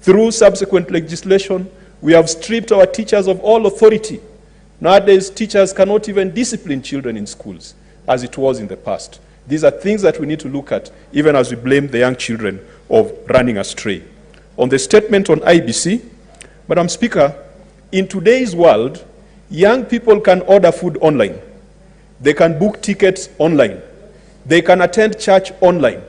through subsequent legislation, we have stripped our teachers of all authority. Nowadays, teachers cannot even discipline children in schools, as it was in the past. These are things that we need to look at, even as we blame the young children of running astray. On the statement on IBC, Madam Speaker, in today's world, young people can order food online. They can book tickets online. They can attend church online.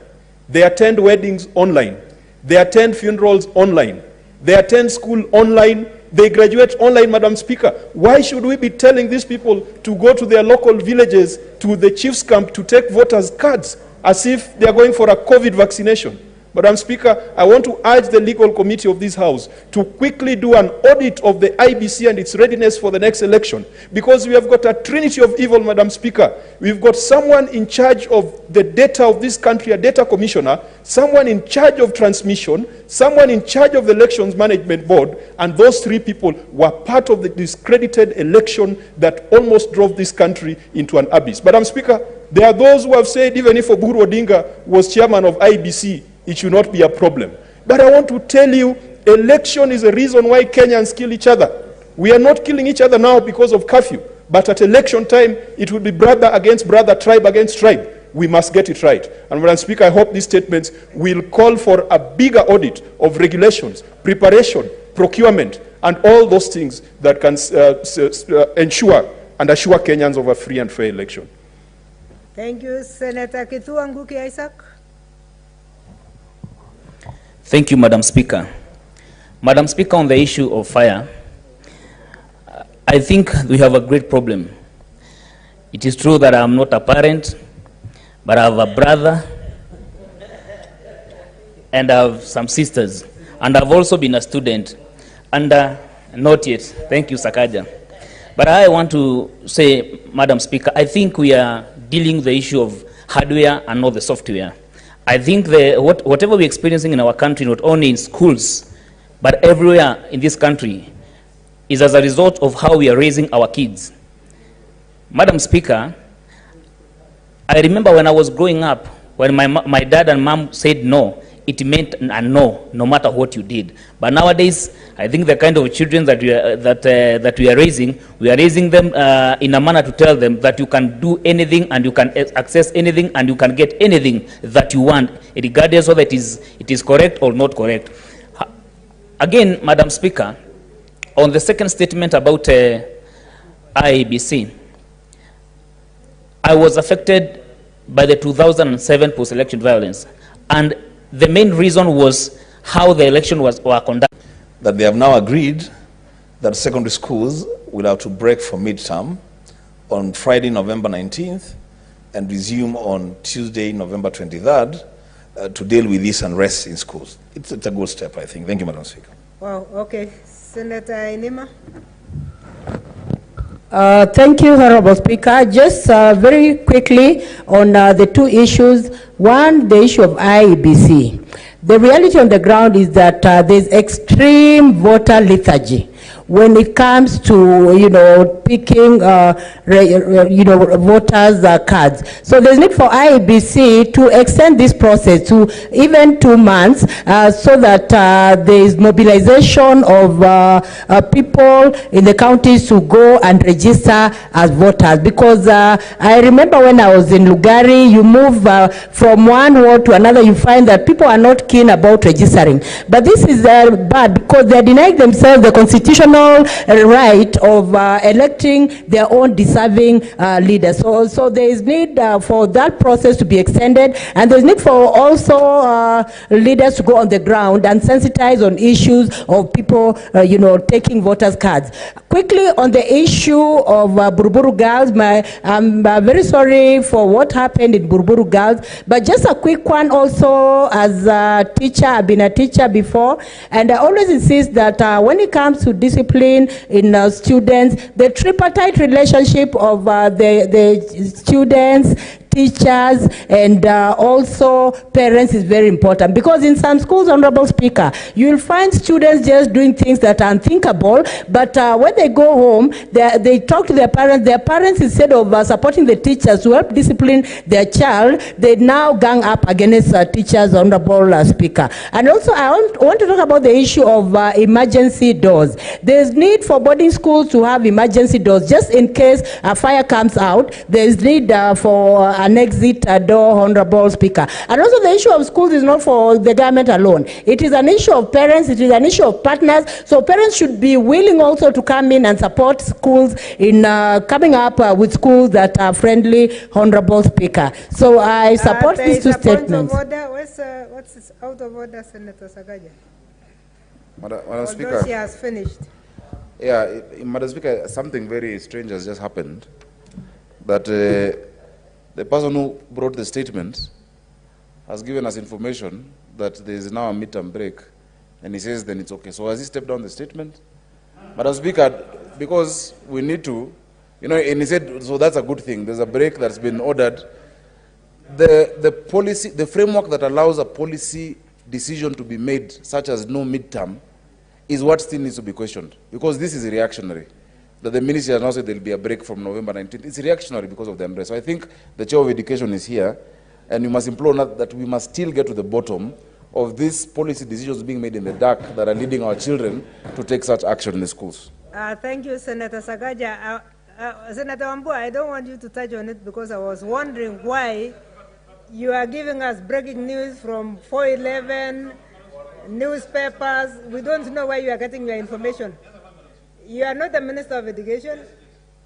They attend weddings online. They attend funerals online. They attend school online. They graduate online, Madam Speaker. Why should we be telling these people to go to their local villages, to the chief's camp, to take voters' cards, as if they are going for a COVID vaccination? Madam Speaker, I want to urge the legal committee of this House to quickly do an audit of the IBC and its readiness for the next election, because we have got a trinity of evil, Madam Speaker. We've got someone in charge of the data of this country, a data commissioner, someone in charge of transmission, someone in charge of the elections management board, and those three people were part of the discredited election that almost drove this country into an abyss. Madam Speaker, there are those who have said even if Oburu Odinga was chairman of IBC, it should not be a problem. But I want to tell you, election is a reason why Kenyans kill each other. We are not killing each other now because of curfew, but at election time, it will be brother against brother, tribe against tribe. We must get it right. And Madam Speaker, I hope these statements will call for a bigger audit of regulations, preparation, procurement, and all those things that can ensure and assure Kenyans of a free and fair election. Thank you, Senator Kithuwa Ngugi Isaac. Thank you, Madam Speaker. Madam Speaker, on the issue of fire, I think we have a great problem. It is true that I am not a parent, but I have a brother, and I have some sisters, and I've also been a student, and not yet. Thank you, Sakaja. But I want to say, Madam Speaker, I think we are dealing with the issue of hardware and not the software. I think whatever we're experiencing in our country, not only in schools, but everywhere in this country, is as a result of how we are raising our kids. Madam Speaker, I remember when I was growing up, when my dad and mom said no, it meant a no, no matter what you did. But nowadays, I think the kind of children that we are raising them in a manner to tell them that you can do anything and you can access anything and you can get anything that you want, regardless whether it is correct or not correct. Again, Madam Speaker, on the second statement about IEBC, I was affected by the 2007 post-election violence, and the main reason was how the election were conducted. That they have now agreed that secondary schools will have to break for midterm on Friday, November 19th, and resume on Tuesday, November 23rd, to deal with this unrest in schools. It's a good step, I think. Thank you, Madam Speaker. Wow, okay. Senator Inima. Thank you, Honorable Speaker. Just very quickly on the two issues. One, the issue of IEBC. The reality on the ground is that there's extreme voter lethargy when it comes to, picking, voters' cards. So there's need for IEBC to extend this process to even 2 months so that there is mobilization of people in the counties to go and register as voters. Because I remember when I was in Lugari, you move from one ward to another, you find that people are not keen about registering. But this is bad because they're denying themselves the constitutional right of electing their own deserving leaders. So there is need for that process to be extended, and there's need for also leaders to go on the ground and sensitize on issues of people, taking voters' cards. Quickly on the issue of Buruburu Girls, I'm very sorry for what happened in Buruburu Girls, but just a quick one also as a teacher. I've been a teacher before, and I always insist that when it comes to discipline in students, the tripartite relationship of the students, teachers, and also parents is very important, because in some schools, Honorable Speaker, you will find students just doing things that are unthinkable, but when they go home, they talk to their parents, instead of supporting the teachers to help discipline their child, they now gang up against teachers, Honorable Speaker. And also, I want to talk about the issue of emergency doors. There's need for boarding schools to have emergency doors, just in case a fire comes out. There's need for an exit door, Honorable Speaker. And also the issue of schools is not for the government alone. It is an issue of parents, it is an issue of partners, so parents should be willing also to come in and support schools in coming up with schools that are friendly, Honorable Speaker. So I support these two statements. What's this out of order, Senator Sagaja? Madam Speaker. She has finished. Yeah, Madam Speaker, something very strange has just happened. That the person who brought the statement has given us information that there is now a midterm break, and he says then it's okay. So has he stepped down the statement? Madam Speaker, because we need to, and he said, so that's a good thing. There's a break that's been ordered. The policy, the framework that allows a policy decision to be made, such as no midterm, is what still needs to be questioned, because this is reactionary. That the ministry has now said there will be a break from November 19th. It's reactionary because of the unrest. So I think the Chair of Education is here, and we must implore that we must still get to the bottom of these policy decisions being made in the dark that are leading our children to take such action in the schools. Thank you, Senator Sagaja. Senator Wambua, I don't want you to touch on it because I was wondering why you are giving us breaking news from 411 newspapers. We don't know where you are getting your information. You are not the Minister of Education,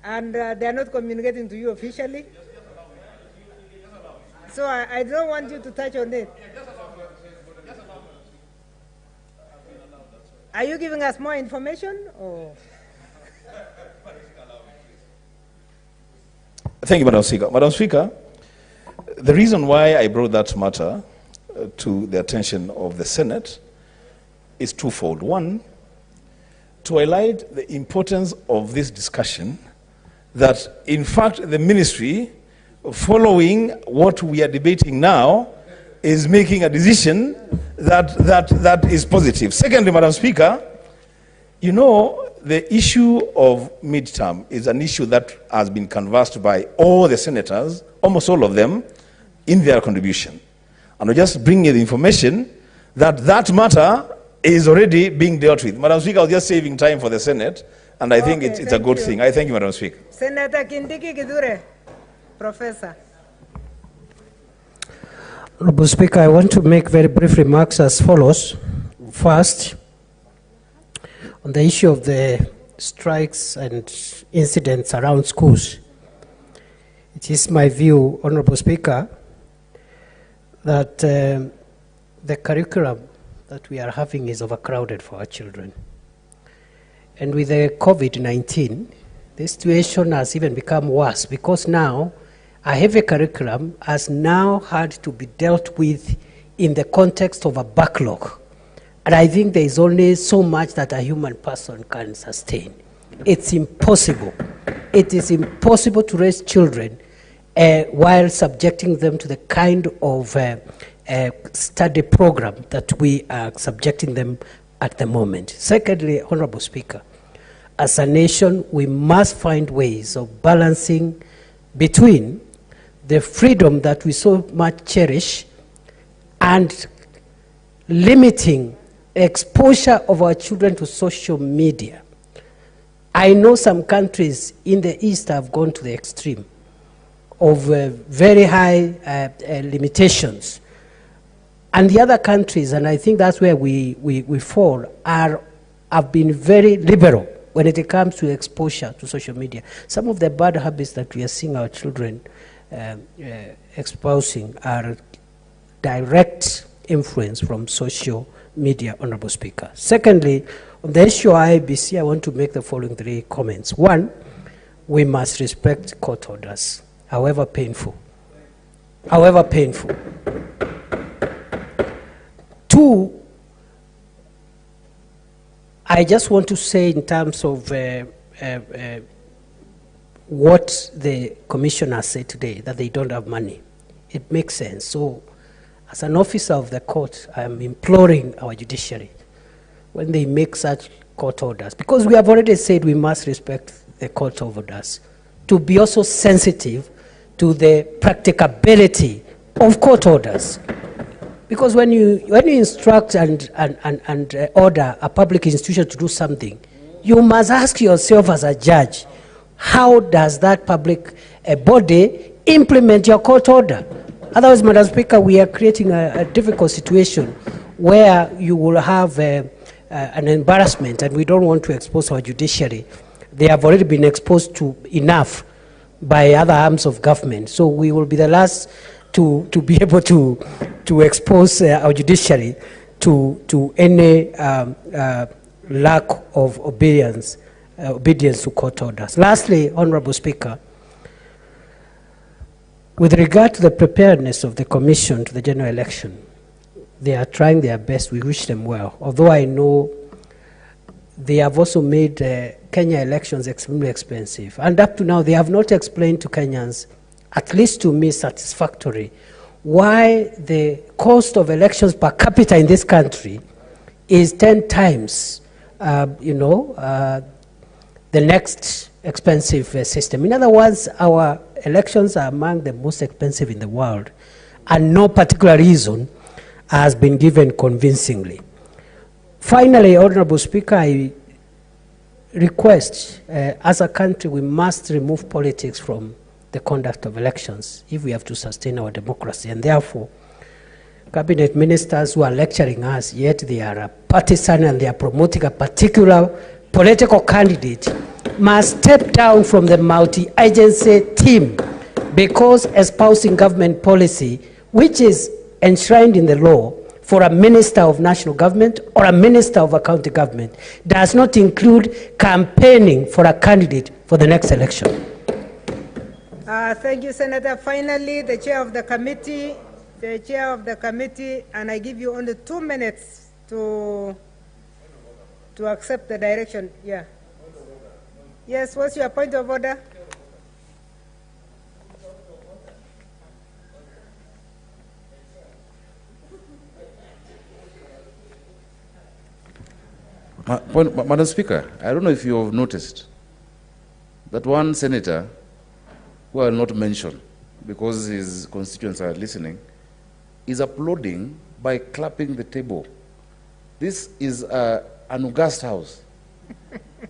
and they are not communicating to you officially. So I don't want you to touch on it. Are you giving us more information, or? Thank you, Madam Speaker. Madam Speaker, the reason why I brought that matter to the attention of the Senate is twofold. One, to highlight the importance of this discussion, that in fact the ministry, following what we are debating now, is making a decision that is positive. Secondly, Madam Speaker, the issue of midterm is an issue that has been canvassed by all the senators, almost all of them, in their contribution. And I just bring you the information that matter is already being dealt with. Madam Speaker, I was just saving time for the Senate, and I think it's a good thing. I thank you, Madam Speaker. Senator Kindiki Kidure, Professor. Honorable Speaker, I want to make very brief remarks as follows. First, on the issue of the strikes and incidents around schools, it is my view, Honorable Speaker, that the curriculum that we are having is overcrowded for our children. And with the COVID-19, the situation has even become worse, because now a heavy curriculum has now had to be dealt with in the context of a backlog. And I think there is only so much that a human person can sustain. It's impossible it is impossible to raise children while subjecting them to the kind of study program that we are subjecting them at the moment. Secondly, Honorable Speaker, as a nation, we must find ways of balancing between the freedom that we so much cherish and limiting exposure of our children to social media. I know some countries in the East have gone to the extreme of very high limitations. And the other countries, and I think that's where we fall, have been very liberal when it comes to exposure to social media. Some of the bad habits that we are seeing our children espousing are direct influence from social media, Honorable Speaker. Secondly, on the issue of IBC, I want to make the following 3 comments. One, we must respect court orders, however painful. However painful. 2, I just want to say in terms of what the commissioner said today, that they don't have money. It makes sense. So, as an officer of the court, I am imploring our judiciary, when they make such court orders, because we have already said we must respect the court orders, to be also sensitive to the practicability of court orders. Because when you instruct and order a public institution to do something, you must ask yourself as a judge, how does that public body implement your court order? Otherwise, Madam Speaker, we are creating a difficult situation where you will have an embarrassment, and we don't want to expose our judiciary. They have already been exposed to enough by other arms of government. So we will be the last to be able to expose our judiciary to any lack of obedience to court orders. Lastly, Honorable Speaker, with regard to the preparedness of the Commission to the general election, they are trying their best. We wish them well. Although I know they have also made Kenya elections extremely expensive. And up to now, they have not explained to Kenyans, at least to me satisfactorily, why the cost of elections per capita in this country is 10 times, the next expensive system. In other words, our elections are among the most expensive in the world, and no particular reason has been given convincingly. Finally, Honorable Speaker, I request, as a country, we must remove politics from the conduct of elections if we have to sustain our democracy. And therefore, cabinet ministers who are lecturing us, yet they are partisan and they are promoting a particular political candidate, must step down from the multi-agency team, because espousing government policy, which is enshrined in the law for a minister of national government or a minister of a county government, does not include campaigning for a candidate for the next election. Thank you, Senator. Finally, the chair of the committee, and I give you only 2 minutes to accept the direction. Yeah. Yes, what's your point of order? Madam Speaker, I don't know if you have noticed that one senator, who I will not mention because his constituents are listening, is applauding by clapping the table. This is an august house.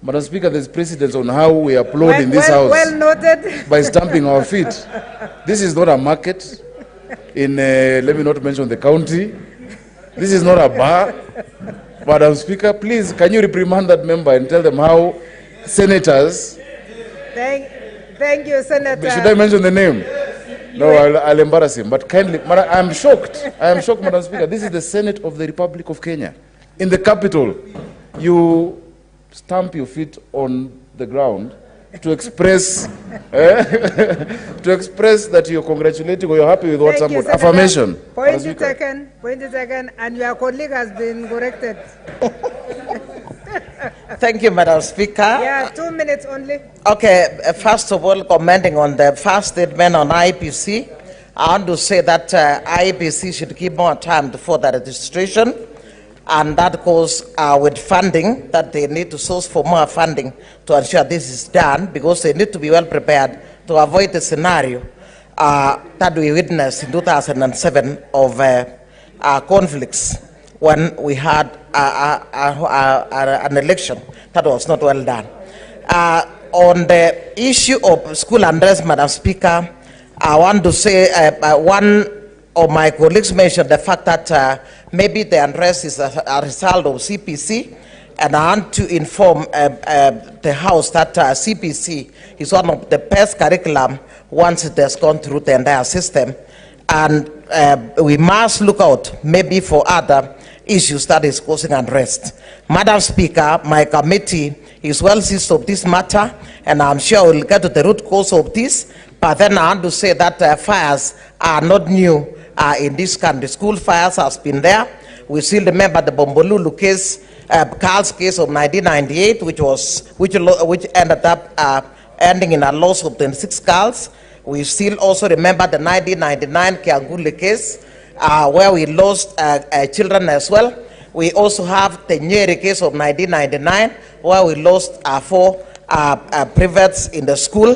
Madam Speaker, there's precedence on how we applaud in this house. Well noted. By stamping our feet. This is not a market in, let me not mention the county. This is not a bar. Madam Speaker, please, can you reprimand that member and tell them how senators... Thank you, Senator. Should I mention the name? No, I'll embarrass him. But kindly, I'm shocked. I am shocked, Madam Speaker. This is the Senate of the Republic of Kenya. In the capital, you stamp your feet on the ground to express that you're congratulating or you're happy with what someone... Affirmation. Point taken, and your colleague has been corrected. Thank you, Madam Speaker. Yeah, 2 minutes only. Okay, first of all, commenting on the first statement on IPC, I want to say that IPC should give more time for the registration, and that goes with funding, that they need to source for more funding to ensure this is done, because they need to be well prepared to avoid the scenario that we witnessed in 2007 of conflicts when we had an election that was not well done. On the issue of school unrest, Madam Speaker, I want to say one of my colleagues mentioned the fact that maybe the unrest is a result of CPC, and I want to inform the House that CPC is one of the best curriculum once it has gone through the entire system, and we must look out maybe for other issues that is causing unrest. Madam Speaker, my committee is well seized of this matter, and I'm sure we'll get to the root cause of this. But then I want to say that fires are not new in this country. School fires has been there. We still remember the Bombolulu case, Carl's case of 1998, which ended up ending in a loss of 26 girls. We still also remember the 1999 Kianguli case, where we lost children as well. We also have the Nyeri case of 1999, where we lost 4 privates in the school.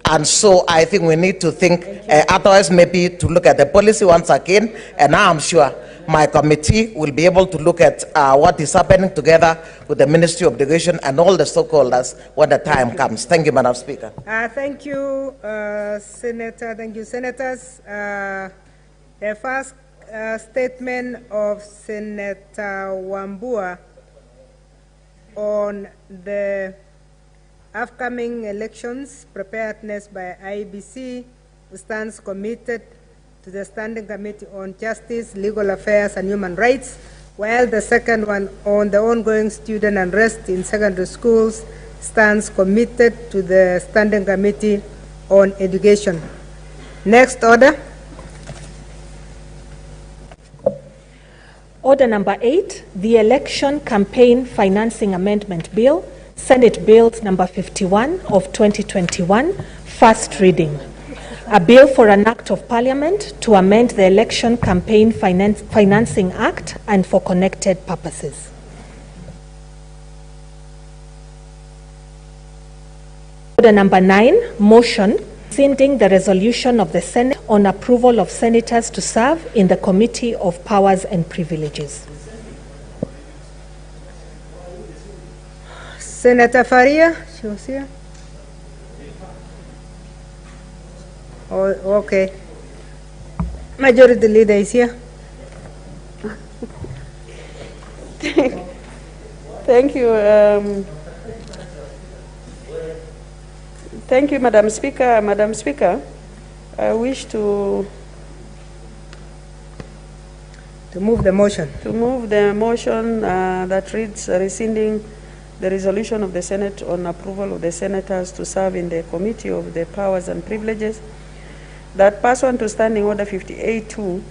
And so I think we need to think, otherwise maybe to look at the policy once again, and I'm sure my committee will be able to look at what is happening together with the Ministry of Education and all the stakeholders when the time comes. Thank you, Madam Speaker. Thank you, Senator. Thank you, Senators. The first statement of Senator Wambua on the upcoming elections preparedness by IBC stands committed to the Standing Committee on Justice, Legal Affairs and Human Rights, while the second one on the ongoing student unrest in secondary schools stands committed to the Standing Committee on Education. Next order. Order number 8, the Election Campaign Financing Amendment Bill, Senate Bill number 51 of 2021, first reading. A bill for an act of parliament to amend the Election Campaign Financing Act and for connected purposes. Order number 9, motion rescinding the resolution of the Senate on approval of senators to serve in the Committee of Powers and Privileges. Senator Faria, she was here. Oh, okay. Majority Leader is here. Thank you. Thank you, Madam Speaker. Madam Speaker, I wish to move the motion. To move the motion that reads rescinding the resolution of the Senate on approval of the senators to serve in the Committee of the Powers and Privileges, that pursuant to Standing Order 58-2,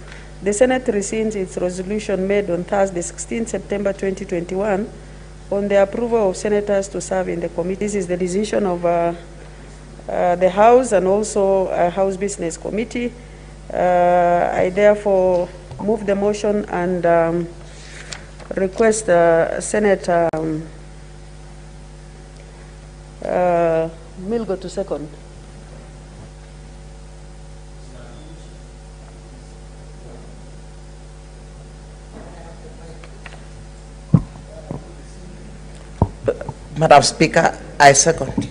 the Senate rescinds its resolution made on Thursday, 16 September 2021, on the approval of senators to serve in the committee. This is the decision of the House and also House Business Committee. I therefore move the motion and request Senator Milgo to second. Madam Speaker, I second.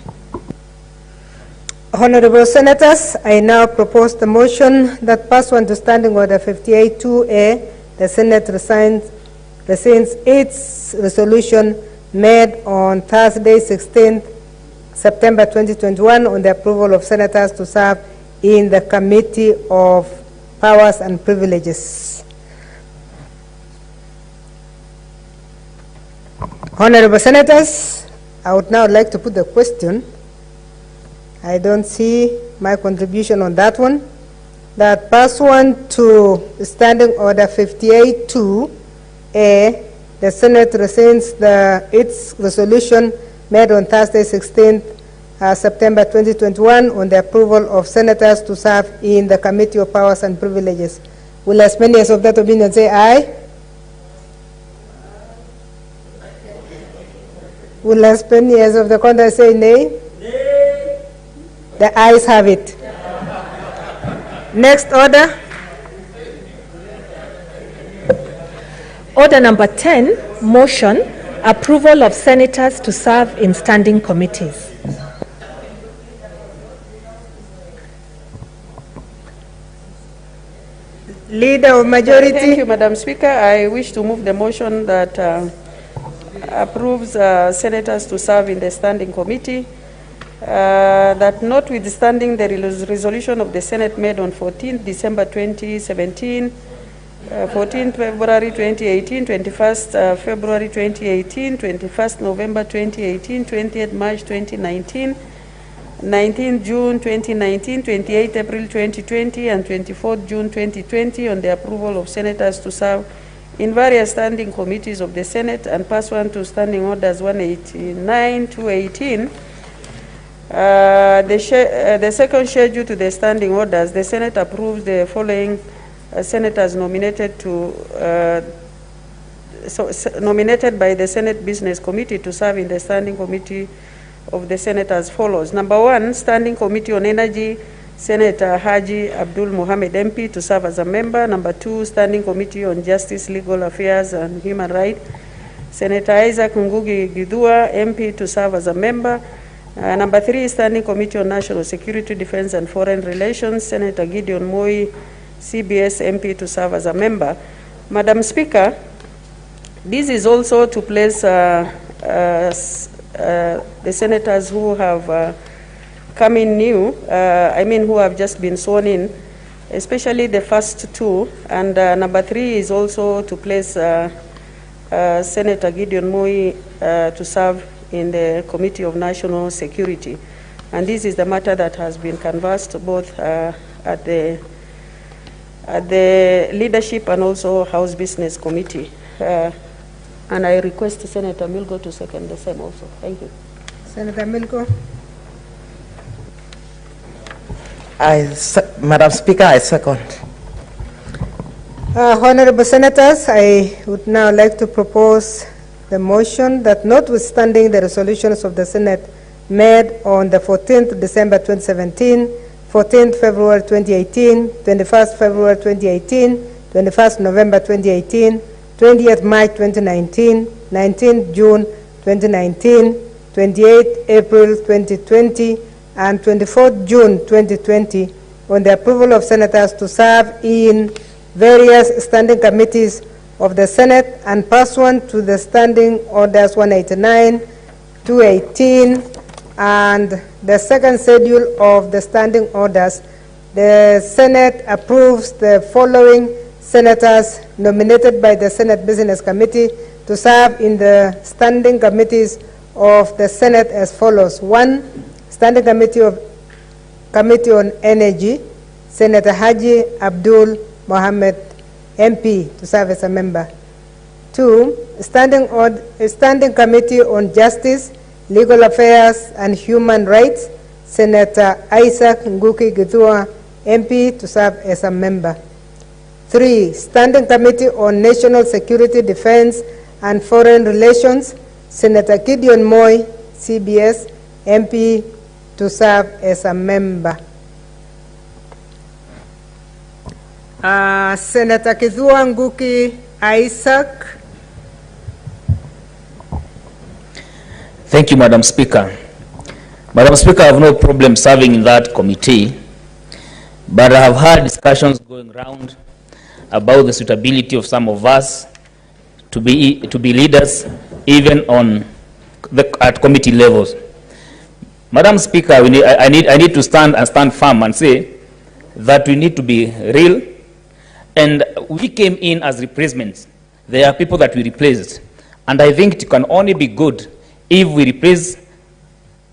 Honorable Senators, I now propose the motion that pursuant to Standing Order 58-2A, the Senate rescinds its resolution made on Thursday, 16th September 2021 on the approval of senators to serve in the Committee of Powers and Privileges. Honorable Senators, I would now like to put the question. I don't see my contribution on that one. That pursuant to Standing Order 58-2A, the Senate rescinds its resolution made on Thursday, 16th September 2021 on the approval of senators to serve in the Committee of Powers and Privileges. Will as many as of that opinion say aye? Will as many as of the contrary say nay? Nay. The ayes have it. Next order. Order number 10, motion, approval of senators to serve in standing committees. Leader of majority. Thank you, Madam Speaker. I wish to move the motion that approves senators to serve in the standing committee, that notwithstanding the resolution of the Senate made on 14th December 2017, 14th February 2018, 21st February 2018, 21st November 2018, 20th March 2019, 19th June 2019, 28th April 2020, and 24th June 2020 on the approval of senators to serve in various standing committees of the Senate and pursuant to Standing Orders 189-218. The second schedule to the standing orders, the Senate approves the following senators nominated nominated by the Senate Business Committee to serve in the standing committee of the Senate as follows. Number 1, Standing Committee on Energy, Senator Haji Abdul Mohamed MP to serve as a member. Number 2, Standing Committee on Justice, Legal Affairs and Human Rights, Senator Isaac Ngugi Githua MP to serve as a member. Number 3, Standing Committee on National Security, Defense and Foreign Relations, Senator Gideon Moi CBS MP to serve as a member. Madam Speaker, this is also to place the senators who have come in new, who have just been sworn in, especially the first two, and number 3 is also to place Senator Gideon Moi to serve in the Committee of National Security. And this is the matter that has been canvassed both at the Leadership and also House Business Committee. And I request Senator Milgo to second the same also. Thank you. Senator Milgo. Madam Speaker, I second. Honorable Senators, I would now like to propose the motion that notwithstanding the resolutions of the Senate made on the 14th December 2017, 14th February 2018, 21st February 2018, 21st November 2018, 20th March 2019, 19th June 2019, 28th April 2020, and 24th June 2020 on the approval of senators to serve in various standing committees of the Senate and pursuant to the Standing Orders 189-218 and the second schedule of the standing orders, the Senate approves the following senators nominated by the Senate Business Committee to serve in the standing committees of the Senate as follows. 1, Standing Committee on Energy, Senator Haji Abdul Mohamed MP to serve as a member. 2, Standing Committee on Justice, Legal Affairs and Human Rights, Senator Isaac Ngugi Githua MP to serve as a member. 3, Standing Committee on National Security, Defense and Foreign Relations, Senator Gideon Moi CBS MP to serve as a member. Senator Githua Ngugi Isaac. Thank you, Madam Speaker. Madam Speaker, I have no problem serving in that committee, but I have had discussions going around about the suitability of some of us to be leaders, even on at committee levels. Madam Speaker, I need to stand firm and say that we need to be real, and we came in as replacements. There are people that we replaced, and I think it can only be good if we replace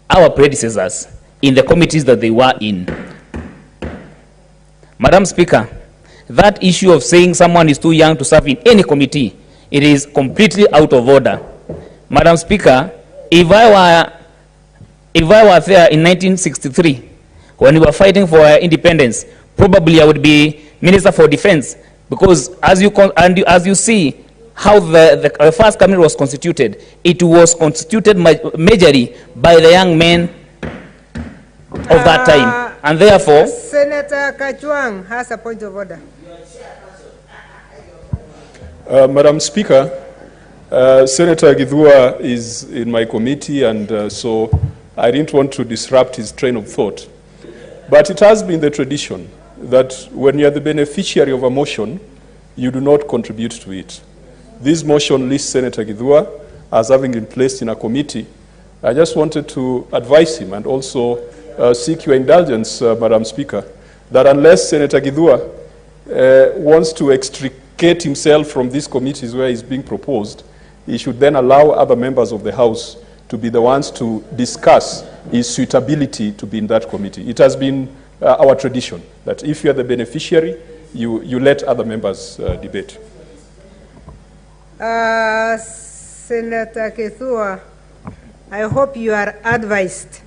our predecessors in the committees that they were in. Madam Speaker, that issue of saying someone is too young to serve in any committee It is completely out of order. Madam Speaker, if I were there in 1963, when we were fighting for our independence, probably I would be Minister for Defense, because as you see how the first cabinet was constituted, it was constituted majorly by the young men of that time, and therefore... Senator Kachwang has a point of order. Madam Speaker, Senator Githua is in my committee, and so I didn't want to disrupt his train of thought. But it has been the tradition that when you are the beneficiary of a motion, you do not contribute to it. This motion lists Senator Githua as having been placed in a committee. I just wanted to advise him and also seek your indulgence, Madam Speaker, that unless Senator Githua wants to extricate himself from these committees where he's being proposed, he should then allow other members of the House to be the ones to discuss his suitability to be in that committee. It has been our tradition that if you are the beneficiary, you let other members debate. Senator Githua, I hope you are advised.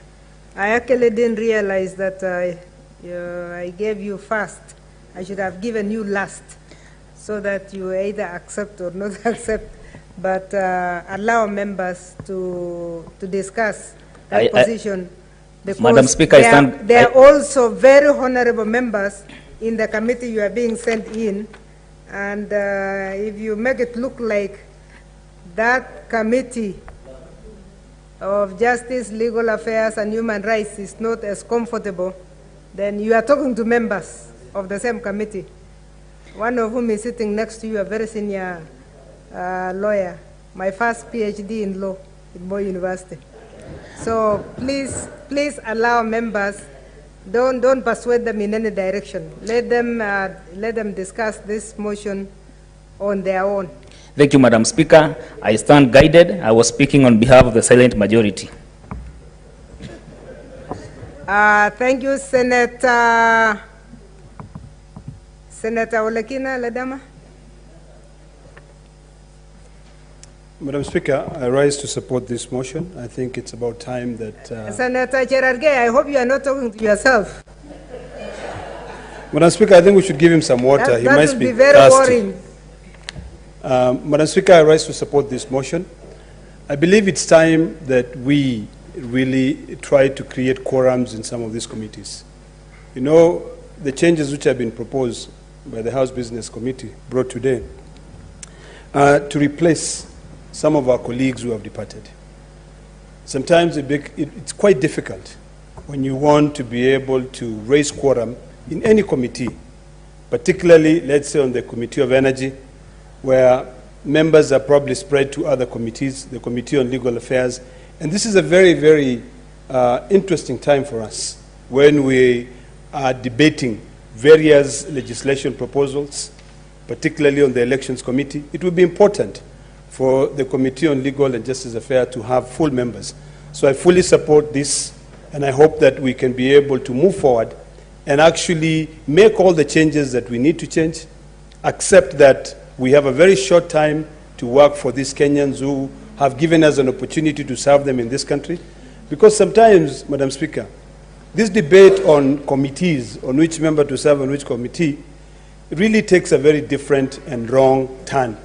I actually didn't realize that I gave you first. I should have given you last, so that you either accept or not accept, but allow members to discuss that position. Because Madam Speaker, there are also very honorable members in the committee you are being sent in, and if you make it look like that committee of Justice, Legal Affairs, and Human Rights is not as comfortable, then you are talking to members of the same committee, one of whom is sitting next to you, a very senior lawyer, my first PhD in law at Moi University. So please allow members, don't persuade them in any direction. Let them discuss this motion on their own. Thank you, Madam Speaker. I stand guided. I was speaking on behalf of the silent majority. Thank you, Senator Olekina Ledama. Madam Speaker, I rise to support this motion. I think it's about time that... Senator Cherargei, I hope you are not talking to yourself. Madam Speaker, I think we should give him some water. He might be very thirsty. worrying. Madam Speaker, I rise to support this motion. I believe it's time that we really try to create quorums in some of these committees. You know, the changes which have been proposed by the House Business Committee brought today to replace some of our colleagues who have departed. Sometimes it's quite difficult when you want to be able to raise quorum in any committee, particularly, let's say, on the Committee of Energy, where members are probably spread to other committees, the Committee on Legal Affairs. And this is a very, very interesting time for us when we are debating various legislation proposals, particularly on the Elections Committee. It would be important for the Committee on Legal and Justice Affairs to have full members. So I fully support this, and I hope that we can be able to move forward and actually make all the changes that we need to change, accept that we have a very short time to work for these Kenyans who have given us an opportunity to serve them in this country. Because sometimes, Madam Speaker, this debate on committees, on which member to serve on which committee, really takes a very different and wrong turn.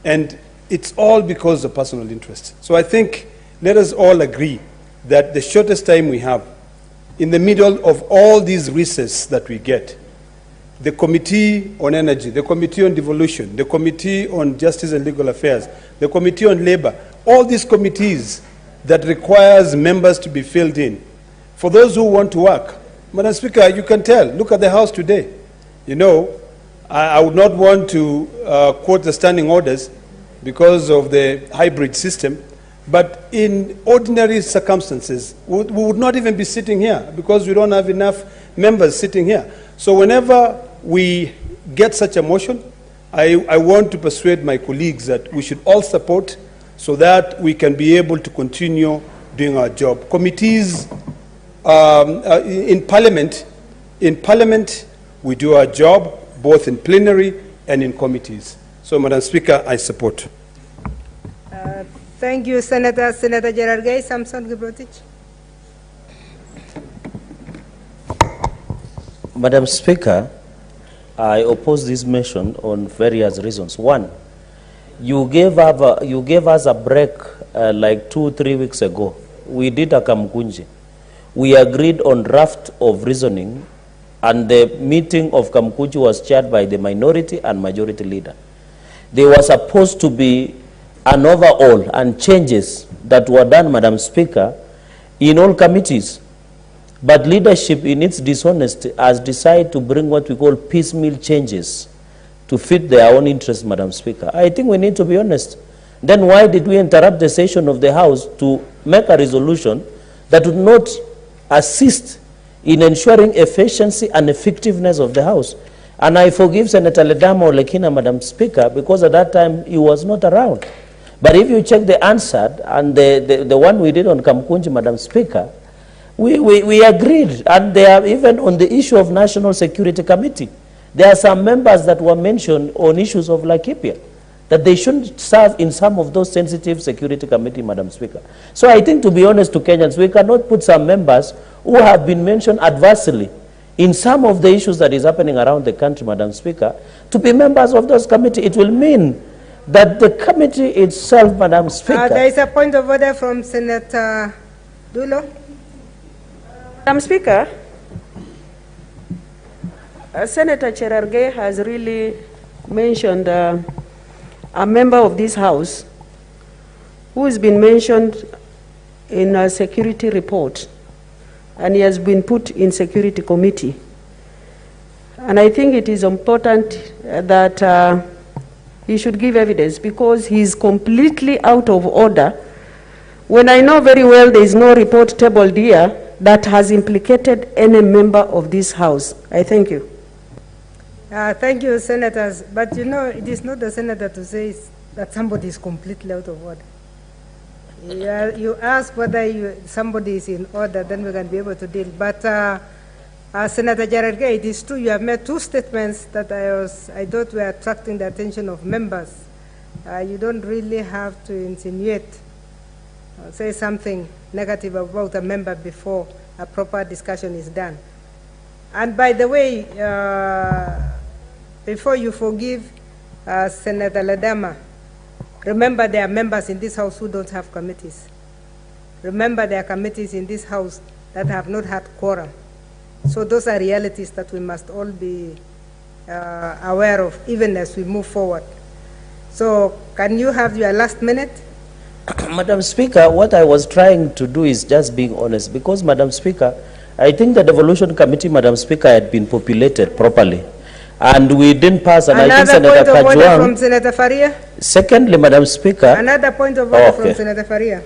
And it's all because of personal interest. So I think let us all agree that the shortest time we have, in the middle of all these recesses that we get, the Committee on Energy, the Committee on Devolution, the Committee on Justice and Legal Affairs, the Committee on Labor, all these committees that requires members to be filled in. For those who want to work, Madam Speaker, you can tell, look at the House today. You know, I would not want to quote the standing orders because of the hybrid system, but in ordinary circumstances, we would not even be sitting here because we don't have enough members sitting here. So whenever we get such a motion, I want to persuade my colleagues that we should all support so that we can be able to continue doing our job. Committees in Parliament, we do our job both in plenary and in committees. So, Madam Speaker, I support. Thank you, Senator. Senator Gerard Gay, Samson Gibrotich. Madam Speaker, I oppose this motion on various reasons. One, you gave us a break like 2-3 weeks ago. We did a Kamkunji. We agreed on draft of reasoning, and the meeting of Kamkunji was chaired by the minority and majority leader. There was supposed to be an overhaul and changes that were done, Madam Speaker, in all committees. But leadership, in its dishonesty, has decided to bring what we call piecemeal changes to fit their own interests, Madam Speaker. I think we need to be honest. Then why did we interrupt the session of the House to make a resolution that would not assist in ensuring efficiency and effectiveness of the House? And I forgive Senator Ledamo Lekina, Madam Speaker, because at that time he was not around. But if you check the answer and the one we did on Kamkunji, Madam Speaker, we agreed. And they are even on the issue of National Security Committee. There are some members that were mentioned on issues of Laikipia, that they shouldn't serve in some of those sensitive security committee, Madam Speaker. So I think, to be honest to Kenyans, we cannot put some members who have been mentioned adversely in some of the issues that is happening around the country, Madam Speaker, to be members of those committees. It will mean that the committee itself, Madam Speaker. There is a point of order from Senator Dulo. Madam Speaker, Senator Cherargei has really mentioned a member of this House who has been mentioned in a security report, and he has been put in security committee. And I think it is important that he should give evidence, because he is completely out of order, when I know very well there is no report tabled here that has implicated any member of this House. I thank you. Thank you, Senators. But you know, it is not the Senator to say that somebody is completely out of order. You ask whether somebody is in order, then we can be able to deal. But Senator Gerard Gay, it is true you have made two statements that I thought were attracting the attention of members. You don't really have to insinuate or say something negative about a member before a proper discussion is done. And by the way, before you forgive Senator Ledama, remember there are members in this House who don't have committees. Remember there are committees in this House that have not had quorum. So those are realities that we must all be aware of, even as we move forward. So can you have your last minute? Madam Speaker, what I was trying to do is just being honest, because, Madam Speaker, I think the Devolution Committee, Madam Speaker, had been populated properly, and we didn't pass. And another I think point Senator of order Kajwang, from Senator Faria. Secondly, Madam Speaker. Another point of order from Senator Faria.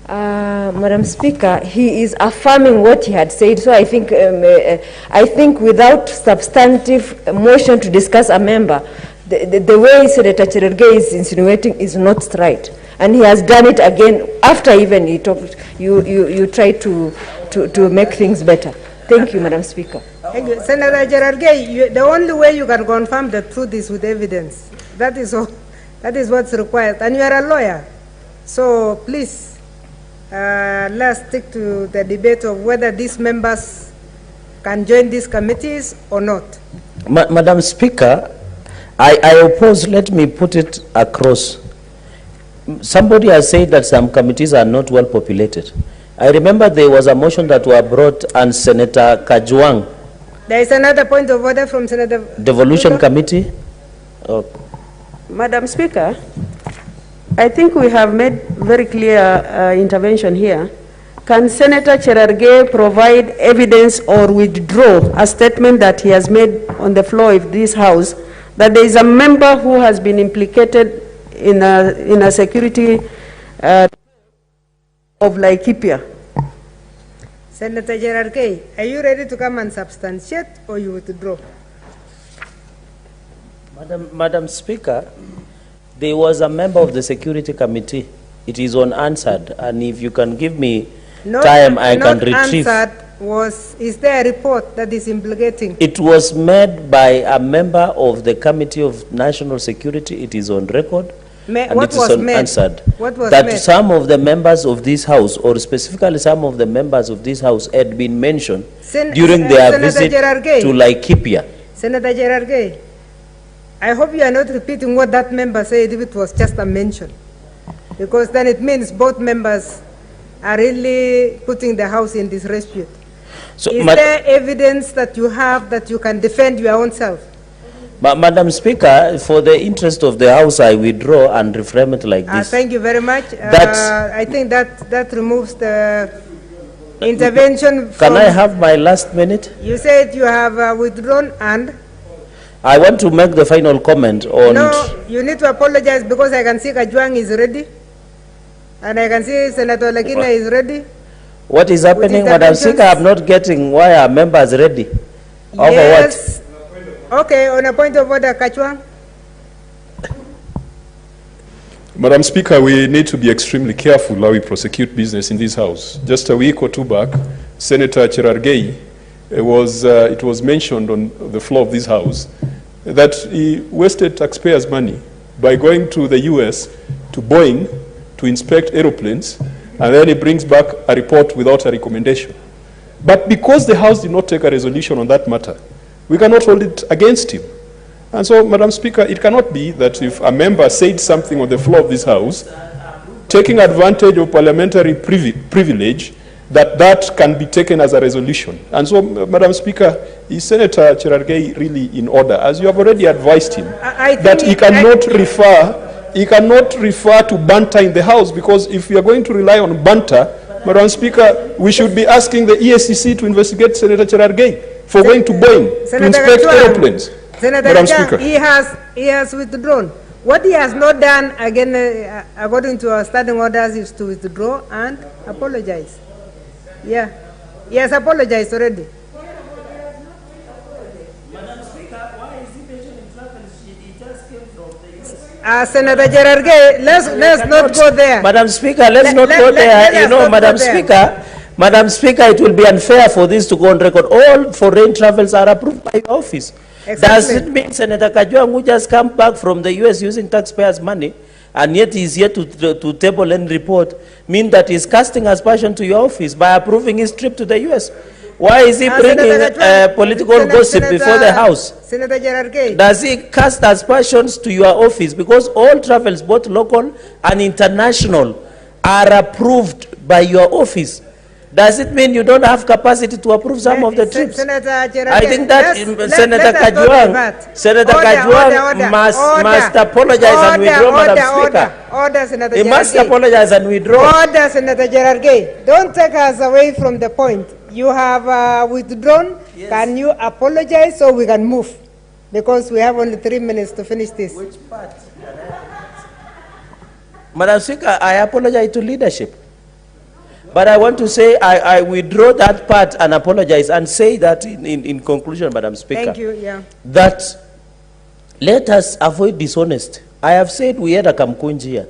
Madam Speaker, he is affirming what he had said. So I think without substantive motion to discuss a member, the way Senator Cherargei is insinuating is not right. And he has done it again after even he talked. You try to make things better. Thank you, Madam Speaker. Thank you. Senator Gerard Gay, the only way you can confirm the truth is with evidence. That is all. That is what's required. And you are a lawyer. So please, let's stick to the debate of whether these members can join these committees or not. Madam Speaker, I oppose, let me put it across. Somebody has said that some committees are not well populated. I remember there was a motion that was brought, and Senator Kajwang. There is another point of order from Senator Devolution Committee. Oh. Madam Speaker, I think we have made very clear intervention here. Can Senator Cherargei provide evidence or withdraw a statement that he has made on the floor of this House that there is a member who has been implicated in a security of Laikipia? Senator Gerard Gay, are you ready to come and substantiate, or you withdraw? Madam Speaker, there was a member of the Security Committee. It is unanswered, and if you can give me time, I can retrieve. Not answered, is there a report that is implicating? It was made by a member of the Committee of National Security. It is on record. And What it was is made? unanswered. What was That made? some of the members of this House, or specifically some of the members of this House, had been mentioned during their Senator visit Gerard Gay. to Laikipia. Senator Gerard Gay, I hope you are not repeating what that member said if it was just a mention. Because then it means both members are really putting the House in disrepute. So, Is there evidence that you have that you can defend your own self? But Madam Speaker, for the interest of the House, I withdraw and reframe it like this. Thank you very much. I think that removes the intervention. Can I have my last minute? You said you have withdrawn, and I want to make the final comment on... no, you need to apologize because I can see Kajwang is ready, and I can see Senator Lakina is ready. What is happening, Madam Speaker? I'm not getting why our members ready. Over Yes. Okay, on a point of order, Kachwang. Madam Speaker, we need to be extremely careful how we prosecute business in this House. Just a week or two back, Senator Cherargei, it was mentioned on the floor of this House that he wasted taxpayers' money by going to the US, to Boeing, to inspect aeroplanes, and then he brings back a report without a recommendation. But because the House did not take a resolution on that matter, we cannot hold it against him. And so, Madam Speaker, it cannot be that if a member said something on the floor of this House, taking advantage of parliamentary privilege, that can be taken as a resolution. And so, Madam Speaker, is Senator Cherargei really in order? As you have already advised him, that he cannot refer to banter in the House, because if we are going to rely on banter, Madam Speaker, we should be asking the EACC to investigate Senator Cherargei for going to Boeing to inspect aeroplanes. Senator Madam Kachwang, Speaker. he has withdrawn. What he has not done, again, according to our standing orders, is to withdraw and apologize. Yeah. He has apologized already. Senator Gerard Gay, let's not go there. Madam Speaker, let's not go there. You know, Madam Speaker, it will be unfair for this to go on record. All foreign travels are approved by your office. Exactly. Does it mean Senator Kajwang, who just come back from the US using taxpayers' money, and yet he's here to table and report, mean that he's casting aspersion to your office by approving his trip to the US? Why is he bringing political gossip before the House? Senator Gerard Gay. Does he cast aspersions to your office? Because all travels, both local and international, are approved by your office. Does it mean you don't have capacity to approve some of the trips? Senator Gerard I think that Senator Kajwang must apologize and withdraw, Madam Speaker. Order, Senator He Gerard must Gay. apologize and withdraw. Order, Senator Gerard Gay. Don't take us away from the point. You have withdrawn. Yes. Can you apologize so we can move? Because we have only 3 minutes to finish this. Which part? Madam Speaker, I apologize to leadership. But I want to say I withdraw that part and apologize and say that in conclusion, Madam Speaker. Thank you, yeah. That let us avoid dishonest. I have said we had a Kamkunji here.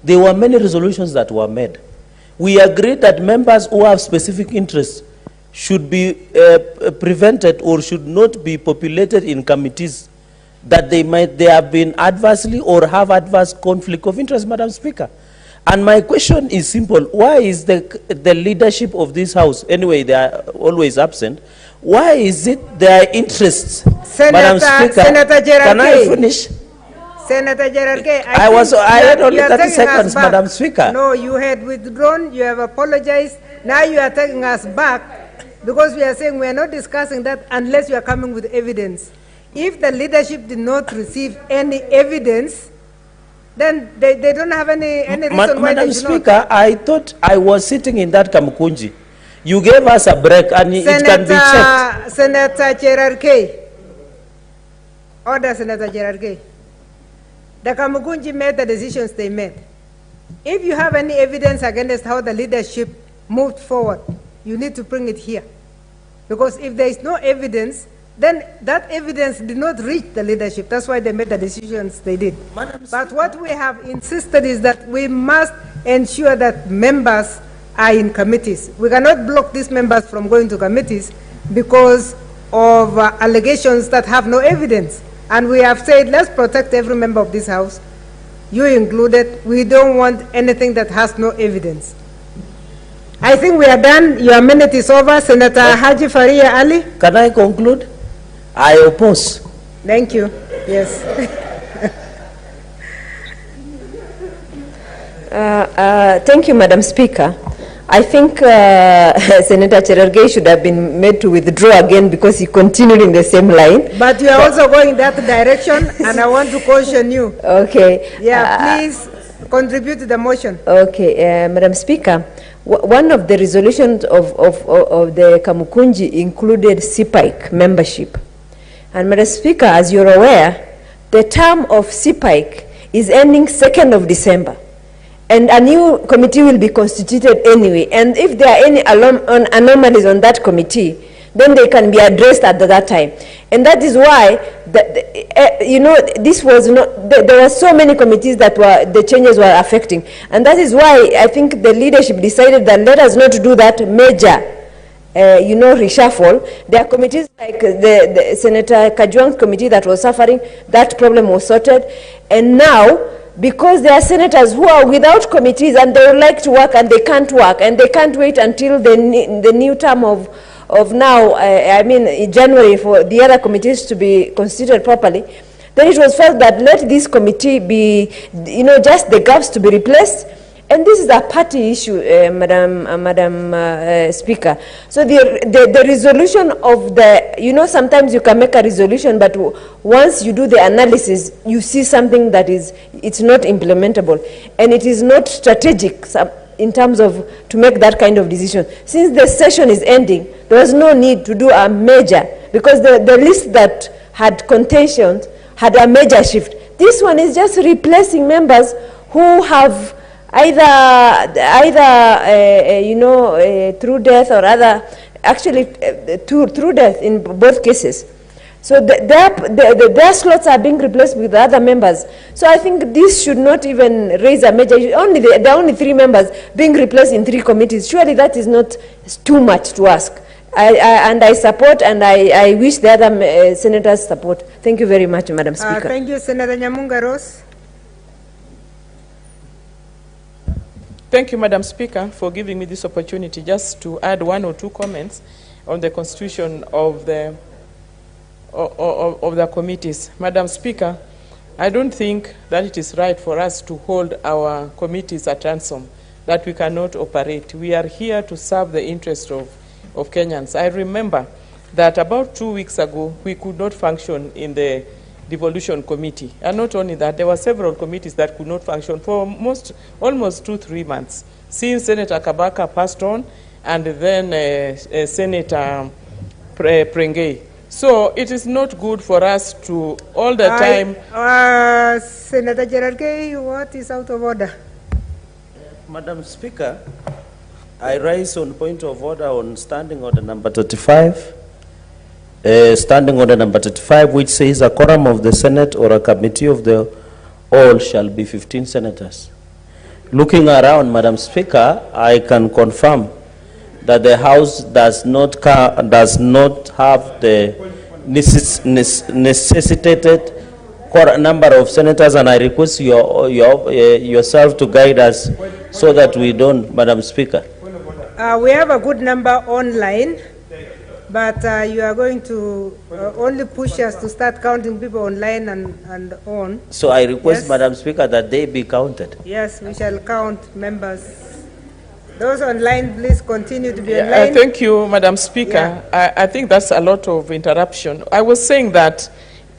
There were many resolutions that were made. We agreed that members who have specific interests should be prevented or should not be populated in committees that they have been adversely or have adverse conflict of interest, Madam Speaker. And my question is simple. Why is the leadership of this House, anyway, they are always absent, why is it their interests, Madam Speaker? Senator Gerard Can I Gay. finish? Senator Gerard Gay, I had only 30 seconds, Madam Speaker. No, you had withdrawn, you have apologized, now you are taking us back because we are saying we are not discussing that unless you are coming with evidence. If the leadership did not receive any evidence, then they don't have any reason why Madam they should Speaker, not. I thought I was sitting in that Kamkunji. You gave us a break and it can be checked. Senator Gerard Gay. Order, Senator Gerard Gay. The Kamukunji made the decisions they made. If you have any evidence against how the leadership moved forward, you need to bring it here. Because if there is no evidence, then that evidence did not reach the leadership. That's why they made the decisions they did. But what we have insisted is that we must ensure that members are in committees. We cannot block these members from going to committees because of allegations that have no evidence. And we have said, let's protect every member of this House, you included. We don't want anything that has no evidence. I think we are done. Your minute is over. Senator Haji Faria Ali. Can I conclude? I oppose. Thank you. Yes. Thank you, Madam Speaker. I think Senator Cherargei should have been made to withdraw again because he continued in the same line. But you are also going that direction, and I want to caution you. Okay. Yeah, please contribute to the motion. Okay, Madam Speaker, one of the resolutions of the Kamukunji included CPIC membership. And Madam Speaker, as you're aware, the term of CPIC is ending 2nd of December. And a new committee will be constituted anyway. And if there are any anomalies on that committee, then they can be addressed at that time. And that is why, this was not, there were so many committees that the changes were affecting. And that is why I think the leadership decided that let us not do that major reshuffle. There are committees like the Senator Kajwang's committee that was suffering, that problem was sorted. And now, because there are senators who are without committees and they would like to work and they can't work and they can't wait until the new term of now, January, for the other committees to be constituted properly, then it was felt that let this committee be, just the gaps to be replaced. And this is a party issue, Madam Speaker. So the resolution of the, sometimes you can make a resolution, but once you do the analysis, you see something that it's not implementable. And it is not strategic in terms of to make that kind of decision. Since the session is ending, there was no need to do a major, because the list that had contentions had a major shift. This one is just replacing members who have either through death or other, actually through death in both cases. So their slots are being replaced with other members. So I think this should not even raise a major issue. There are only 3 members being replaced in 3 committees. Surely that is not too much to ask. And I support, and I wish the other senators support. Thank you very much, Madam Speaker. Thank you, Senator Nyamunga Rose. Thank you, Madam Speaker, for giving me this opportunity just to add 1 or 2 comments on the constitution of the committees. Madam Speaker, I don't think that it is right for us to hold our committees at ransom, that we cannot operate. We are here to serve the interest of Kenyans. I remember that about 2 weeks ago, we could not function in the devolution committee. And not only that, there were several committees that could not function for almost 2-3 months, since Senator Kabaka passed on, and then Senator Prengei. So it is not good for us to all the time. Senator Cherargei, what is out of order? Madam Speaker, I rise on point of order on standing order number 35. Standing order number 35, which says a quorum of the Senate or a committee of the all shall be 15 senators. Looking around, Madam Speaker, I can confirm that the House does not have the necessitated number of senators, and I request yourself to guide us so that we don't, Madam Speaker. We have a good number online, but you are going to only push us to start counting people online and on. So I request, yes, Madam Speaker, that they be counted. Yes, we shall count members. Those online, please continue to be online. Thank you, Madam Speaker. Yeah. I think that's a lot of interruption. I was saying that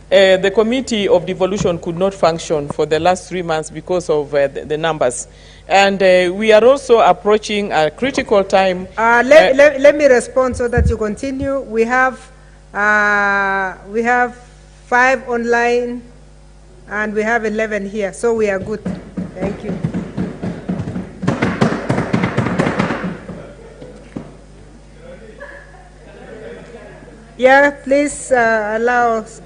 the Committee of Devolution could not function for the last 3 months because of the numbers. And we are also approaching a critical time. Let me respond so that you continue. We have 5 online and we have 11 here, so we are good. Thank you. Yeah, please allow us.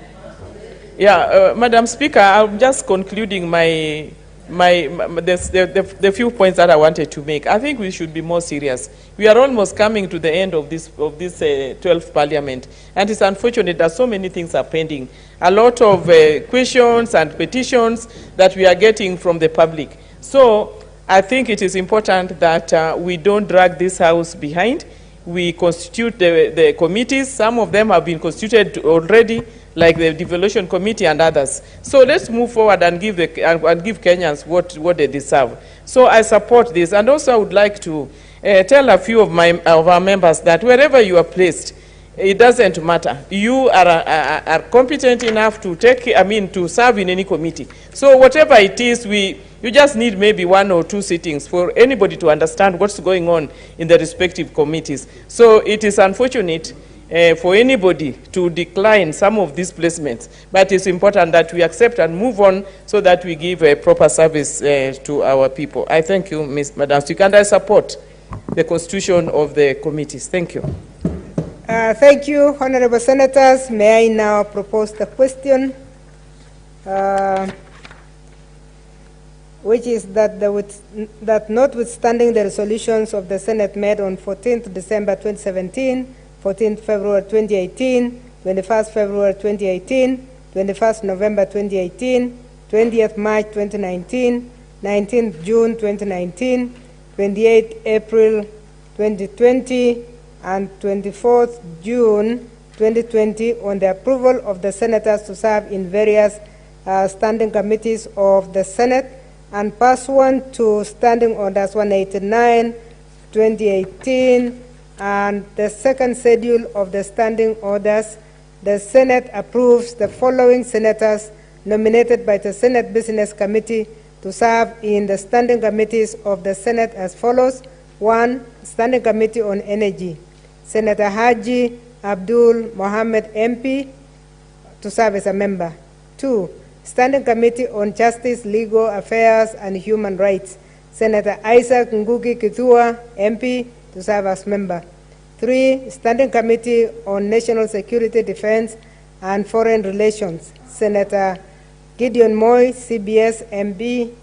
Yeah, Madam Speaker, I'm just concluding my the few points that I wanted to make. I think we should be more serious. We are almost coming to the end of this 12th Parliament, and it's unfortunate that so many things are pending. A lot of questions and petitions that we are getting from the public. So I think it is important that we don't drag this House behind. We constitute the committees. Some of them have been constituted already, like the Devolution Committee and others. So let's move forward and give Kenyans what they deserve. So I support this, and also I would like to tell a few of our members that wherever you are placed, it doesn't matter. You are competent enough to to serve in any committee. So whatever it is, you just need maybe 1 or 2 sittings for anybody to understand what's going on in the respective committees. So it is unfortunate for anybody to decline some of these placements, but it's important that we accept and move on so that we give a proper service to our people. I thank you, Madam Speaker, and I support the constitution of the committees. Thank you. Thank you, Honorable Senators. May I now propose the question, which is that notwithstanding the resolutions of the Senate made on 14th December 2017, 14th February 2018, 21st February 2018, 21st November 2018, 20th March 2019, 19th June 2019, 28th April 2020, and 24th June 2020 on the approval of the senators to serve in various standing committees of the Senate, and pursuant to Standing Orders 189, 2018, and the second schedule of the standing orders, the Senate approves the following senators nominated by the Senate Business Committee to serve in the standing committees of the Senate as follows. 1. Standing Committee on Energy, Senator Haji Abdul Mohammed MP to serve as a member. 2. Standing Committee on Justice, Legal Affairs and Human Rights, Senator Isaac Ngugi Kithua MP to serve as member. 3. Standing Committee on National Security, Defense and Foreign Relations, Senator Gideon Moy, CBS MB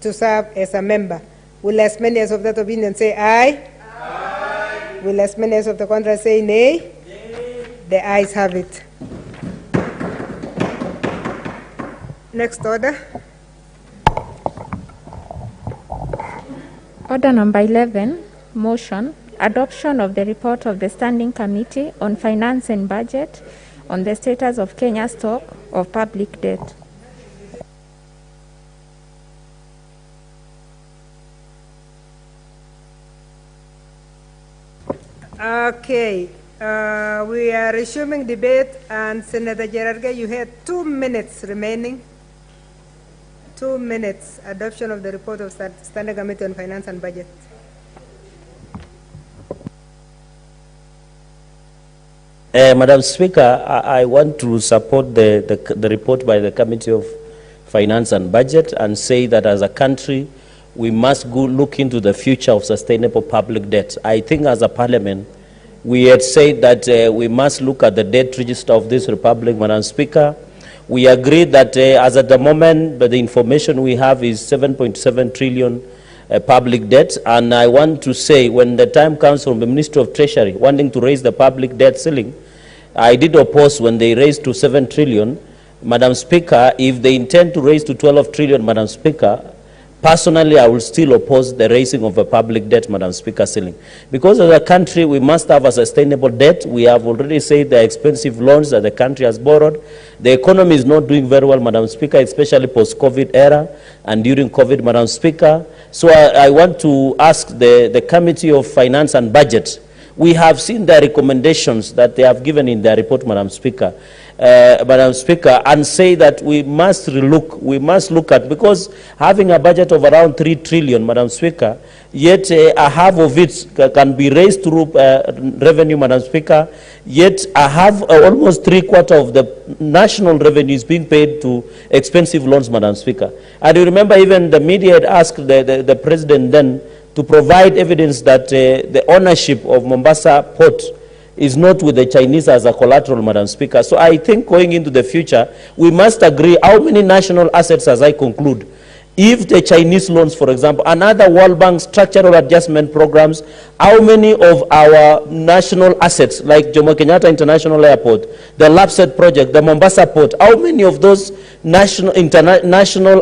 to serve as a member. Will as many as of that opinion say aye? Aye. Will as many as of the contrary say nay? Nay. The ayes have it. Next order. Order number 11, motion, adoption of the report of the Standing Committee on Finance and Budget on the status of Kenya's stock of public debt. Okay, we are resuming debate, and Senator Gerarga, you had 2 minutes remaining. 2 minutes, adoption of the report of Standing Committee on Finance and Budget. Madam Speaker, I want to support the report by the Committee of Finance and Budget and say that as a country, we must go look into the future of sustainable public debt. I think as a parliament, we had said that we must look at the debt register of this republic, Madam Speaker. We agree that as at the moment, the information we have is 7.7 trillion public debt. And I want to say, when the time comes from the Ministry of Treasury wanting to raise the public debt ceiling, I did oppose when they raised to 7 trillion. Madam Speaker, if they intend to raise to 12 trillion, Madam Speaker, personally, I will still oppose the raising of a public debt, Madam Speaker, ceiling. Because as a country, we must have a sustainable debt. We have already said the expensive loans that the country has borrowed. The economy is not doing very well, Madam Speaker, especially post-COVID era and during COVID, Madam Speaker. So I want to ask the Committee of Finance and Budget. We have seen the recommendations that they have given in their report, Madam Speaker. Madam Speaker, and say that we must look at, because having a budget of around 3 trillion, Madam Speaker, yet a half of it can be raised through revenue, Madam Speaker, yet a half, almost 3/4 of the national revenue is being paid to expensive loans, Madam Speaker. And you remember even the media had asked the President then to provide evidence that the ownership of Mombasa Port is not with the Chinese as a collateral, Madam Speaker. So I think going into the future, we must agree how many national assets, as I conclude, If the Chinese loans, for example, and other World Bank structural adjustment programs, how many of our national assets, like Jomo Kenyatta International Airport, the LAPSET project, the Mombasa port, how many of those national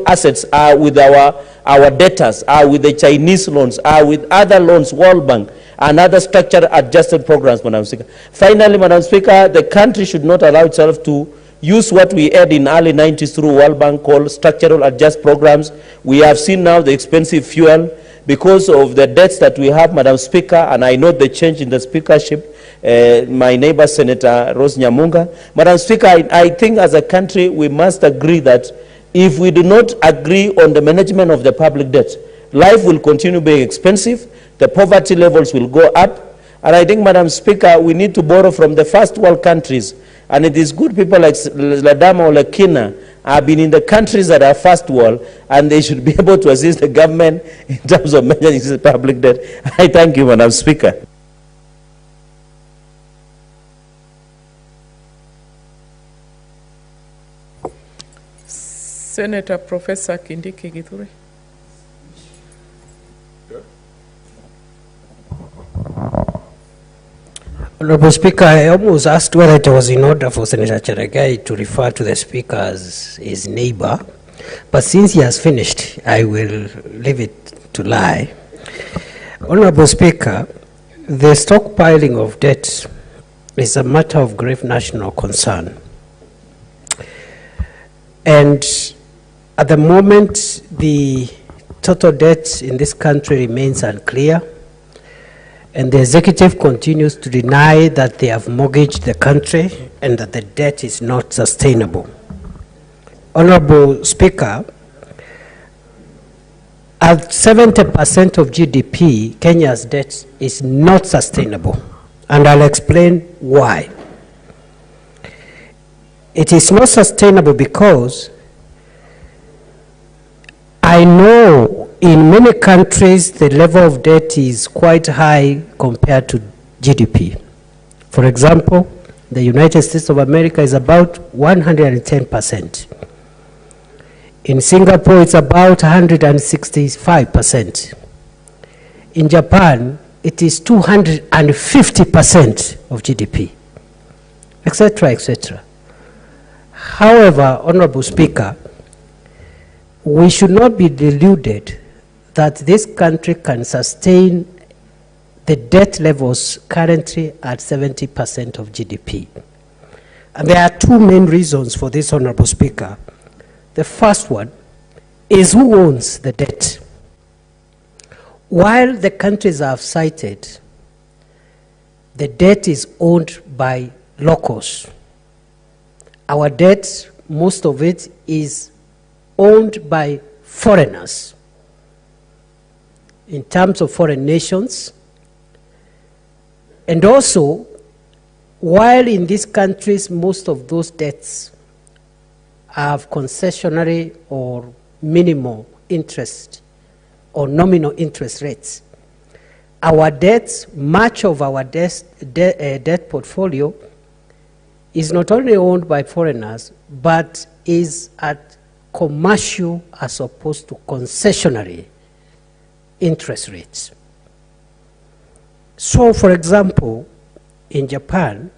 assets are with our debtors, are with the Chinese loans, are with other loans, World Bank, and other structural adjusted programs, Madam Speaker. Finally, Madam Speaker, the country should not allow itself to use what we had in early 90s through World Bank called structural adjust programs. We have seen now the expensive fuel because of the debts that we have, Madam Speaker, and I know the change in the speakership, my neighbor Senator Rose Nyamunga. Madam Speaker, I think as a country we must agree that if we do not agree on the management of the public debt, life will continue being expensive, the poverty levels will go up, and I think, Madam Speaker, we need to borrow from the first world countries. And it is good people like Ladama or Lakina have been in the countries that are first world, and they should be able to assist the government in terms of managing the public debt. I thank you, Madam Speaker. Senator Professor Kindiki Githure. Honorable Speaker, I almost asked whether it was in order for Senator Cheregai to refer to the Speaker as his neighbor, but since he has finished, I will leave it to lie. Honorable Speaker, the stockpiling of debt is a matter of grave national concern. And at the moment, the total debt in this country remains unclear, and the executive continues to deny that they have mortgaged the country and that the debt is not sustainable. Honorable Speaker, at 70% of GDP, Kenya's debt is not sustainable, and I'll explain why. It is not sustainable because I know in many countries the level of debt is quite high compared to GDP. For example, the United States of America is about 110%. In Singapore, it's about 165%. In Japan, it is 250% of GDP, etc., etc. However, Honorable Speaker, we should not be deluded that this country can sustain the debt levels currently at 70% of GDP. And there are two main reasons for this, Honorable Speaker. The first one is who owns the debt. While the countries I've cited, the debt is owned by locals. Our debt, most of it is owned by foreigners. In terms of foreign nations, and also, while in these countries most of those debts have concessionary or minimal interest or nominal interest rates, our debts, much of our debt portfolio is not only owned by foreigners, but is at commercial as opposed to concessionary interest rates. So, for example, in Japan,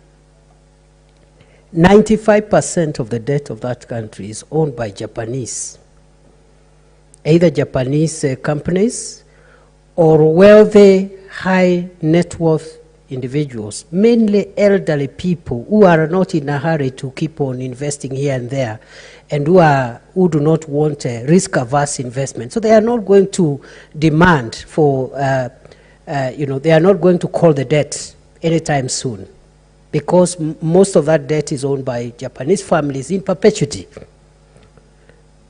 95% of the debt of that country is owned by Japanese, either Japanese companies or wealthy, high net worth individuals, mainly elderly people who are not in a hurry to keep on investing here and there, and who do not want a risk-averse investment. So they are not going to demand for, they are not going to call the debt anytime soon, because most of that debt is owned by Japanese families in perpetuity.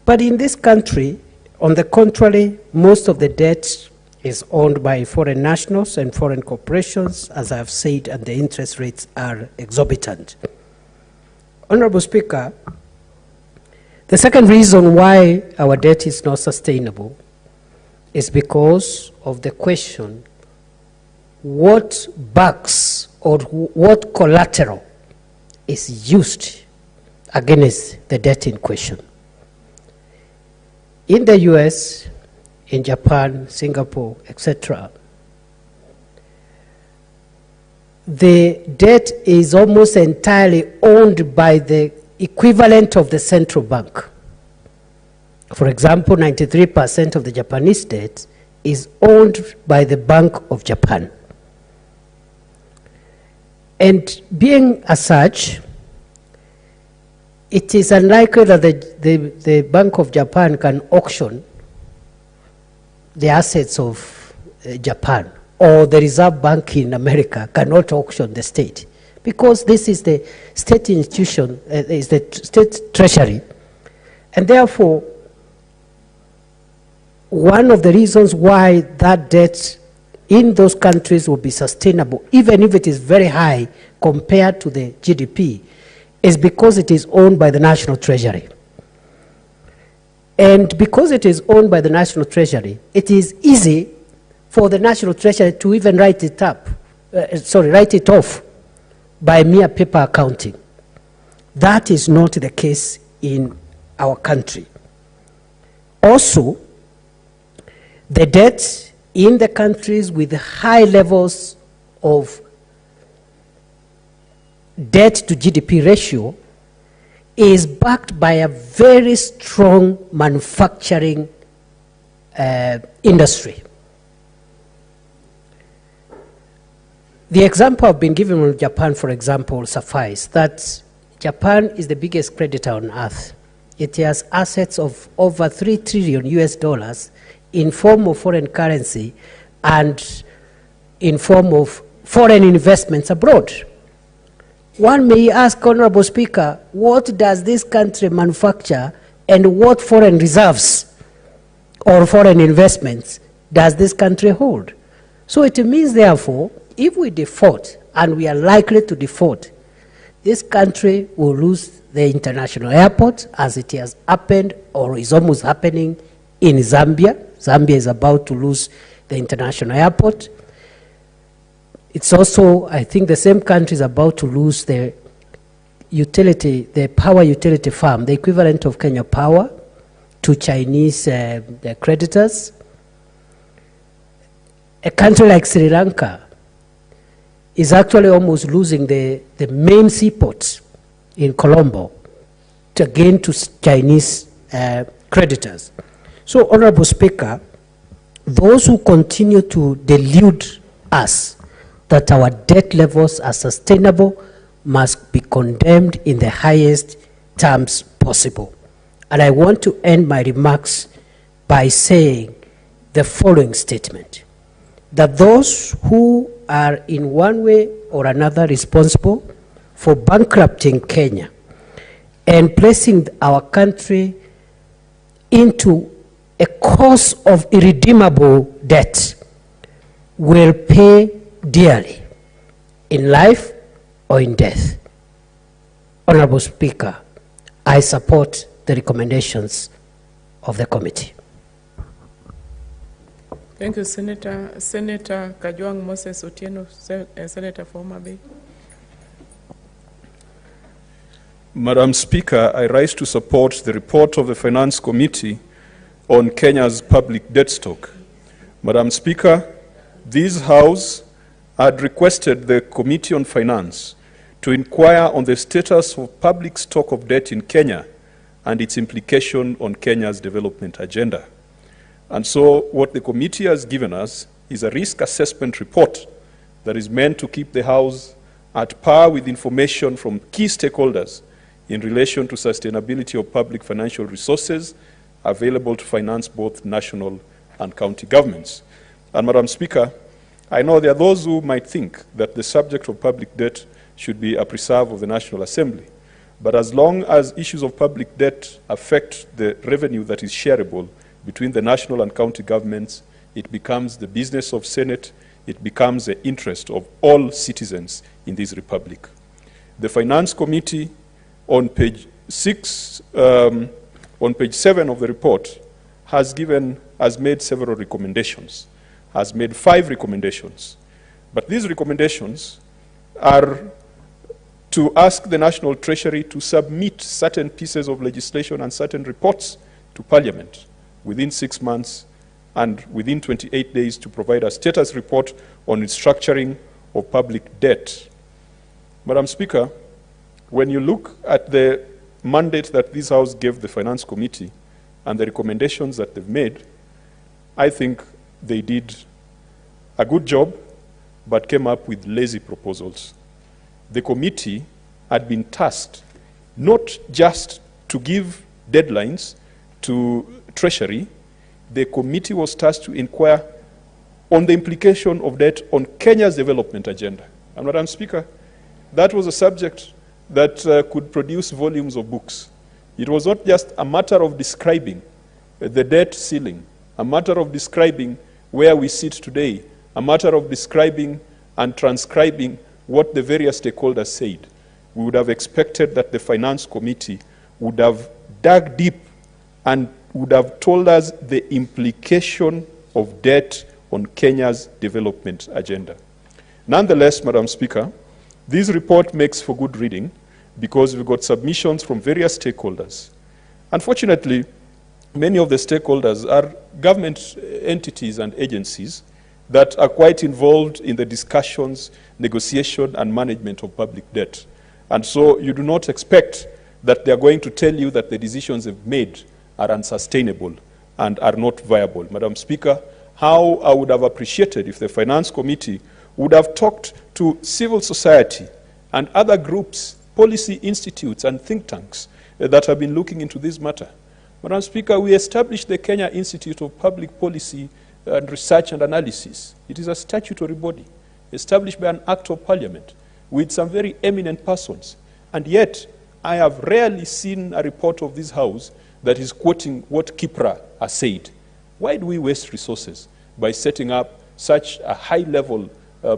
But in this country, on the contrary, most of the debt is owned by foreign nationals and foreign corporations, as I have said, and the interest rates are exorbitant. Honorable Speaker, the second reason why our debt is not sustainable is because of the question, what backs or what collateral is used against the debt in question? in the US, in Japan, Singapore, etc., the debt is almost entirely owned by the equivalent of the central bank. For example, 93% of the Japanese debt is owned by the Bank of Japan. And being as such, it is unlikely that the Bank of Japan can auction the assets of Japan, or the Reserve Bank in America cannot auction the state, because this is the state institution, is the state treasury. And therefore, one of the reasons why that debt in those countries will be sustainable, even if it is very high compared to the GDP, is because it is owned by the national treasury. And because it is owned by the national treasury, it is easy for the national treasury to even write it off by mere paper accounting. That is not the case in our country. Also, the debt in the countries with high levels of debt to GDP ratio is backed by a very strong manufacturing industry. The example I've been given of Japan, for example, suffice that Japan is the biggest creditor on earth. It has assets of over $3 trillion US in form of foreign currency and in form of foreign investments abroad. One may ask, Honorable Speaker, what does this country manufacture and what foreign reserves or foreign investments does this country hold? So it means, therefore, if we default, and we are likely to default, this country will lose the international airport, as it has happened or is almost happening in Zambia. Zambia is about to lose the international airport. It's also, I think, the same country is about to lose the utility, the power utility farm, the equivalent of Kenya Power, to Chinese creditors. A country like Sri Lanka is actually almost losing the main seaport in Colombo to Chinese creditors. So, Honorable Speaker, those who continue to delude us that our debt levels are sustainable must be condemned in the highest terms possible. And I want to end my remarks by saying the following statement: that those who are in one way or another responsible for bankrupting Kenya and placing our country into a course of irredeemable debt will pay dearly in life or in death. Honorable Speaker, I support the recommendations of the committee. Thank you, Senator. Senator Kajwang Moses Otieno, Senator for Homa Bay. Madam Speaker, I rise to support the report of the Finance Committee on Kenya's public debt stock. Madam Speaker, this House had requested the Committee on Finance to inquire on the status of public stock of debt in Kenya and its implication on Kenya's development agenda. And so what the committee has given us is a risk assessment report that is meant to keep the House at par with information from key stakeholders in relation to sustainability of public financial resources available to finance both national and county governments. And Madam Speaker, I know there are those who might think that the subject of public debt should be a preserve of the National Assembly. But as long as issues of public debt affect the revenue that is shareable between the national and county governments, it becomes the business of Senate, it becomes the interest of all citizens in this republic. The Finance Committee on page 7 of the report has made several recommendations, has made 5 recommendations. But these recommendations are to ask the National Treasury to submit certain pieces of legislation and certain reports to Parliament. within 6 months and within 28 days to provide a status report on restructuring of public debt. Madam Speaker, when you look at the mandate that this House gave the Finance Committee and the recommendations that they've made, I think they did a good job, but came up with lazy proposals. The committee had been tasked not just to give deadlines to Treasury, the committee was tasked to inquire on the implication of debt on Kenya's development agenda. And Madam Speaker, that was a subject that could produce volumes of books. It was not just a matter of describing the debt ceiling, a matter of describing where we sit today, a matter of describing and transcribing what the various stakeholders said. We would have expected that the Finance Committee would have dug deep and would have told us the implication of debt on Kenya's development agenda. Nonetheless, Madam Speaker, this report makes for good reading because we've got submissions from various stakeholders. Unfortunately, many of the stakeholders are government entities and agencies that are quite involved in the discussions, negotiation, and management of public debt. And so you do not expect that they are going to tell you that the decisions they've made are unsustainable and are not viable. Madam Speaker, how I would have appreciated if the Finance Committee would have talked to civil society and other groups, policy institutes and think tanks that have been looking into this matter. Madam Speaker, we established the Kenya Institute of Public Policy and Research and Analysis. It is a statutory body established by an Act of Parliament with some very eminent persons. And yet, I have rarely seen a report of this House that is quoting what Kipra has said. Why do we waste resources by setting up such a high-level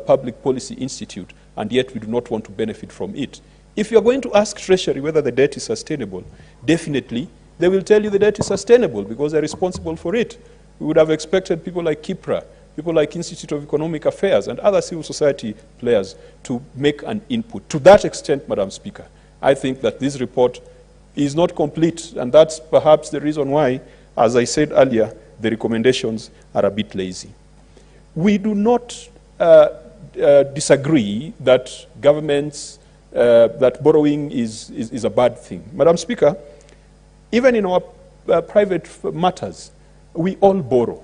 public policy institute, and yet we do not want to benefit from it? If you're going to ask Treasury whether the debt is sustainable, definitely they will tell you the debt is sustainable because they're responsible for it. We would have expected people like Kipra, people like Institute of Economic Affairs and other civil society players to make an input. To that extent, Madam Speaker, I think that this report is not complete, and that's perhaps the reason why, as I said earlier, the recommendations are a bit lazy. We do not disagree that governments, that borrowing is a bad thing. Madam Speaker, even in our private matters, we all borrow.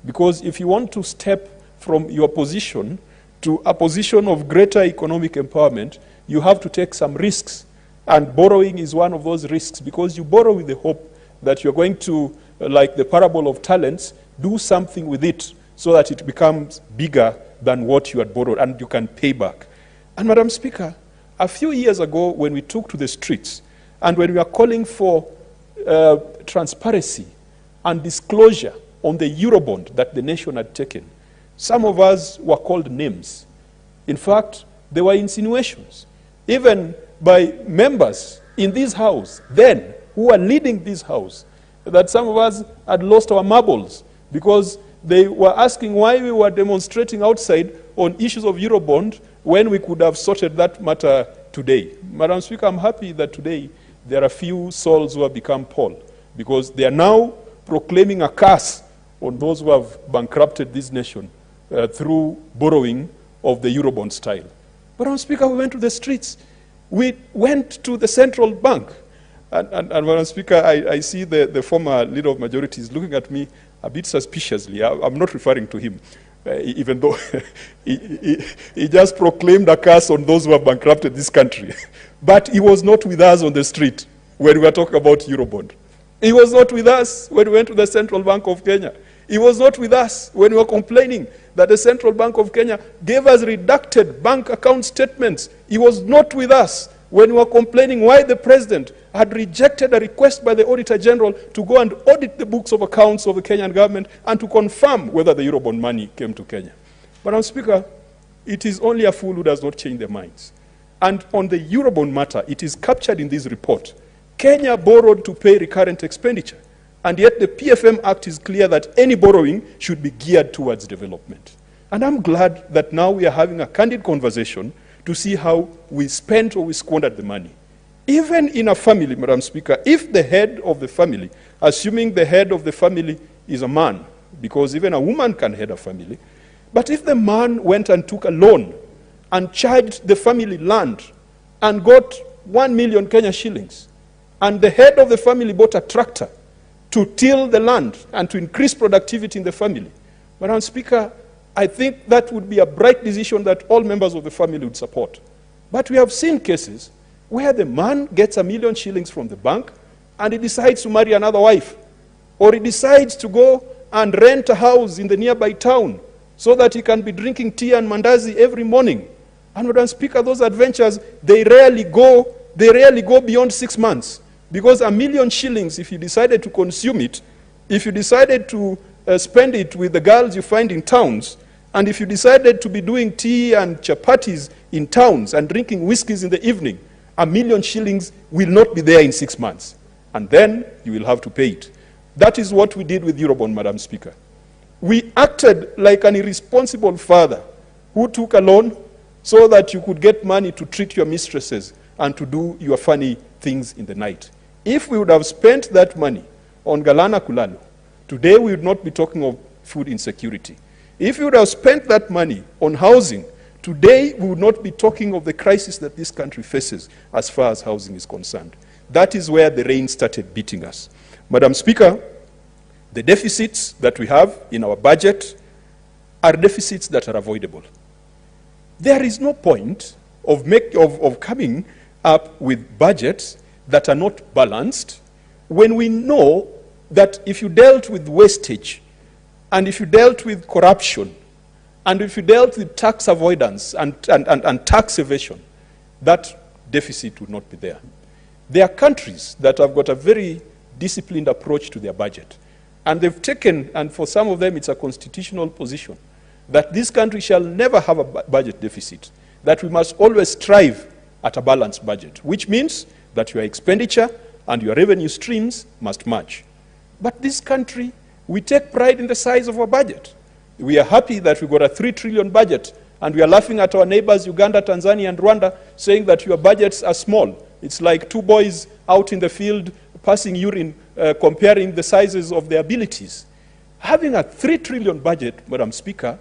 Because if you want to step from your position to a position of greater economic empowerment, you have to take some risks. And borrowing is one of those risks because you borrow with the hope that you're going to, like the parable of talents, do something with it so that it becomes bigger than what you had borrowed and you can pay back. And Madam Speaker, a few years ago when we took to the streets and when we were calling for transparency and disclosure on the Eurobond that the nation had taken, some of us were called names. In fact, there were insinuations, even by members in this House then, who were leading this House, that some of us had lost our marbles because they were asking why we were demonstrating outside on issues of Eurobond when we could have sorted that matter today. Madam Speaker, I'm happy that today there are few souls who have become Paul because they are now proclaiming a curse on those who have bankrupted this nation through borrowing of the Eurobond style. Madam Speaker, we went to the streets. We went to the central bank. And Madam Speaker, I see the former leader of majority is looking at me a bit suspiciously. I'm not referring to him, even though he just proclaimed a curse on those who have bankrupted this country. But he was not with us on the street when we were talking about Eurobond. He was not with us when we went to the Central Bank of Kenya. He was not with us when we were complaining that the Central Bank of Kenya gave us redacted bank account statements. He was not with us when we were complaining why the President had rejected a request by the Auditor General to go and audit the books of accounts of the Kenyan government and to confirm whether the Eurobond money came to Kenya. But, Madam Speaker, it is only a fool who does not change their minds. And on the Eurobond matter, it is captured in this report. Kenya borrowed to pay recurrent expenditure. And yet the PFM Act is clear that any borrowing should be geared towards development. And I'm glad that now we are having a candid conversation to see how we spent or we squandered the money. Even in a family, Madam Speaker, if the head of the family assuming the head of the family is a man, because even a woman can head a family. But if the man went and took a loan and charged the family land and got 1 million Kenya shillings, and the head of the family bought a tractor to till the land and to increase productivity in the family, Madam Speaker, I think that would be a bright decision that all members of the family would support. But we have seen cases where the man gets 1 million shillings from the bank and he decides to marry another wife, or he decides to go and rent a house in the nearby town so that he can be drinking tea and mandazi every morning. And Madam Speaker, those adventures, they rarely go beyond 6 months, because 1 million shillings, if you decided to consume it, if you decided to spend it with the girls you find in towns, and if you decided to be doing tea and chapatis in towns and drinking whiskeys in the evening, 1 million shillings will not be there in 6 months. And then you will have to pay it. That is what we did with Eurobond, Madam Speaker. We acted like an irresponsible father who took a loan so that you could get money to treat your mistresses and to do your funny things in the night. If we would have spent that money on Galana Kulalo, today we would not be talking of food insecurity. If we would have spent that money on housing, today we would not be talking of the crisis that this country faces as far as housing is concerned. That is where the rain started beating us. Madam Speaker, the deficits that we have in our budget are deficits that are avoidable. There is no point of coming up with budgets that are not balanced when we know that if you dealt with wastage, and if you dealt with corruption, and if you dealt with tax avoidance and tax evasion, that deficit would not be there. There are countries that have got a very disciplined approach to their budget. And they've taken, and for some of them it's a constitutional position, that this country shall never have a budget deficit, that we must always strive at a balanced budget, which means that your expenditure and your revenue streams must match. But this country, we take pride in the size of our budget. We are happy that we got a 3 trillion budget, and we are laughing at our neighbors, Uganda, Tanzania, and Rwanda, saying that your budgets are small. It's like 2 boys out in the field passing urine, comparing the sizes of their abilities. Having a 3 trillion budget, Madam Speaker,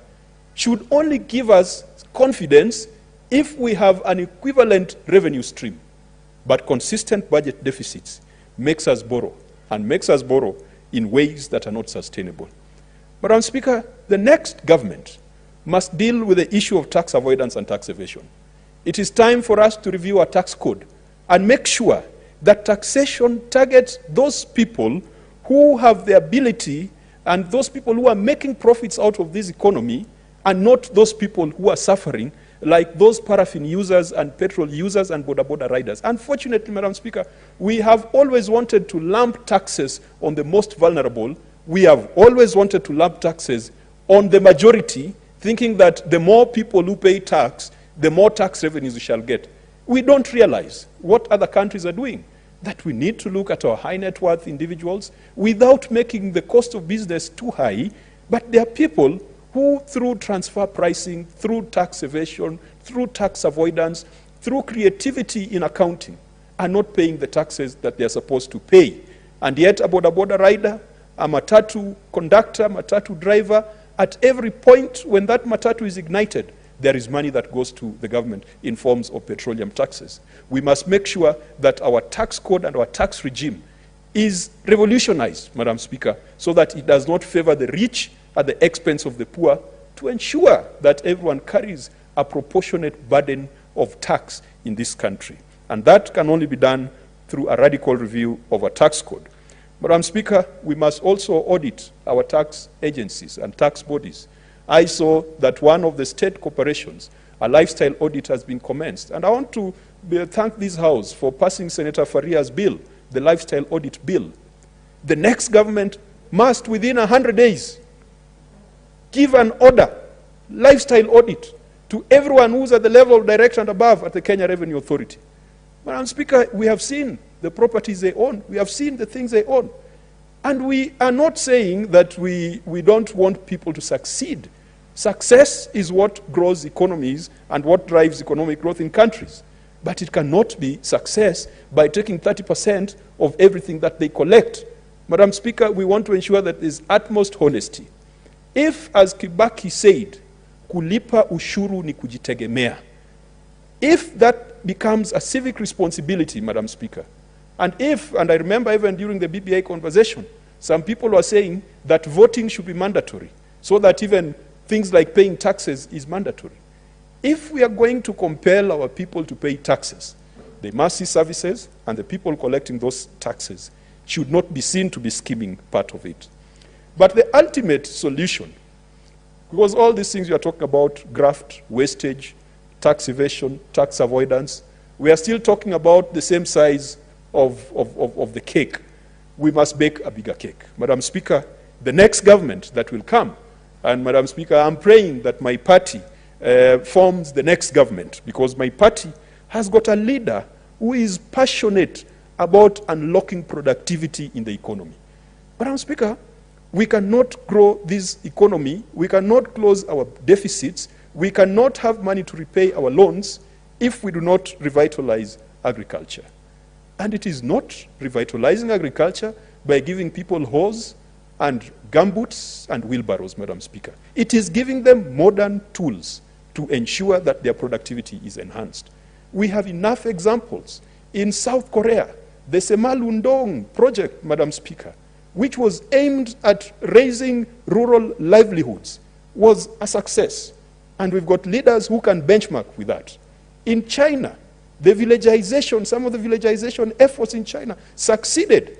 should only give us confidence if we have an equivalent revenue stream. But consistent budget deficits makes us borrow, and makes us borrow in ways that are not sustainable. Madam Speaker, the next government must deal with the issue of tax avoidance and tax evasion. It is time for us to review our tax code and make sure that taxation targets those people who have the ability and those people who are making profits out of this economy, and not those people who are suffering, like those paraffin users and petrol users and border riders. Unfortunately, Madam Speaker, we have always wanted to lump taxes on the most vulnerable. We have always wanted to lump taxes on the majority, thinking that the more people who pay tax, the more tax revenues we shall get. We don't realize what other countries are doing, that we need to look at our high net worth individuals without making the cost of business too high, but there are people who, through transfer pricing, through tax evasion, through tax avoidance, through creativity in accounting, are not paying the taxes that they are supposed to pay. And yet a border rider, a matatu conductor, matatu driver, at every point when that matatu is ignited, there is money that goes to the government in forms of petroleum taxes. We must make sure that our tax code and our tax regime is revolutionized, Madam Speaker, so that it does not favor the rich at the expense of the poor, to ensure that everyone carries a proportionate burden of tax in this country. And that can only be done through a radical review of our tax code. Madam Speaker, we must also audit our tax agencies and tax bodies. I saw that one of the state corporations, a lifestyle audit has been commenced. And I want to thank this House for passing Senator Faria's bill, the lifestyle audit bill. The next government must, within 100 days, give an order, lifestyle audit, to everyone who's at the level of director and above at the Kenya Revenue Authority. Madam Speaker, we have seen the properties they own. We have seen the things they own. And we are not saying that we don't want people to succeed. Success is what grows economies and what drives economic growth in countries. But it cannot be success by taking 30% of everything that they collect. Madam Speaker, we want to ensure that there is utmost honesty. If, as Kibaki said, kulipa ushuru ni kujitegemea, if that becomes a civic responsibility, Madam Speaker, and I remember even during the BBI conversation, some people were saying that voting should be mandatory, so that even things like paying taxes is mandatory. If we are going to compel our people to pay taxes, they must see services, and the people collecting those taxes should not be seen to be skimming part of it. But the ultimate solution, because all these things you are talking about, graft, wastage, tax evasion, tax avoidance, we are still talking about the same size of the cake. We must bake a bigger cake. Madam Speaker, the next government that will come, and Madam Speaker, I'm praying that my party forms the next government, because my party has got a leader who is passionate about unlocking productivity in the economy. Madam Speaker, we cannot grow this economy, we cannot close our deficits, we cannot have money to repay our loans if we do not revitalize agriculture. And it is not revitalizing agriculture by giving people hoes and gumboots and wheelbarrows, Madam Speaker. It is giving them modern tools to ensure that their productivity is enhanced. We have enough examples. In South Korea, the Semalundong project, Madam Speaker, which was aimed at raising rural livelihoods, was a success. And we've got leaders who can benchmark with that. In China, the villagization, some of the villagization efforts in China succeeded.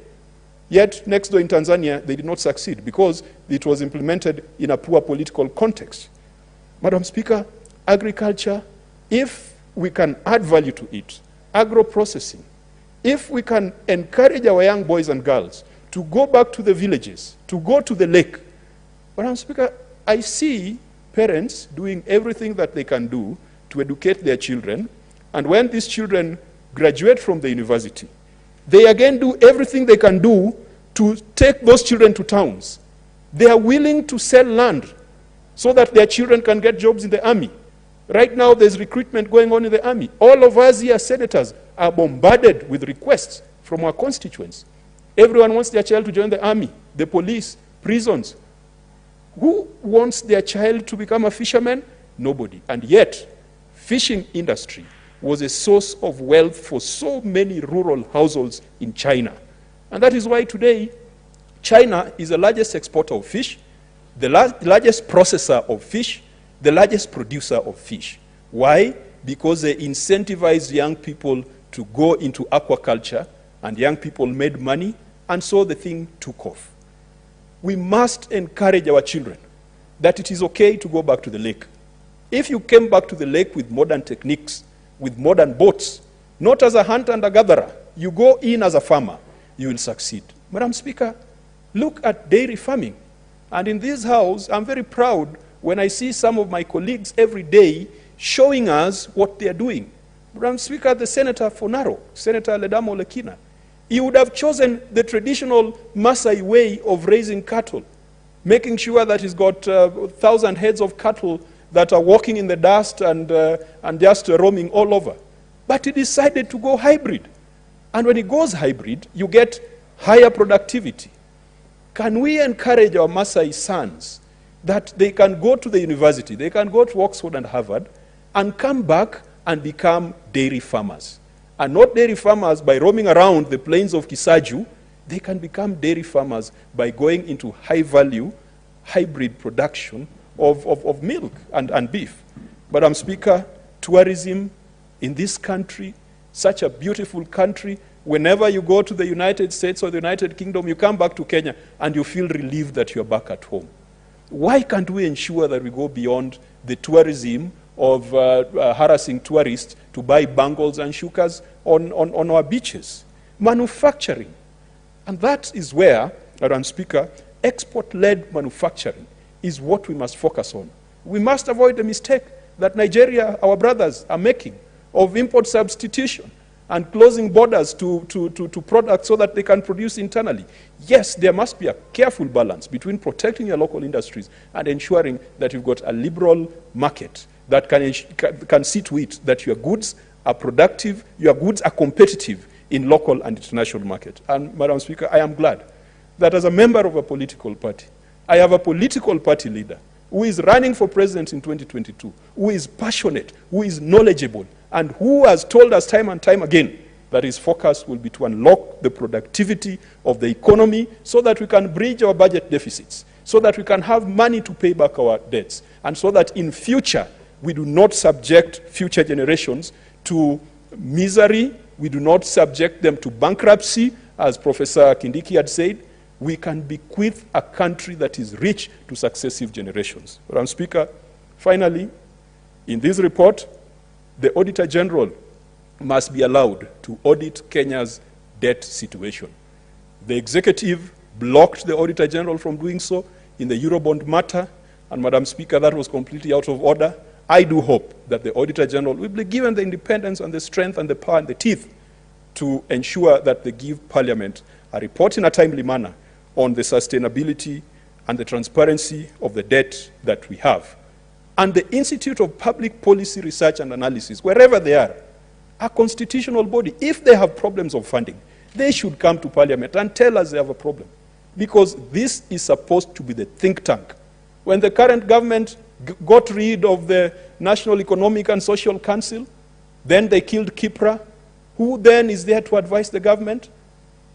Yet, next door in Tanzania, they did not succeed because it was implemented in a poor political context. Madam Speaker, agriculture, if we can add value to it, agro-processing, if we can encourage our young boys and girls to go back to the villages, to go to the lake. Madam Speaker, I see parents doing everything that they can do to educate their children, and when these children graduate from the university, they again do everything they can do to take those children to towns. They are willing to sell land so that their children can get jobs in the army. Right now, there's recruitment going on in the army. All of us here, senators, are bombarded with requests from our constituents. Everyone wants their child to join the army, the police, prisons. Who wants their child to become a fisherman? Nobody. And yet, fishing industry was a source of wealth for so many rural households in China. And that is why today, China is the largest exporter of fish, the largest processor of fish, the largest producer of fish. Why? Because they incentivized young people to go into aquaculture, and young people made money, and so the thing took off. We must encourage our children that it is okay to go back to the lake. If you came back to the lake with modern techniques, with modern boats, not as a hunter and a gatherer, you go in as a farmer, you will succeed. Madam Speaker, look at dairy farming. And in this house, I'm very proud when I see some of my colleagues every day showing us what they are doing. Madam Speaker, the Senator for Narok, Senator Ledamo Lekina, he would have chosen the traditional Maasai way of raising cattle, making sure that he's got 1,000 heads of cattle that are walking in the dust and just roaming all over. But he decided to go hybrid. And when he goes hybrid, you get higher productivity. Can we encourage our Maasai sons that they can go to the university, they can go to Oxford and Harvard, and come back and become dairy farmers? And not dairy farmers by roaming around the plains of Kisaju, they can become dairy farmers by going into high-value, hybrid production of milk and beef. Madam Speaker, tourism in this country, such a beautiful country, whenever you go to the United States or the United Kingdom, you come back to Kenya and you feel relieved that you're back at home. Why can't we ensure that we go beyond the tourism of harassing tourists to buy bangles and shukas on our beaches? Manufacturing. And that is where, Madam Speaker, export-led manufacturing is what we must focus on. We must avoid the mistake that Nigeria, our brothers, are making of import substitution and closing borders to products so that they can produce internally. Yes, there must be a careful balance between protecting your local industries and ensuring that you've got a liberal market that can see to it that your goods are productive, your goods are competitive in local and international market. And Madam Speaker, I am glad that as a member of a political party, I have a political party leader who is running for president in 2022, who is passionate, who is knowledgeable, and who has told us time and time again that his focus will be to unlock the productivity of the economy so that we can bridge our budget deficits, so that we can have money to pay back our debts, and so that in future we do not subject future generations to misery, we do not subject them to bankruptcy, as Professor Kindiki had said. We can bequeath a country that is rich to successive generations. Madam Speaker, finally, in this report, the Auditor General must be allowed to audit Kenya's debt situation. The executive blocked the Auditor General from doing so in the Eurobond matter, and Madam Speaker, that was completely out of order. I do hope that the Auditor General will be given the independence and the strength and the power and the teeth to ensure that they give Parliament a report in a timely manner on the sustainability and the transparency of the debt that we have. And the Institute of Public Policy Research and Analysis, wherever they are, a constitutional body, if they have problems of funding, they should come to Parliament and tell us they have a problem. Because this is supposed to be the think tank. When the current government got rid of the National Economic and Social Council, then they killed Kipra. Who then is there to advise the government?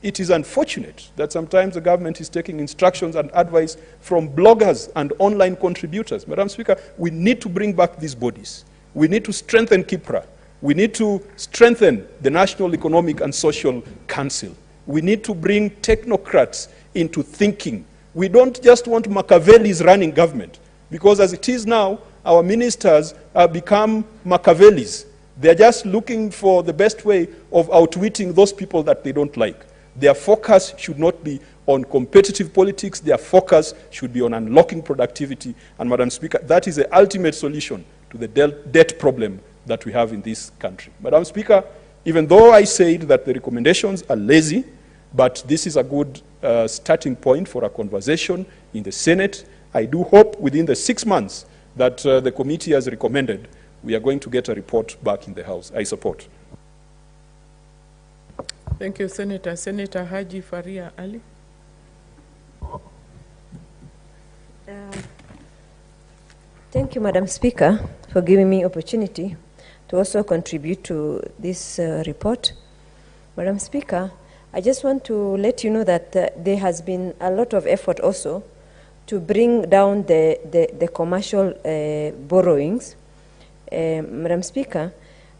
It is unfortunate that sometimes the government is taking instructions and advice from bloggers and online contributors. Madam Speaker, we need to bring back these bodies. We need to strengthen Kipra. We need to strengthen the National Economic and Social Council. We need to bring technocrats into thinking. We don't just want Machiavellis running government, because as it is now, our ministers have become Machiavellis. They're just looking for the best way of outwitting those people that they don't like. Their focus should not be on competitive politics. Their focus should be on unlocking productivity. And Madam Speaker, that is the ultimate solution to the debt problem that we have in this country. Madam Speaker, even though I said that the recommendations are lazy, but this is a good starting point for a conversation in the Senate. I do hope within the 6 months that the committee has recommended, we are going to get a report back in the House. I support. Thank you, Senator. Senator Haji Faria Ali. Thank you, Madam Speaker, for giving me opportunity to also contribute to this report. Madam Speaker, I just want to let you know that there has been a lot of effort also to bring down the commercial borrowings. Madam Speaker,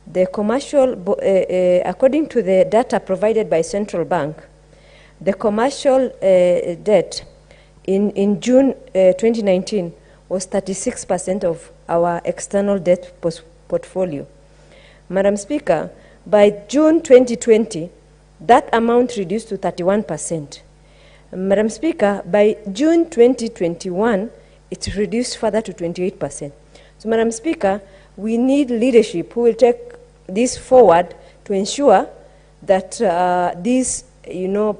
the commercial, according to the data provided by Central Bank, the commercial debt in June 2019 was 36% of our external debt portfolio. Madam Speaker, by June 2020, that amount reduced to 31%. Madam Speaker, by June 2021, it reduced further to 28%. So, Madam Speaker, we need leadership who will take this forward to ensure that this,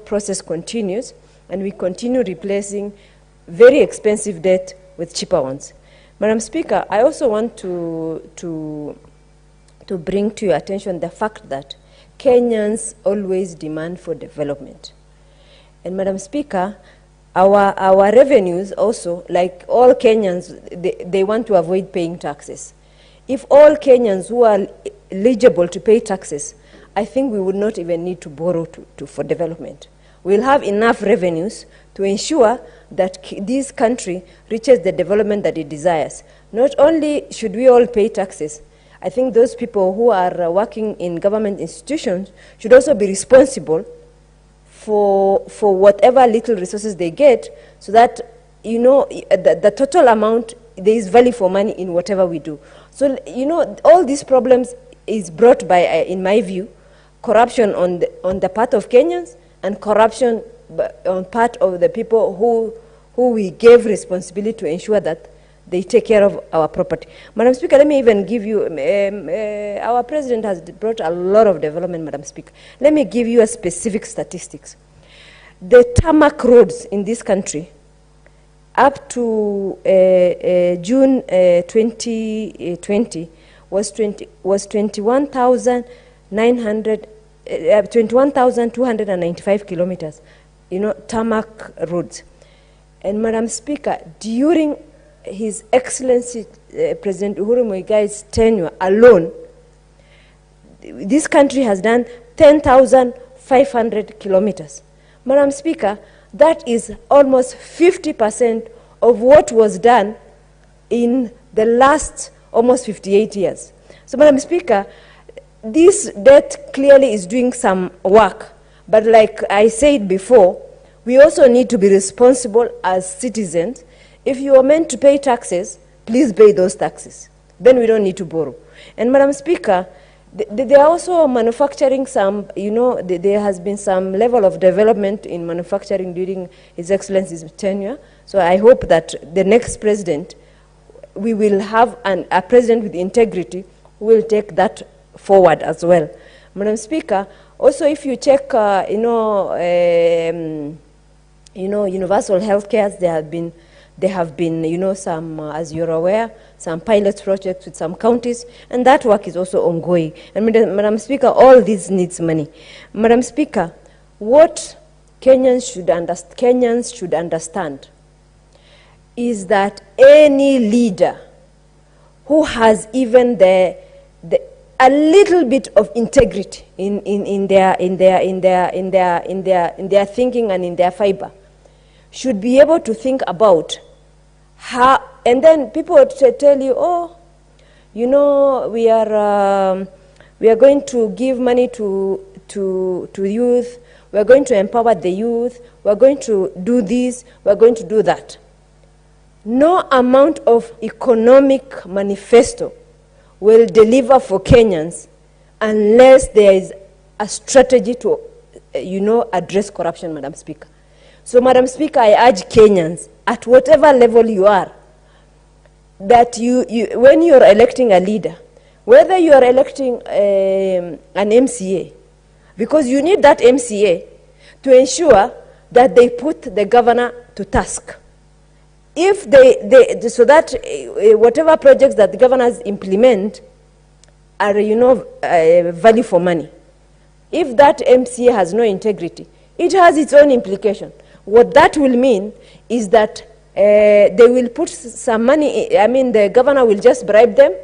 process continues and we continue replacing very expensive debt with cheaper ones. Madam Speaker, I also want to bring to your attention the fact that Kenyans always demand for development. And Madam Speaker, our revenues also, like all Kenyans, they want to avoid paying taxes. If all Kenyans who are eligible to pay taxes, I think we would not even need to borrow for development. We'll have enough revenues to ensure that this country reaches the development that it desires. Not only should we all pay taxes, I think those people who are working in government institutions should also be responsible for whatever little resources they get, so that, the total amount, there is value for money in whatever we do. So, all these problems is brought by, in my view, corruption on the part of Kenyans and corruption on part of the people who we gave responsibility to ensure that they take care of our property. Madam Speaker, let me even give you, our president has brought a lot of development, Madam Speaker. Let me give you a specific statistics. The tarmac roads in this country, up to June 2020, was 21,295 kilometers. tarmac roads. And Madam Speaker, during His Excellency President Uhuru Muigai's tenure alone, this country has done 10,500 kilometers. Madam Speaker, that is almost 50% of what was done in the last almost 58 years. So, Madam Speaker, this debt clearly is doing some work. But like I said before, we also need to be responsible as citizens. If you are meant to pay taxes, please pay those taxes. Then we don't need to borrow. And Madam Speaker, they are also manufacturing some, there has been some level of development in manufacturing during His Excellency's tenure. So I hope that the next president, we will have a president with integrity who will take that forward as well. Madam Speaker, also if you check, universal health care, there have been, some, as you're aware, some pilot projects with some counties, and that work is also ongoing. And Madam Speaker, all this needs money. Madam Speaker, what Kenyans should understand is that any leader who has even a little bit of integrity in their thinking and in their fiber should be able to think about how, and then people would tell you, we are going to give money to youth, we are going to empower the youth, we are going to do this, we are going to do that. No amount of economic manifesto will deliver for Kenyans unless there is a strategy to, address corruption, Madam Speaker. So, Madam Speaker, I urge Kenyans, at whatever level you are, that when you are electing a leader, whether you are electing an MCA, because you need that MCA to ensure that they put the governor to task. If so that whatever projects that the governors implement are, value for money. If that MCA has no integrity, it has its own implication. What that will mean is that they will put some money, the governor will just bribe them,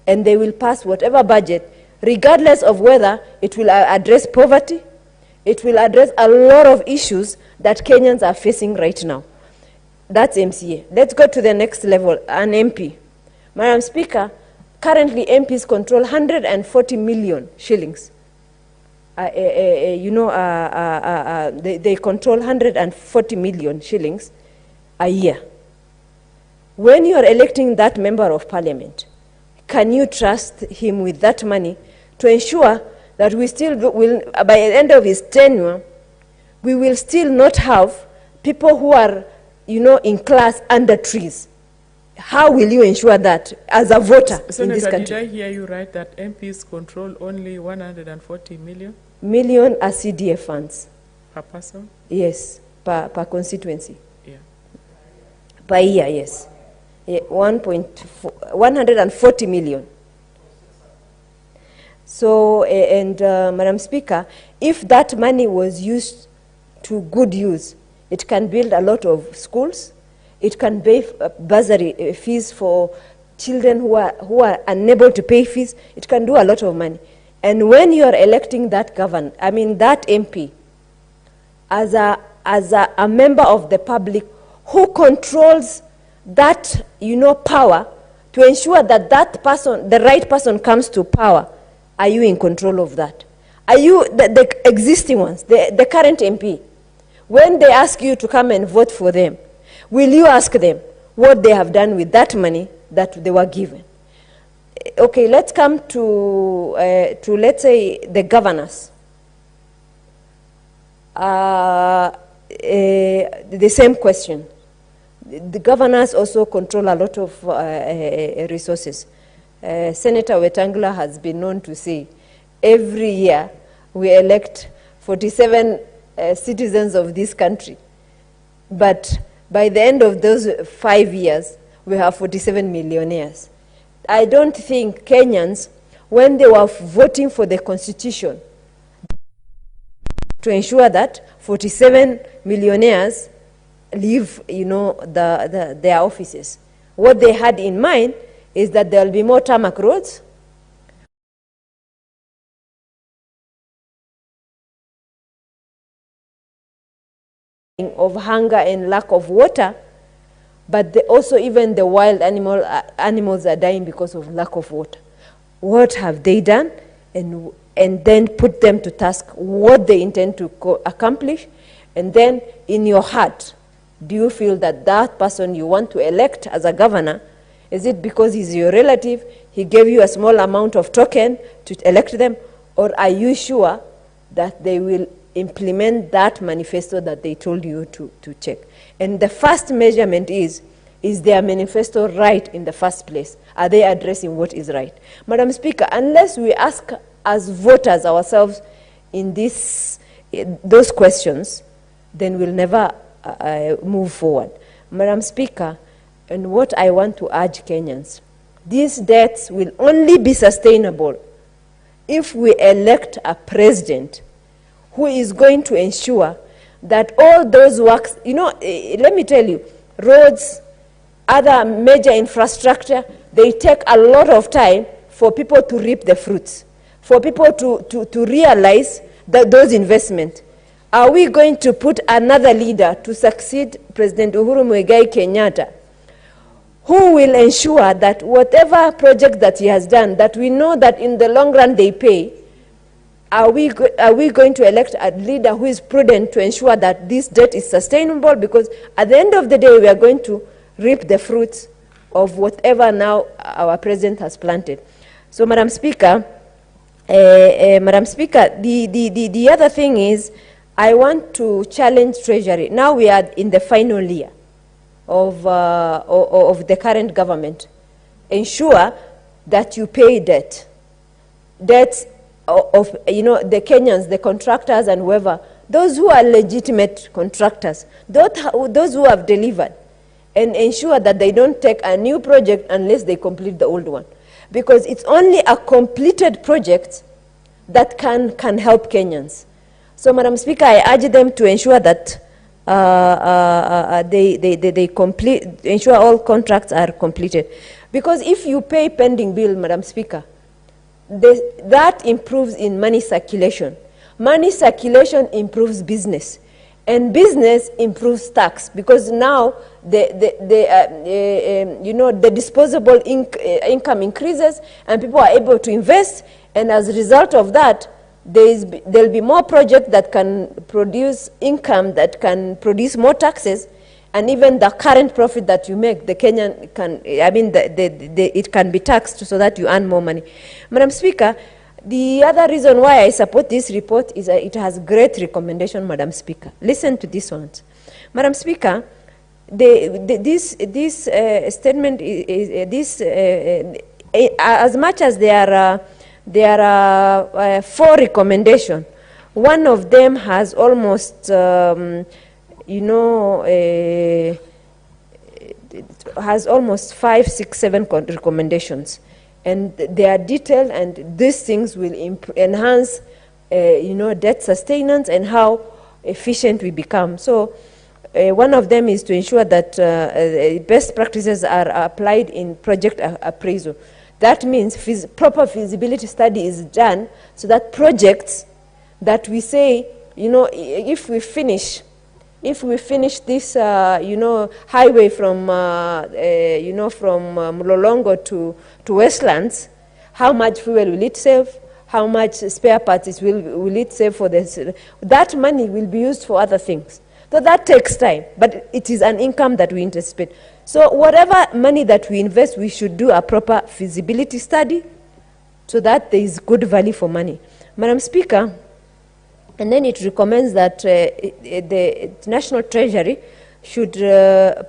and they will pass whatever budget, regardless of whether it will address poverty, it will address a lot of issues that Kenyans are facing right now. That's MCA. Let's go to the next level, an MP. Madam Speaker, currently MPs control 140 million shillings. They control 140 million shillings a year. When you are electing that member of parliament, can you trust him with that money to ensure that we still will, by the end of his tenure, we will still not have people who are in class under trees? How will you ensure that as a voter in this country? Did I hear you right that MPs control only 140 million? Million are CDF funds. Per person? Yes, per constituency. Yeah. Per year, yes. 140 million. So, Madam Speaker, if that money was used to good use, it can build a lot of schools. It can pay bursary fees for children who are unable to pay fees. It can do a lot of money. And when you are electing that that MP, as a member of the public who controls that power to ensure that that person, the right person, comes to power, are you in control of that? Are you the existing ones, the current MP? When they ask you to come and vote for them, will you ask them what they have done with that money that they were given? Okay, let's come to let's say the governors. The same question. The governors also control a lot of resources. Senator Wetangula has been known to say, every year we elect 47 citizens of this country. But by the end of those 5 years, we have 47 millionaires. I don't think Kenyans, when they were voting for the Constitution, to ensure that 47 millionaires leave, their offices. What they had in mind is that there will be more tarmac roads, of hunger and lack of water, but also even the wild animals are dying because of lack of water. What have they done? And then put them to task what they intend to accomplish. And then in your heart, do you feel that that person you want to elect as a governor, is it because he's your relative, he gave you a small amount of token to elect them, or are you sure that they will implement that manifesto that they told you to check? And the first measurement is their manifesto right in the first place? Are they addressing what is right? Madam Speaker, unless we ask as voters ourselves in those questions, then we'll never move forward. Madam Speaker, and what I want to urge Kenyans, these debts will only be sustainable if we elect a president who is going to ensure that all those works, let me tell you, roads, other major infrastructure, they take a lot of time for people to reap the fruits, for people to realize that those investments. Are we going to put another leader to succeed President Uhuru Muigai Kenyatta, who will ensure that whatever project that he has done, that we know that in the long run they pay? Are we going to elect a leader who is prudent to ensure that this debt is sustainable? Because at the end of the day, we are going to reap the fruits of whatever now our president has planted. So, Madam Speaker, the other thing is, I want to challenge Treasury. Now we are in the final year of the current government. Ensure that you pay debts of the Kenyans, the contractors and whoever, those who are legitimate contractors, those who have delivered, and ensure that they don't take a new project unless they complete the old one. Because it's only a completed project that can help Kenyans. So, Madam Speaker, I urge them to ensure that ensure all contracts are completed. Because if you pay pending bill, Madam Speaker, that improves in money circulation. Money circulation improves business, and business improves tax, because now the disposable income increases and people are able to invest, and as a result of that, there'll be more projects that can produce income, that can produce more taxes, and even the current profit that you make, the Kenyan can, it can be taxed so that you earn more money. Madam Speaker, the other reason why I support this report is that it has great recommendation, Madam Speaker. Listen to this one. Madam Speaker, this statement is as much as there are 4 recommendations. One of them has almost has almost 5, 6, 7 recommendations, and they are detailed, and these things will enhance, debt sustenance and how efficient we become. So, one of them is to ensure that best practices are applied in project appraisal. That means proper feasibility study is done, so that projects that we say, if we finish this, highway from, from Mlolongo to Westlands, how much fuel will it save? How much spare parts will it save for this? That money will be used for other things. So that takes time, but it is an income that we anticipate. So whatever money that we invest, we should do a proper feasibility study so that there is good value for money. Madam Speaker, and then it recommends that the National Treasury should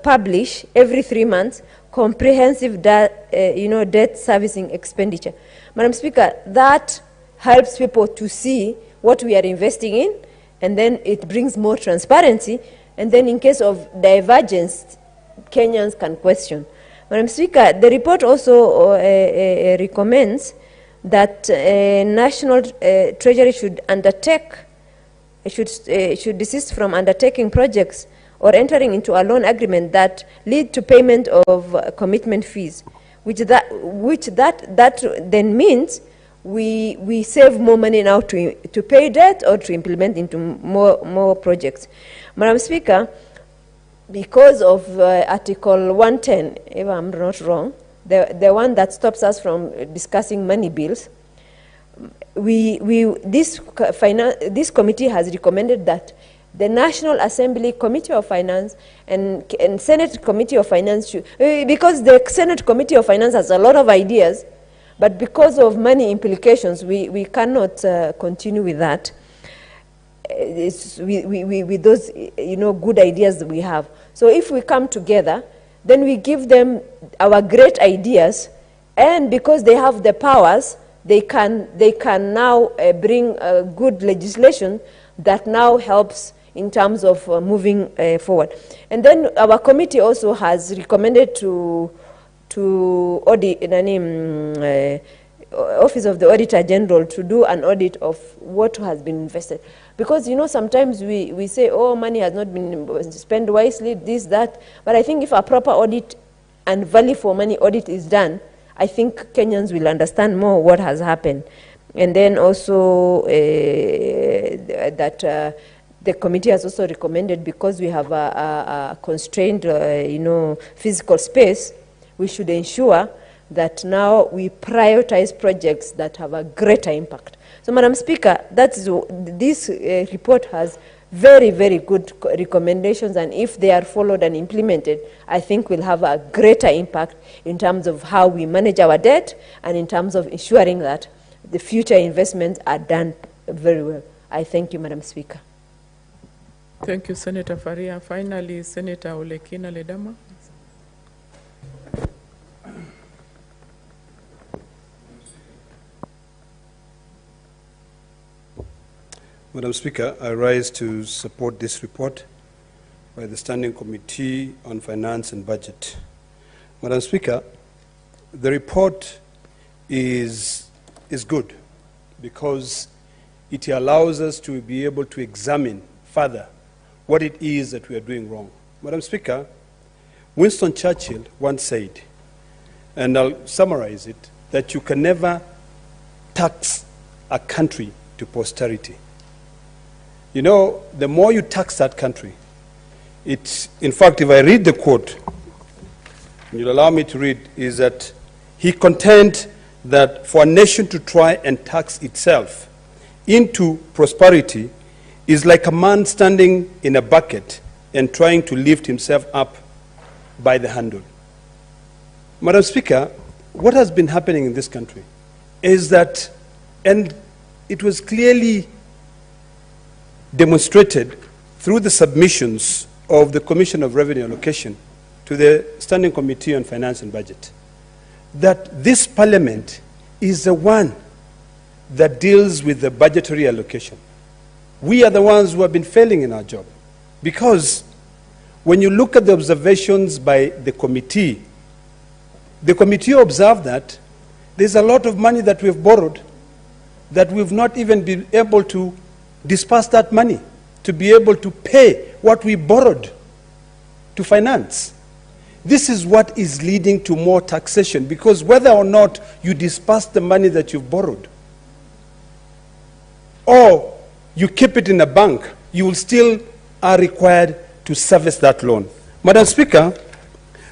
publish every 3 months comprehensive debt servicing expenditure. Madam Speaker, that helps people to see what we are investing in, and then it brings more transparency, and then in case of divergence, Kenyans can question. Madam Speaker, the report also recommends that National Treasury should undertake should desist from undertaking projects or entering into a loan agreement that lead to payment of commitment fees, which then means we save more money now to pay debt or to implement into more projects. Madam Speaker, because of Article 110, if I'm not wrong, the one that stops us from discussing money bills, this committee has recommended that the National Assembly Committee of Finance and Senate Committee of Finance should, because the Senate Committee of Finance has a lot of ideas, but because of money implications, we cannot continue with that. With those good ideas that we have. So if we come together, then we give them our great ideas, and because they have the powers, they can now bring good legislation that now helps in terms of moving forward. And then our committee also has recommended to audit Office of the Auditor General to do an audit of what has been invested. Because, sometimes we say, oh, money has not been spent wisely, this, that. But I think if a proper audit and value for money audit is done, I think Kenyans will understand more what has happened. And then also that the committee has also recommended, because we have a constrained, physical space, we should ensure that now we prioritize projects that have a greater impact. So, Madam Speaker, this report has very, very good recommendations, and if they are followed and implemented, I think we'll have a greater impact in terms of how we manage our debt and in terms of ensuring that the future investments are done very well. I thank you, Madam Speaker. Thank you, Senator Faria. Finally, Senator Olekina Ledama. Madam Speaker, I rise to support this report by the Standing Committee on Finance and Budget. Madam Speaker, the report is good because it allows us to be able to examine further what it is that we are doing wrong. Madam Speaker, Winston Churchill once said, and I'll summarize it, that you can never tax a country to posterity. The more you tax that country, in fact, if I read the quote, you'll allow me to read, is that he contend that for a nation to try and tax itself into prosperity is like a man standing in a bucket and trying to lift himself up by the handle. Madam Speaker, what has been happening in this country is that, and it was clearly demonstrated through the submissions of the Commission of Revenue Allocation to the Standing Committee on Finance and Budget, that this Parliament is the one that deals with the budgetary allocation. We are the ones who have been failing in our job, because when you look at the observations by the committee observed that there's a lot of money that we've borrowed that we've not even been able to disperse that money to be able to pay what we borrowed to finance. This is what is leading to more taxation, because whether or not you disperse the money that you've borrowed or you keep it in a bank, you will still are required to service that loan. Madam Speaker,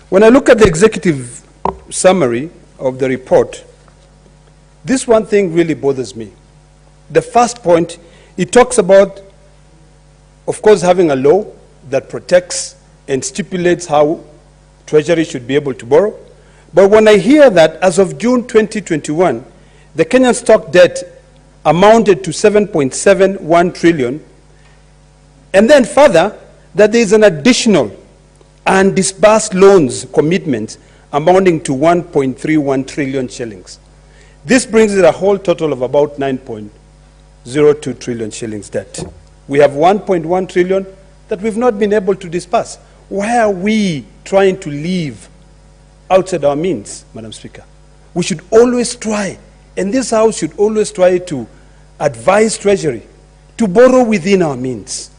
when I look at the executive summary of the report, this one thing really bothers me. The first point, it talks about, of course, having a law that protects and stipulates how Treasury should be able to borrow. But when I hear that as of June 2021, the Kenyan stock debt amounted to 7.71 trillion, and then further, that there is an additional undisbursed loans commitment amounting to 1.31 trillion shillings. This brings it a whole total of about 9.02 trillion shillings debt. We have 1.1 trillion that we've not been able to disperse. Why are we trying to live outside our means, Madam Speaker? We should always try, and this House should always try to advise Treasury to borrow within our means.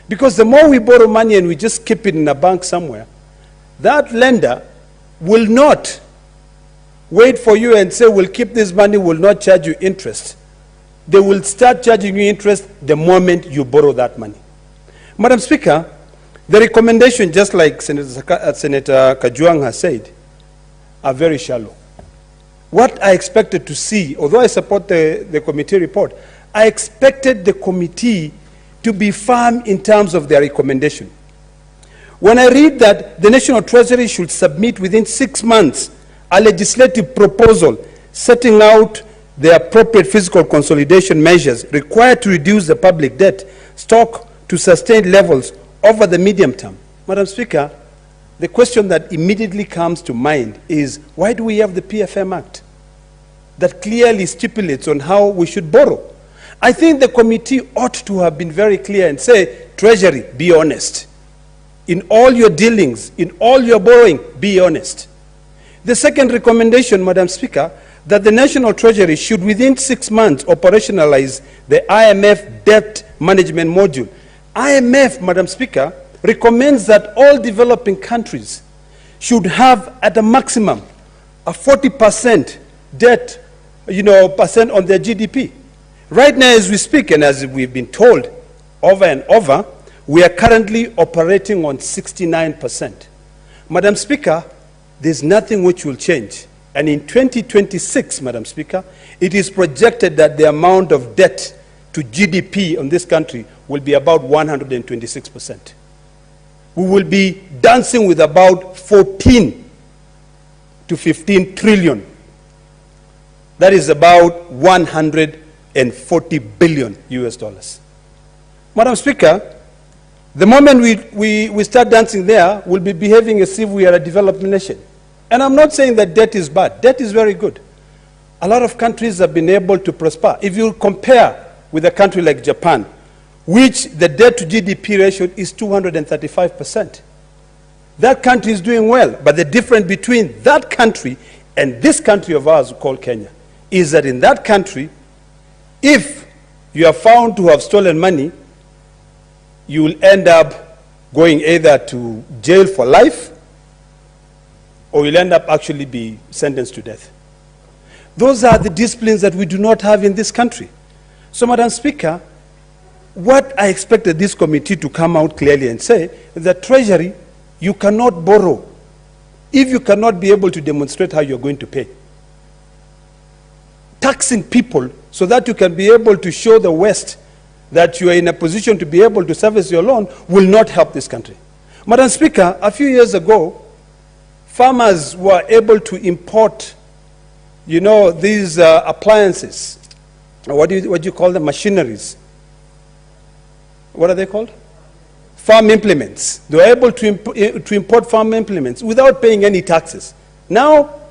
Because the more we borrow money and we just keep it in a bank somewhere, that lender will not wait for you and say, we'll keep this money, will not charge you interest. They will start charging you interest the moment you borrow that money. Madam Speaker, the recommendation, just like Senator Kajuang has said, are very shallow. What I expected to see, although I support the committee report, I expected the committee to be firm in terms of their recommendation. When I read that the National Treasury should submit within 6 months a legislative proposal setting out the appropriate fiscal consolidation measures required to reduce the public debt stock to sustained levels over the medium term. Madam Speaker, the question that immediately comes to mind is, why do we have the PFM Act that clearly stipulates on how we should borrow? I think the committee ought to have been very clear and say, Treasury, be honest. In all your dealings, in all your borrowing, be honest. The second recommendation, Madam Speaker, that the National Treasury should within 6 months operationalize the IMF debt management module. IMF, Madam Speaker, recommends that all developing countries should have at a maximum a 40% debt, percent on their GDP. Right now as we speak, and as we've been told over and over, we are currently operating on 69%. Madam Speaker, there's nothing which will change. And in 2026, Madam Speaker, it is projected that the amount of debt to GDP in this country will be about 126%. We will be dancing with about 14 to 15 trillion. That is about 140 billion US dollars. Madam Speaker, the moment we start dancing there, we'll be behaving as if we are a developing nation. And I'm not saying that debt is bad. Debt is very good. A lot of countries have been able to prosper. If you compare with a country like Japan, which the debt to GDP ratio is 235%, that country is doing well. But the difference between that country and this country of ours called Kenya is that in that country, if you are found to have stolen money, you will end up going either to jail for life or you'll end up actually be sentenced to death. Those are the disciplines that we do not have in this country. So, Madam Speaker, what I expected this committee to come out clearly and say is that Treasury, you cannot borrow if you cannot be able to demonstrate how you're going to pay. Taxing people so that you can be able to show the West that you are in a position to be able to service your loan will not help this country. Madam Speaker, a few years ago, farmers were able to import, these appliances. What do you call them? Machineries. What are they called? Farm implements. They were able to import farm implements without paying any taxes. Now,